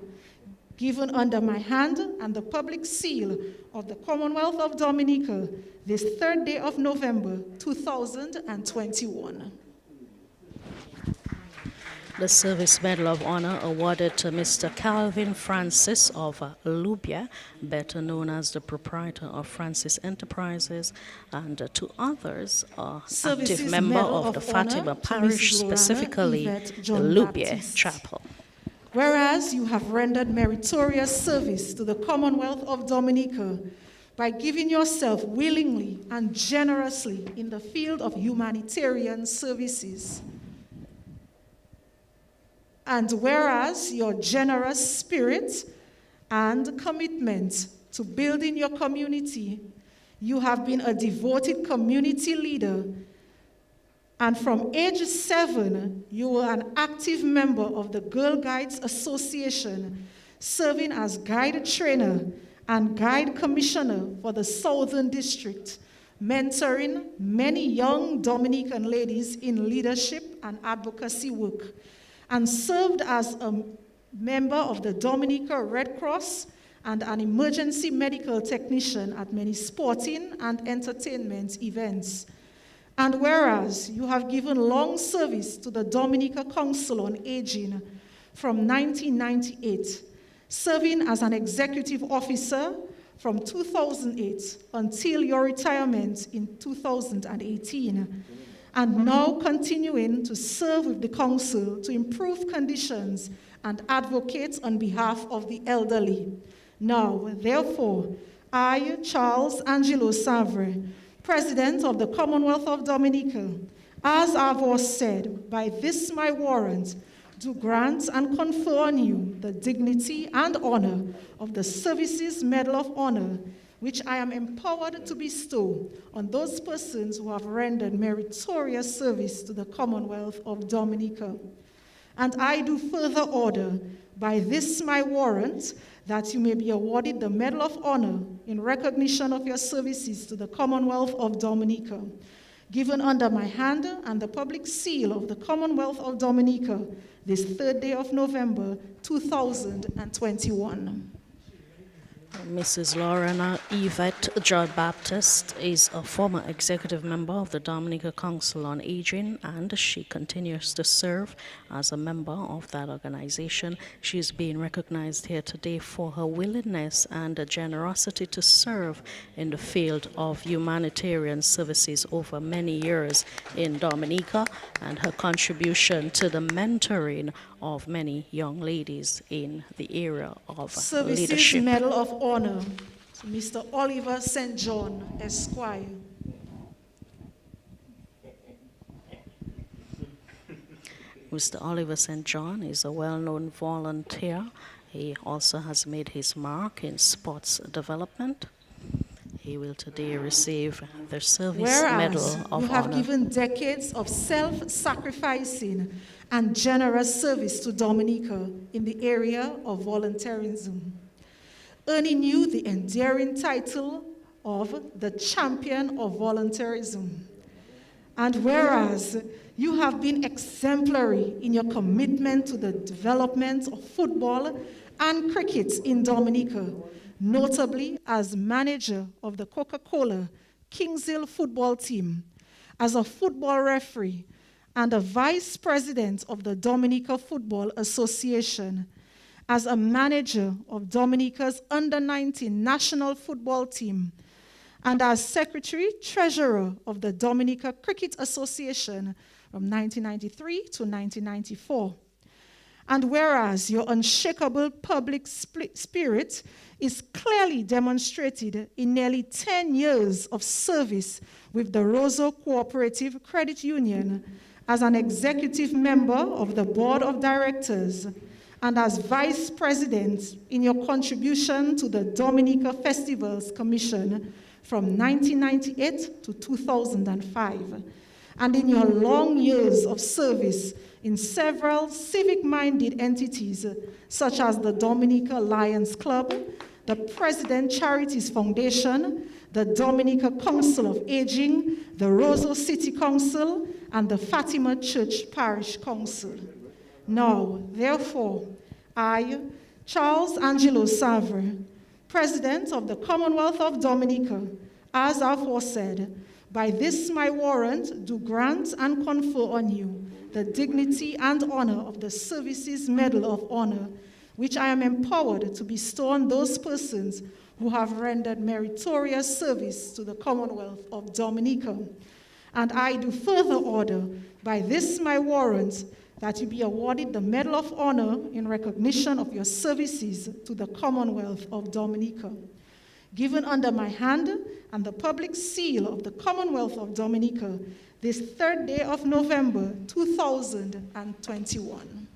given under my hand and the public seal of the Commonwealth of Dominica this 3rd day of November, 2021. The Service Medal of Honor awarded to Mr. Calvin Francis of Lubia, better known as the proprietor of Francis Enterprises, and to others, active member of the Fatima Parish, specifically the Lubia Chapel. Whereas you have rendered meritorious service to the Commonwealth of Dominica by giving yourself willingly and generously in the field of humanitarian services. And whereas your generous spirit and commitment to building your community, you have been a devoted community leader, and from age 7, you were an active member of the Girl Guides Association, serving as guide trainer and guide commissioner for the Southern District, mentoring many young Dominican ladies in leadership and advocacy work, and served as a member of the Dominica Red Cross and an emergency medical technician at many sporting and entertainment events. And whereas you have given long service to the Dominica Council on Aging from 1998, serving as an executive officer from 2008 until your retirement in 2018, and now continuing to serve with the council to improve conditions and advocate on behalf of the elderly. Now, therefore, I, Charles Angelo Savre, President of the Commonwealth of Dominica, as I've said, by this my warrant, do grant and confer on you the dignity and honor of the Services Medal of Honor, which I am empowered to bestow on those persons who have rendered meritorious service to the Commonwealth of Dominica. And I do further order, by this my warrant, that you may be awarded the Medal of Honor in recognition of your services to the Commonwealth of Dominica, given under my hand and the public seal of the Commonwealth of Dominica this 3rd day of November, 2021. Mrs. Lorena Yvette Judd Baptist is a former executive member of the Dominica Council on Aging, and she continues to serve as a member of that organization. She's being recognized here today for her willingness and generosity to serve in the field of humanitarian services over many years in Dominica, and her contribution to the mentoring of many young ladies in the area of Services leadership. Medal of Honor to Mr. Oliver St. John, Esquire. Mr. Oliver St. John is a well-known volunteer. He also has made his mark in sports development. He will today receive the Service Medal of you have Honor. given decades of self-sacrificing and generous service to Dominica in the area of volunteerism, earning you the endearing title of the Champion of Volunteerism. And whereas you have been exemplary in your commitment to the development of football and cricket in Dominica, notably as manager of the Coca-Cola Kingshill football team, as a football referee, and a vice president of the Dominica Football Association, as a manager of Dominica's under-19 national football team, and as secretary-treasurer of the Dominica Cricket Association from 1993 to 1994. And whereas your unshakable public spirit is clearly demonstrated in nearly 10 years of service with the Roseau Cooperative Credit Union as an executive member of the board of directors and as vice president in your contribution to the Dominica Festivals Commission from 1998 to 2005, and in your long years of service in several civic-minded entities such as the Dominica Lions Club, the President Charities Foundation, the Dominica Council of Aging, the Roseau City Council, and the Fatima Church Parish Council. Now, therefore, I, Charles Angelo Savre, President of the Commonwealth of Dominica, as aforesaid, by this my warrant do grant and confer on you the dignity and honor of the Services Medal of Honor, which I am empowered to bestow on those persons who have rendered meritorious service to the Commonwealth of Dominica. And I do further order, by this my warrant, that you be awarded the Medal of Honor in recognition of your services to the Commonwealth of Dominica. Given under my hand and the public seal of the Commonwealth of Dominica, this 3rd day of November, 2021.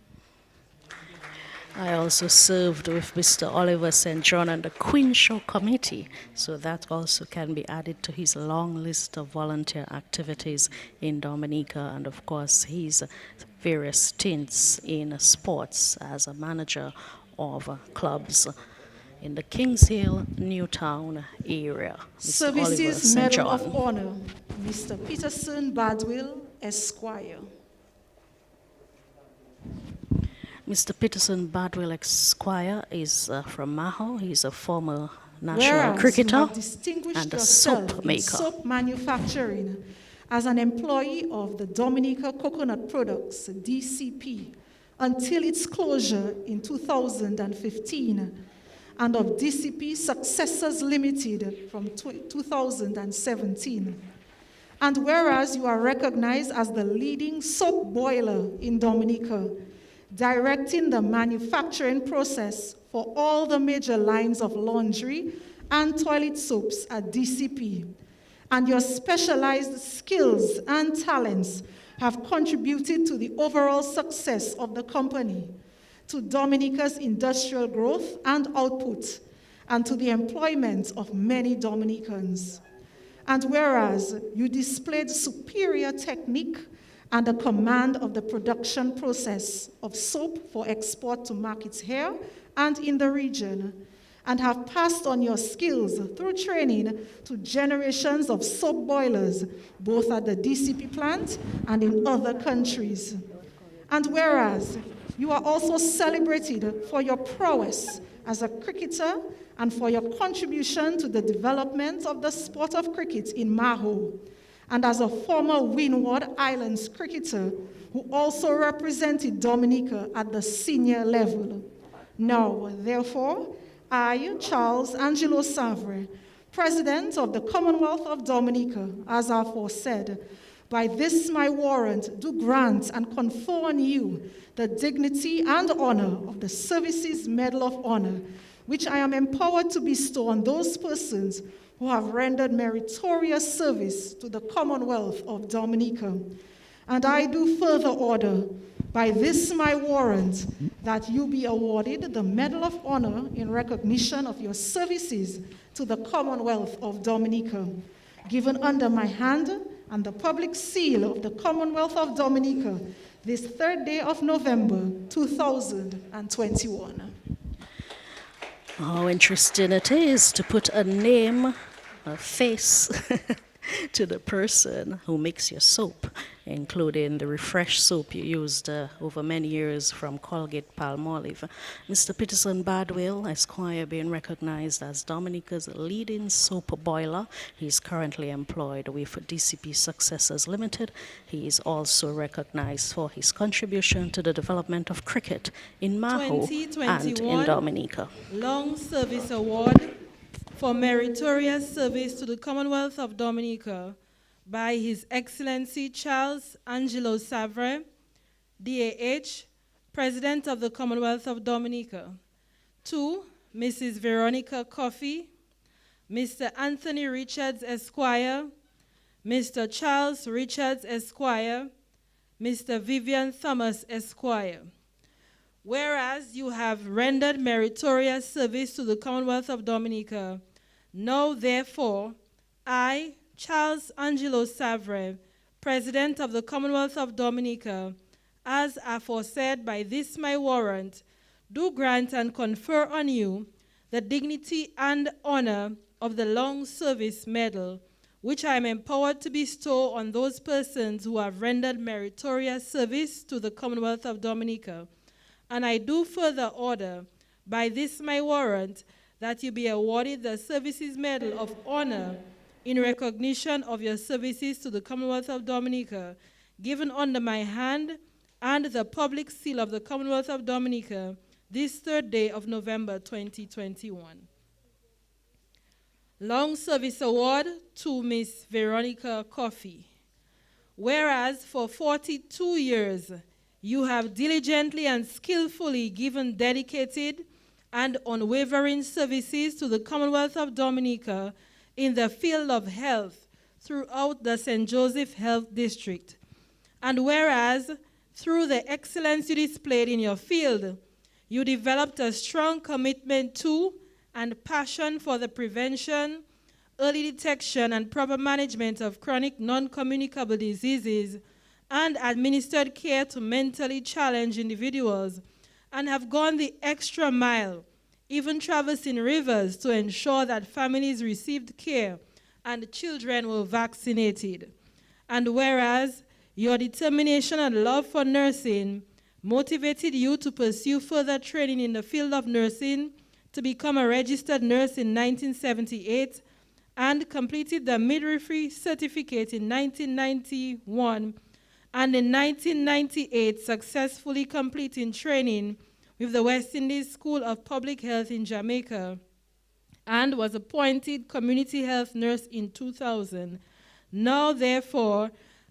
I also served with Mr. Oliver St. John and the Queenshaw Committee, so that also can be added to his long list of volunteer activities in Dominica, and of course his various stints in sports as a manager of clubs in the Kings Hill, Newtown area. Mr. Oliver Services St. Medal John. of Honor, Mr. Peterson Badwill, Esquire. Mr. Peterson Badwill Esquire is from Maho. He's a former national Whereas cricketer you have distinguished and a yourself soap in maker. soap manufacturing as an employee of the Dominica Coconut Products, DCP, until its closure in 2015, and of DCP Successors Limited from 2017. And whereas you are recognized as the leading soap boiler in Dominica, directing the manufacturing process for all the major lines of laundry and toilet soaps at DCP, and your specialized skills and talents have contributed to the overall success of the company, to Dominica's industrial growth and output, and to the employment of many Dominicans. And whereas you displayed superior technique and a command of the production process of soap for export to markets here and in the region, and have passed on your skills through training to generations of soap boilers, both at the DCP plant and in other countries. And whereas you are also celebrated for your prowess as a cricketer and for your contribution to the development of the sport of cricket in Maho, and as a former Windward Islands cricketer who also represented Dominica at the senior level. Now, therefore, I, Charles Angelo Savre, President of the Commonwealth of Dominica, as aforesaid, by this my warrant do grant and confer on you the dignity and honor of the Services Medal of Honor, which I am empowered to bestow on those persons who have rendered meritorious service to the Commonwealth of Dominica. And I do further order, by this my warrant, that you be awarded the Medal of Honor in recognition of your services to the Commonwealth of Dominica, given under my hand and the public seal of the Commonwealth of Dominica, this 3rd day of November, 2021. How interesting it is to put a name, a face to the person who makes your soap. including the refresh soap you used over many years from Colgate Palmolive. Mr. Peterson Badwell, Esquire, being recognized as Dominica's leading soap boiler. He's currently employed with DCP Successors Limited. He is also recognized for his contribution to the development of cricket in Maho and in Dominica. Long Service Award for meritorious service to the Commonwealth of Dominica by His Excellency Charles Angelo Savre, DAH, President of the Commonwealth of Dominica. To Mrs. Veronica Coffey, Mr. Anthony Richards, Esquire, Mr. Charles Richards, Esquire, Mr. Vivian Thomas, Esquire. Whereas you have rendered meritorious service to the Commonwealth of Dominica, now therefore, I, Charles Angelo Savre, President of the Commonwealth of Dominica, as aforesaid by this my warrant, do grant and confer on you the dignity and honor of the Long Service Medal, which I am empowered to bestow on those persons who have rendered meritorious service to the Commonwealth of Dominica. And I do further order, by this my warrant, that you be awarded the Services Medal of Honor in recognition of your services to the Commonwealth of Dominica, given under my hand and the public seal of the Commonwealth of Dominica, this 3rd day of November 2021. Long Service Award to Miss Veronica Coffey. Whereas for 42 years, you have diligently and skillfully given dedicated and unwavering services to the Commonwealth of Dominica in the field of health throughout the St. Joseph Health District. And whereas, through the excellence you displayed in your field, you developed a strong commitment to and passion for the prevention, early detection, and proper management of chronic non-communicable diseases, and administered care to mentally challenged individuals, and have gone the extra mile, even traversing rivers to ensure that families received care and children were vaccinated. And whereas your determination and love for nursing motivated you to pursue further training in the field of nursing to become a registered nurse in 1978 and completed the midwifery certificate in 1991, and in 1998 successfully completing training with the West Indies School of Public Health in Jamaica, and was appointed community health nurse in 2000. Now, therefore,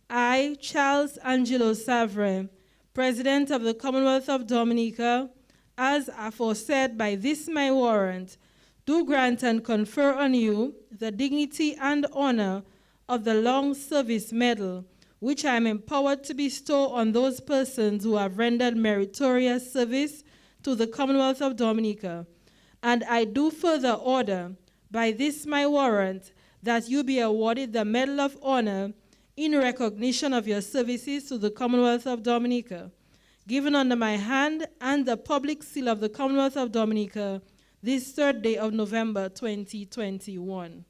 I, Charles Angelo Savre, President of the Commonwealth of Dominica, as aforesaid by this my warrant, do grant and confer on you the dignity and honor of the Long Service Medal, which I am empowered to bestow on those persons who have rendered meritorious service to the Commonwealth of Dominica. And I do further order, by this my warrant, that you be awarded the Medal of Honor in recognition of your services to the Commonwealth of Dominica, given under my hand and the public seal of the Commonwealth of Dominica, this 3rd day of November 2021.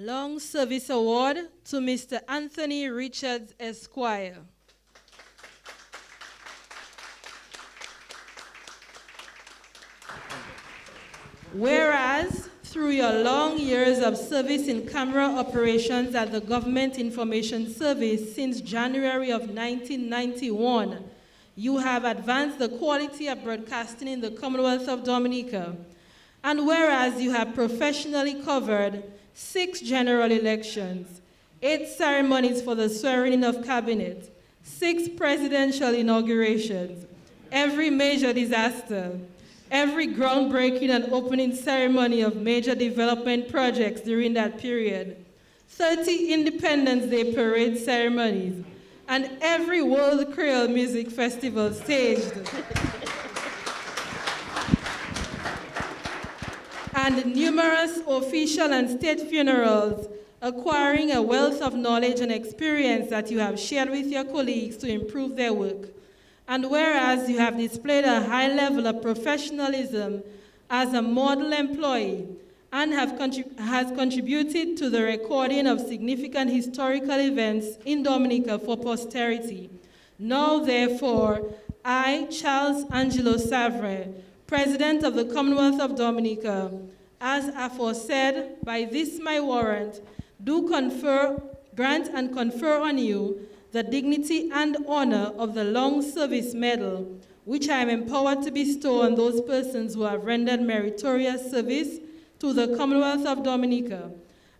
Long Service Award to Mr. Anthony Richards, Esquire. Whereas, through your long years of service in camera operations at the Government Information Service since January of 1991, you have advanced the quality of broadcasting in the Commonwealth of Dominica. And whereas you have professionally covered 6 general elections, 8 ceremonies for the swearing-in of cabinet, 6 presidential inaugurations, every major disaster, every groundbreaking and opening ceremony of major development projects during that period, 30 Independence Day parade ceremonies, and every World Creole Music Festival staged. and numerous official and state funerals, acquiring a wealth of knowledge and experience that you have shared with your colleagues to improve their work. And whereas you have displayed a high level of professionalism as a model employee and has contributed to the recording of significant historical events in Dominica for posterity. Now, therefore, I, Charles Angelo Savre, President of the Commonwealth of Dominica, as aforesaid, by this my warrant, do grant and confer on you the dignity and honor of the Long Service Medal, which I am empowered to bestow on those persons who have rendered meritorious service to the Commonwealth of Dominica.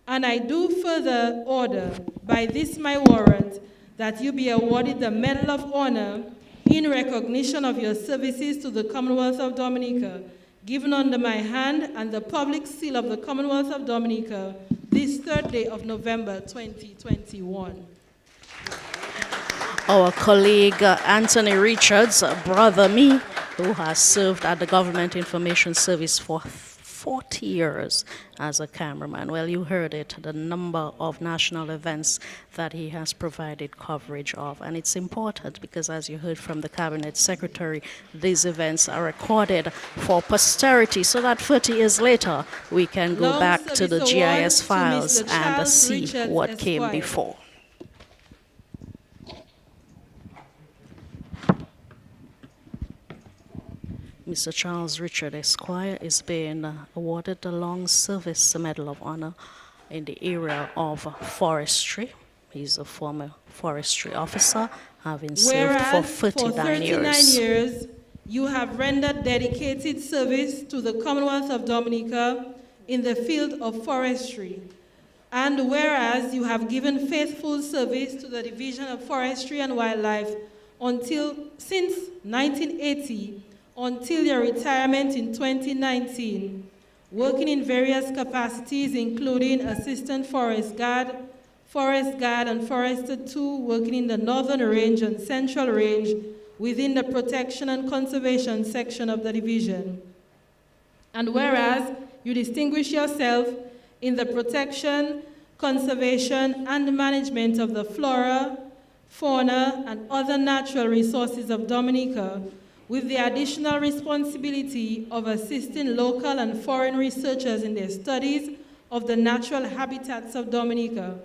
And I do further order, by this my warrant, that you be awarded the Medal of Honor in recognition of your services to the Commonwealth of Dominica, given under my hand and the public seal of the Commonwealth of Dominica, this 3rd day of November 2021. Our colleague Anthony Richards, brother me, who has served at the Government Information Service for 40 years as a cameraman. Well, you heard it, the number of national events that he has provided coverage of. And it's important because, as you heard from the Cabinet Secretary, these events are recorded for posterity so that 30 years later we can go back to the GIS files and see what came before. Mr. Charles Richard Esquire is being awarded the Long Service Medal of Honor in the area of forestry. He's a former forestry officer, having served for 39 years. You have rendered dedicated service to the Commonwealth of Dominica in the field of forestry. And whereas you have given faithful service to the Division of Forestry and Wildlife since 1980, until your retirement in 2019, working in various capacities, including Assistant Forest Guard, and Forester 2, working in the Northern Range and Central Range within the Protection and Conservation section of the division. And whereas you distinguish yourself in the protection, conservation, and management of the flora, fauna, and other natural resources of Dominica, with the additional responsibility of assisting local and foreign researchers in their studies of the natural habitats of Dominica.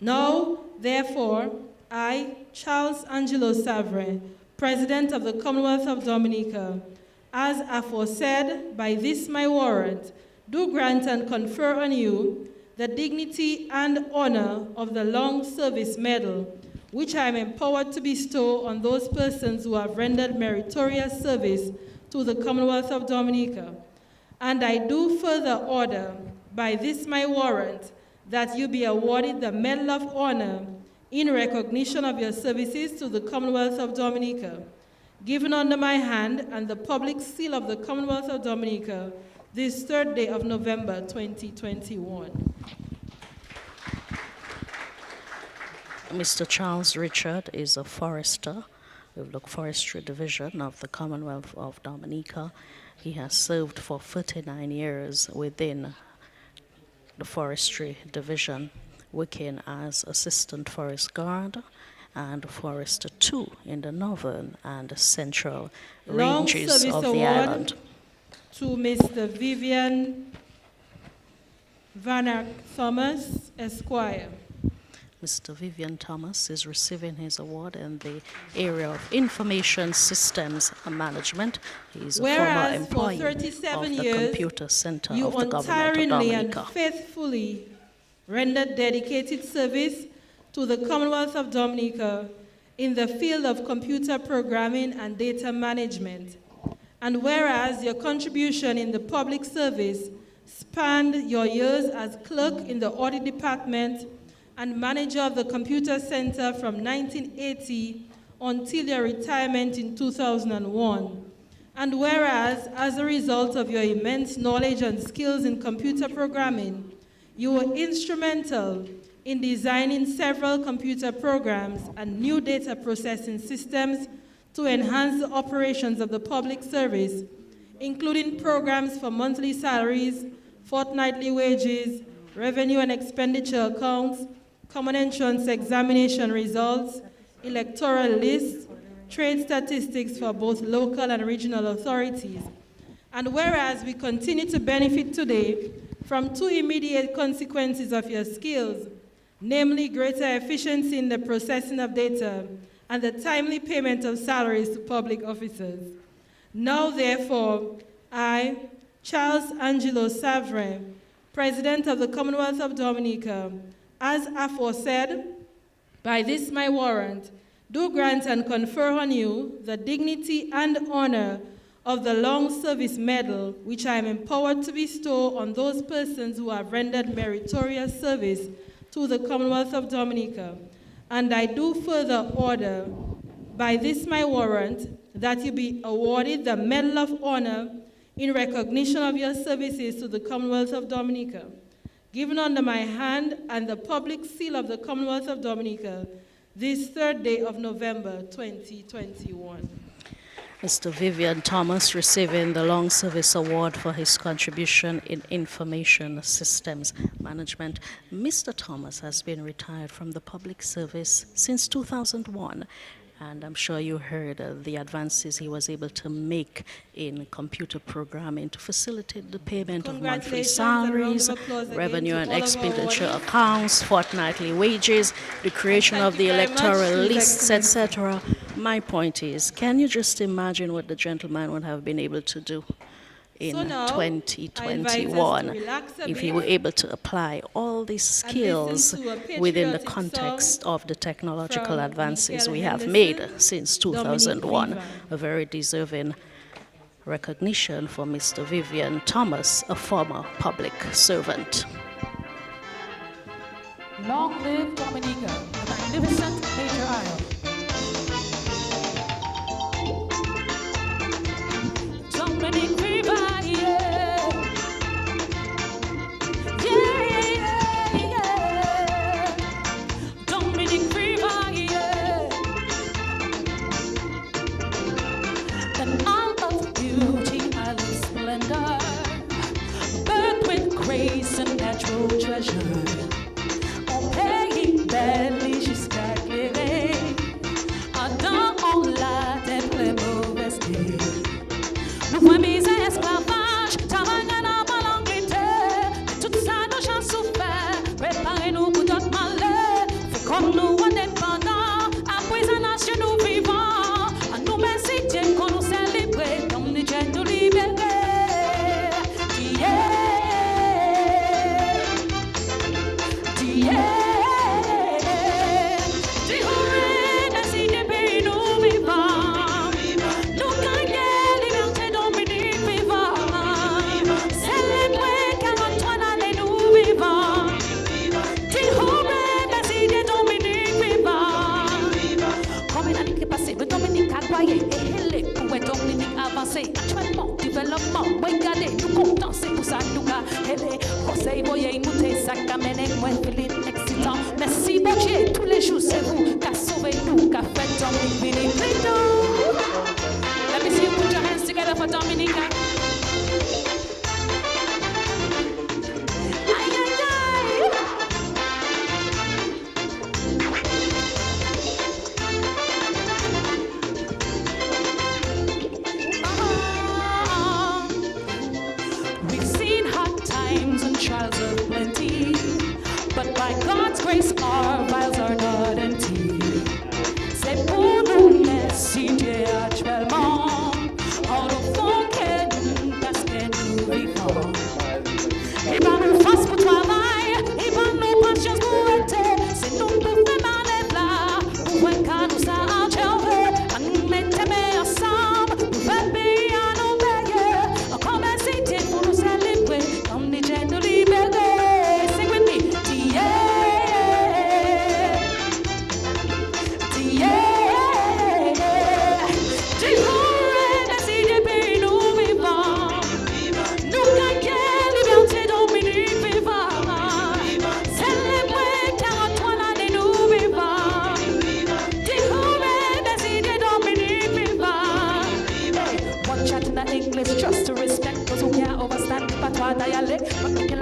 Now, therefore, I, Charles Angelo Savre, President of the Commonwealth of Dominica, as aforesaid, by this my warrant, do grant and confer on you the dignity and honor of the Long Service Medal, which I am empowered to bestow on those persons who have rendered meritorious service to the Commonwealth of Dominica. And I do further order, by this my warrant, that you be awarded the Medal of Honor in recognition of your services to the Commonwealth of Dominica, given under my hand and the public seal of the Commonwealth of Dominica, this 3rd day of November 2021. Mr. Charles Richard is a forester with the Forestry Division of the Commonwealth of Dominica. He has served for 39 years within the Forestry Division, working as Assistant Forest Guard and Forester 2 in the Northern and Central Ranges of the island. To Mr. Vivian Van Thomas, Esquire. Mr. Vivian Thomas is receiving his award in the area of information systems management. He's a former employee of the Computer Center of the Government of Dominica. You untiringly and faithfully rendered dedicated service to the Commonwealth of Dominica in the field of computer programming and data management. And whereas your contribution in the public service spanned your years as clerk in the audit department and manager of the Computer Center from 1980 until your retirement in 2001. And whereas, as a result of your immense knowledge and skills in computer programming, you were instrumental in designing several computer programs and new data processing systems to enhance the operations of the public service, including programs for monthly salaries, fortnightly wages, revenue and expenditure accounts, common entrance examination results, electoral lists, trade statistics for both local and regional authorities. And whereas we continue to benefit today from two immediate consequences of your skills, namely greater efficiency in the processing of data and the timely payment of salaries to public officers. Now, therefore, I, Charles Angelo Savre, President of the Commonwealth of Dominica, as aforesaid, by this my warrant, do grant and confer on you the dignity and honor of the Long Service Medal, which I am empowered to bestow on those persons who have rendered meritorious service to the Commonwealth of Dominica. And I do further order, by this my warrant, that you be awarded the Medal of Honor in recognition of your services to the Commonwealth of Dominica, given under my hand and the public seal of the Commonwealth of Dominica, this 3rd day of November, 2021. Mr. Vivian Thomas receiving the Long Service Award for his contribution in information systems management. Mr. Thomas has been retired from the public service since 2001. And I'm sure you heard the advances he was able to make in computer programming to facilitate the payment of monthly salaries, revenue and expenditure accounts, fortnightly wages, the creation of the electoral lists, etc. My point is, can you just imagine what the gentleman would have been able to do in 2021 if he were able to apply all these skills within the context of the technological advances we have made since 2001. A very deserving recognition for Mr. Vivian Thomas, a former public servant. Long live Dominica, the magnificent major isle. Dominic River, yeah. Dominic River, yeah. An isle of beauty, isle of splendor, birth with grace and natural treasure. En pays belle jusqu'à éclairer, Adam en la des plus mauvaises guerres. Nous voyons misère, esclavage, travail à l'Angleterre, et tout ça nous j'en souffert. Préparez-nous pour d'autres malheurs, fait comme nous indépendants, à présent nation nous vivons. À nous merci Dieu qu'on nous célèbre, comme nous Dieu nous libérer. Actuellement, développement, regardez, nous comptons, c'est pour ça nous gars, les conseils, voyez, nous t'es ça, camène, moi, Philippe, excitant. Merci, bon Dieu, tous les jours, c'est vous, qu'a sauvé nous, qu'a fait Dominique, Philippe, let me see you put your hands together for Dominica. Trials of plenty, but by God's grace our vials are not empty.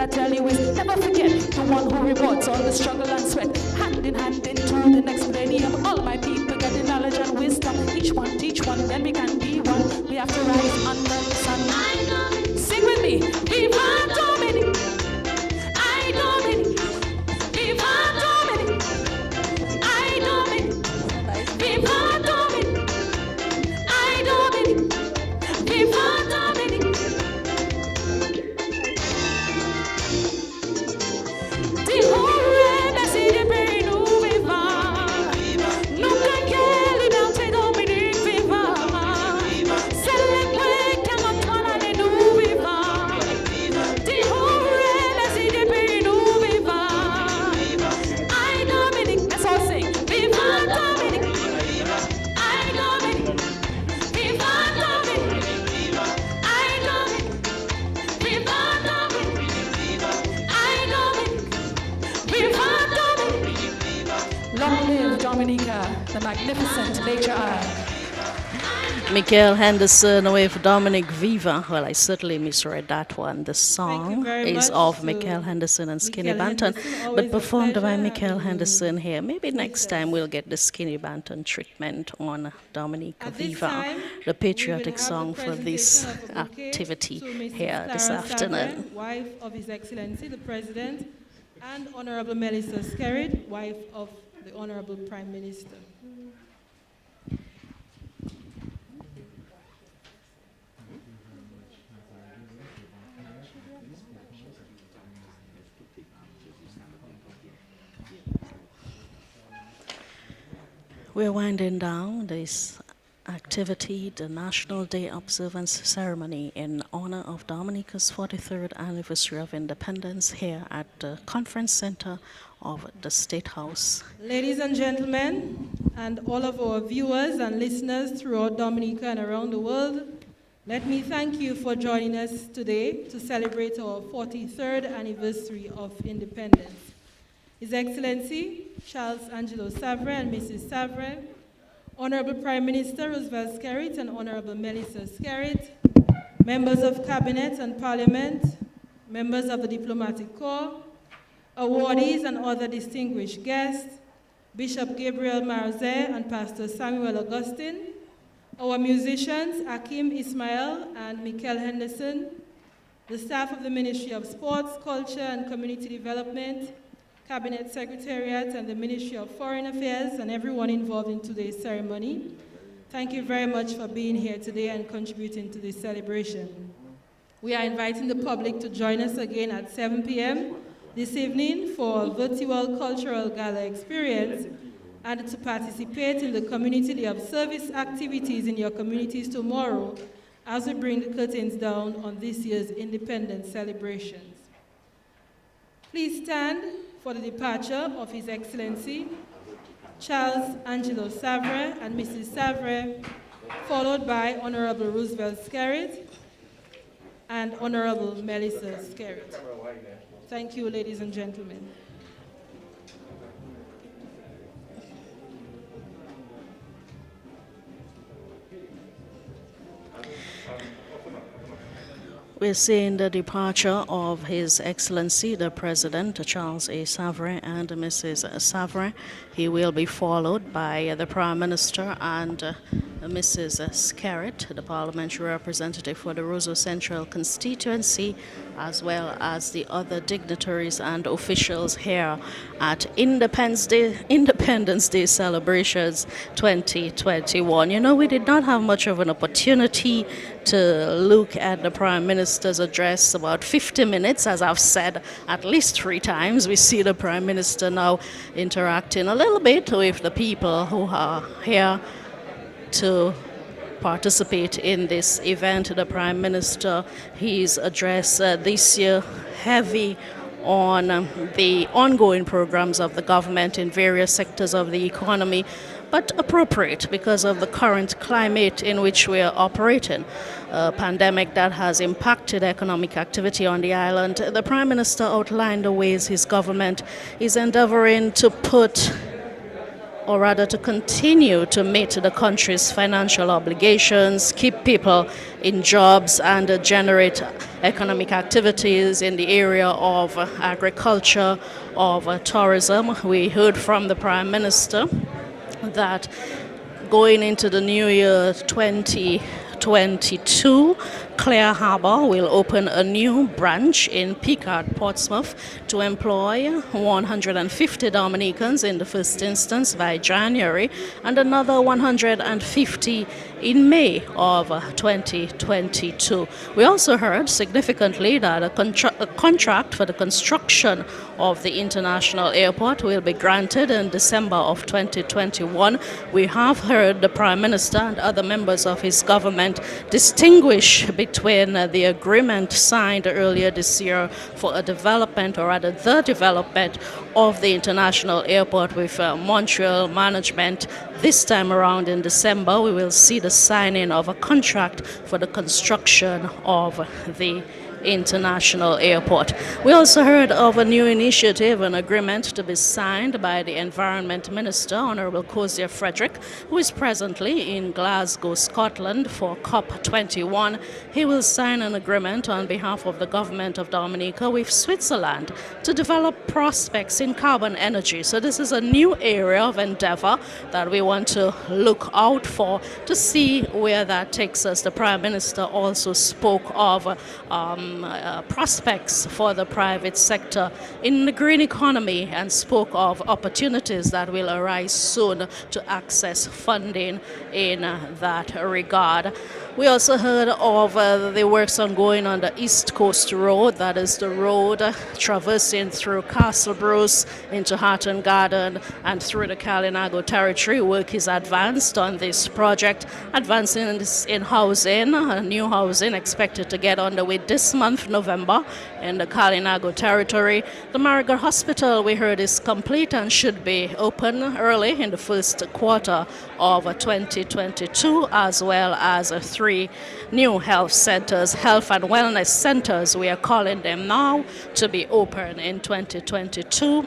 I tell you is never forget the one who reports all the struggle and sweat. Hand in hand into the next millennium. All my people get the knowledge and wisdom. Each one teach one, then we can be one. We have to rise under the sun. Sing with me. Viva Dominic. I Dominic. Viva Dominic. I Dominic. Viva Dominic. I Dominic. Viva Dominic. Di hore messi di peinu viva. Nunca quelli non te Dominic viva. Selekwe kamatwana de nu viva. Di hore messi di peinu viva. I Dominic, let's all sing. Viva Dominic. I Dominic. Viva Dominic. I Dominic. Viva Dominic. I Dominic. Viva Dominic. Long live Dominica, the magnificent nature eye. Michael Henderson with Dominic Viva. Well, I certainly misread that one. The Thank you song very is much of to Michael Henderson and Skinny Michael Banton, Henderson. Always but a performed by pleasure Michael having you. Henderson here. Maybe next time we'll get the Skinny Banton treatment on Dominica At this Viva, time, the we patriotic will have song the for this presentation of a bouquet activity to Mrs. here this Clara afternoon. Savre, wife of His Excellency the President, and Honorable Melissa Skerrit, wife of the Honorable Prime Minister. We're winding down this activity, the National Day Observance Ceremony in honor of Dominica's 43rd anniversary of independence here at the Conference Center of the State House. Ladies and gentlemen, and all of our viewers and listeners throughout Dominica and around the world, let me thank you for joining us today to celebrate our 43rd anniversary of independence. His Excellency Charles Angelo Savre and Mrs. Savre, Honorable Prime Minister Roosevelt Skerrit and Honorable Melissa Skerrit, members of Cabinet and Parliament, members of the Diplomatic Corps, awardees and other distinguished guests, Bishop Gabriel Marzé and Pastor Samuel Augustine, our musicians Akim Ismail and Michael Henderson, the staff of the Ministry of Sports, Culture and Community Development, Cabinet Secretariat and the Ministry of Foreign Affairs, and everyone involved in today's ceremony. Thank you very much for being here today and contributing to this celebration. We are inviting the public to join us again at 7 p.m. this evening for a virtual cultural gala experience and to participate in the Community Day of Service activities in your communities tomorrow as we bring the curtains down on this year's independence celebrations. Please stand for the departure of His Excellency Charles Angelo Savre and Mrs. Savre, followed by Honorable Roosevelt Skerrit and Honorable Melissa Skerrit. Thank you, ladies and gentlemen. We're seeing the departure of His Excellency, the President, Charles A. Savre, and Mrs. Savre. He will be followed by the Prime Minister and Mrs. Skerrit, the parliamentary representative for the Roseau Central constituency, as well as the other dignitaries and officials here at Independence Day celebrations 2021. You know, we did not have much of an opportunity to look at the Prime Minister's address. About 50 minutes, as I've said at least 3 times. We see the Prime Minister now interacting a little bit with the people who are here to participate in this event. The Prime Minister, his address this year heavy on the ongoing programs of the government in various sectors of the economy, but appropriate because of the current climate in which we are operating. A pandemic that has impacted economic activity on the island. The Prime Minister outlined the ways his government is endeavoring to put or rather to continue to meet the country's financial obligations, keep people in jobs, and generate economic activities in the area of agriculture, of tourism. We heard from the Prime Minister that going into the new year 2022, Clear Harbour will open a new branch in Picard, Portsmouth, to employ 150 Dominicans in the first instance by January, and another 150 in May of 2022. We also heard significantly that a contract for the construction of the international airport will be granted in December of 2021. We have heard the Prime Minister and other members of his government distinguish between the agreement signed earlier this year for a development, or rather the development, of the international airport with Montreal management. This time around in December, we will see the signing of a contract for the construction of the international airport. We also heard of a new initiative, an agreement to be signed by the Environment Minister, Honourable Kozia Frederick, who is presently in Glasgow, Scotland for COP21. He will sign an agreement on behalf of the government of Dominica with Switzerland to develop prospects in carbon energy. So this is a new area of endeavour that we want to look out for to see where that takes us. The Prime Minister also spoke of prospects for the private sector in the green economy and spoke of opportunities that will arise soon to access funding in that regard. We also heard of the works ongoing on the East Coast Road, that is the road traversing through Castle Bruce into Hatton Garden and through the Kalinago territory. Work is advanced on this project, advancing in housing, new housing expected to get underway this month, November, in the Kalinago territory. The Marigot Hospital, we heard, is complete and should be open early in the first quarter of 2022, as well as 3 new health centers, health and wellness centers, we are calling them now, to be open in 2022,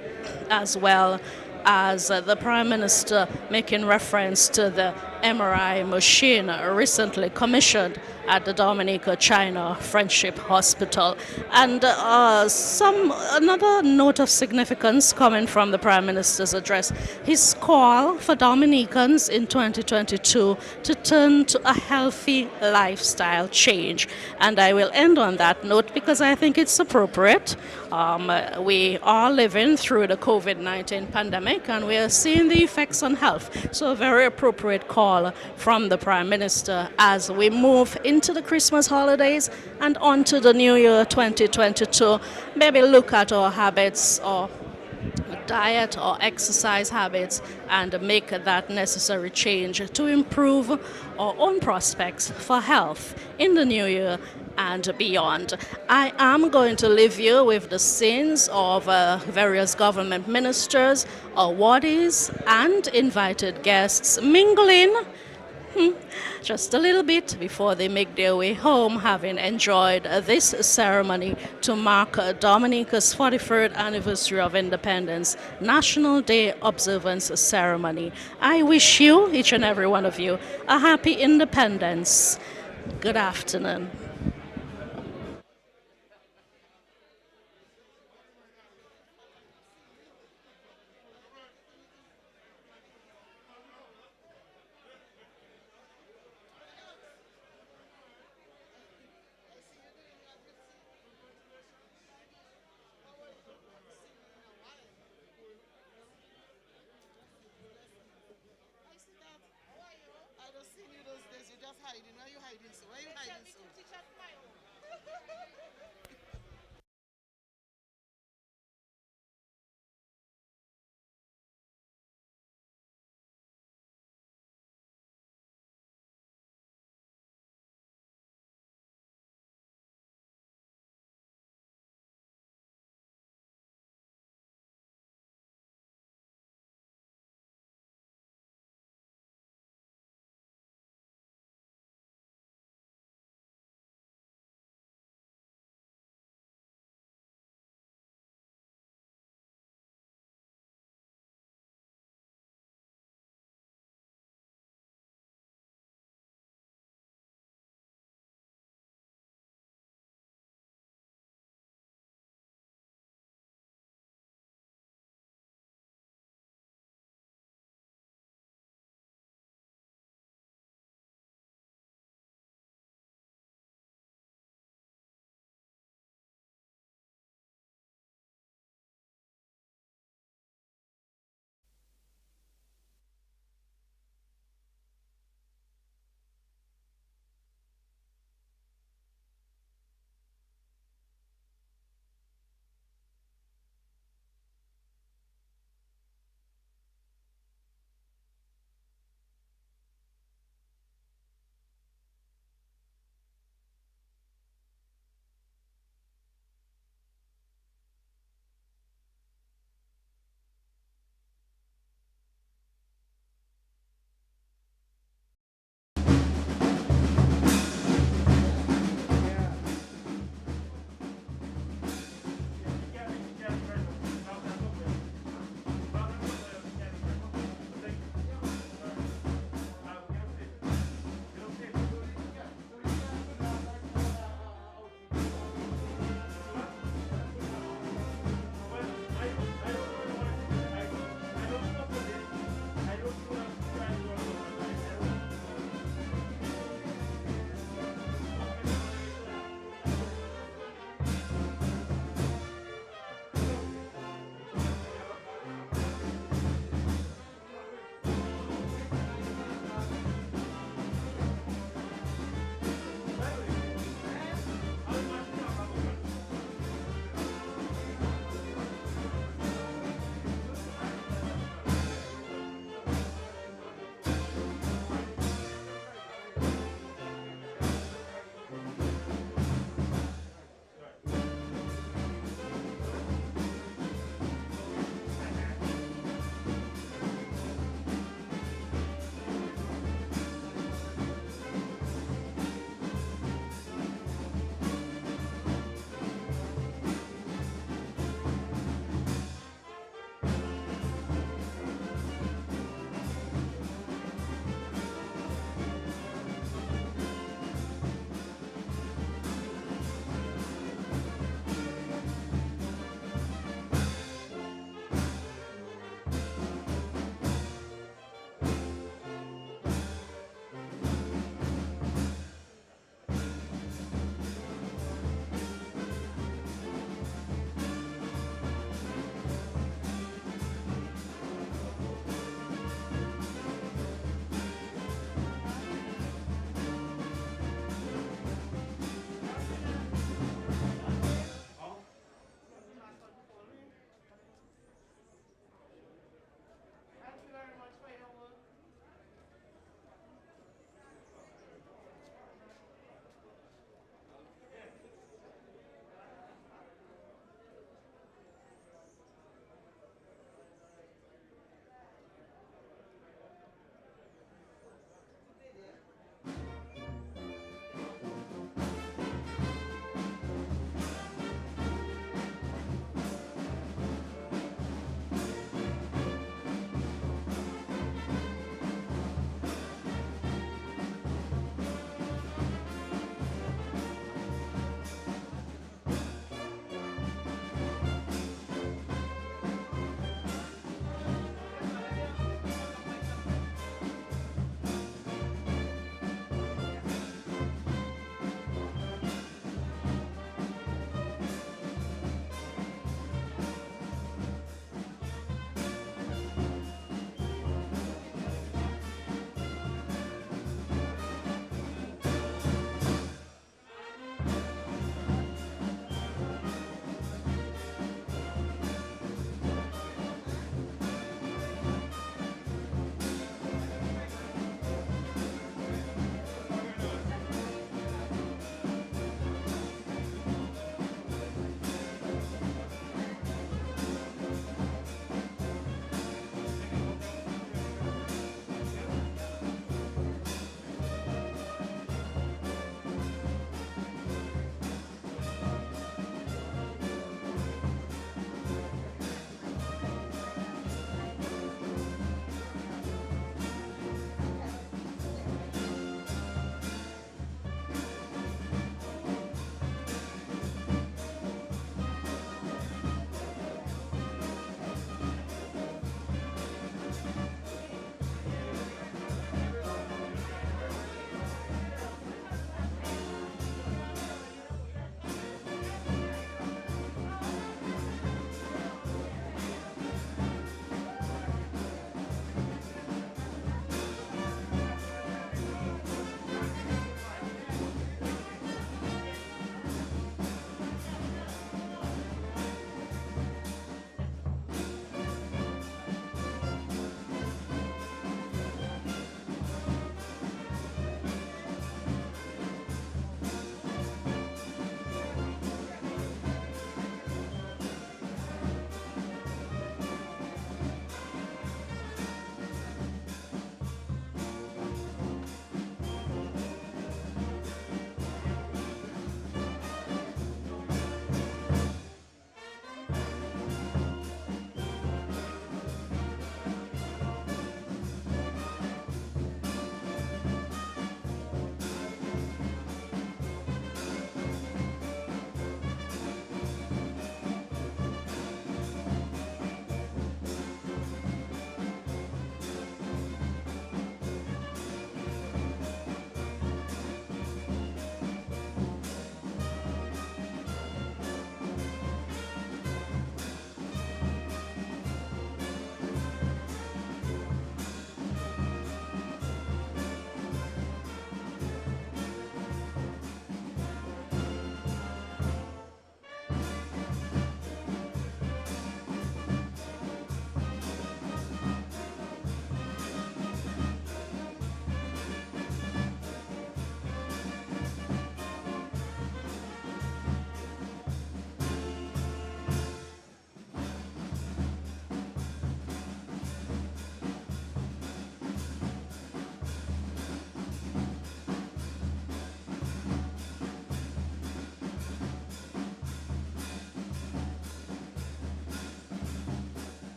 as well as the Prime Minister making reference to the MRI machine recently commissioned at the Dominica China Friendship Hospital. And another note of significance coming from the Prime Minister's address, his call for Dominicans in 2022 to turn to a healthy lifestyle change. And I will end on that note because I think it's appropriate. We are living through the COVID-19 pandemic and we are seeing the effects on health. So a very appropriate call from the Prime Minister as we move into the Christmas holidays and on to the New Year 2022. Maybe look at our habits or diet or exercise habits and make that necessary change to improve our own prospects for health in the new year and beyond. I am going to leave you with the scenes of various government ministers, awardees, and invited guests mingling just a little bit before they make their way home, having enjoyed this ceremony to mark Dominica's 43rd anniversary of independence, National Day Observance Ceremony. I wish you, each and every one of you, a happy independence. Good afternoon.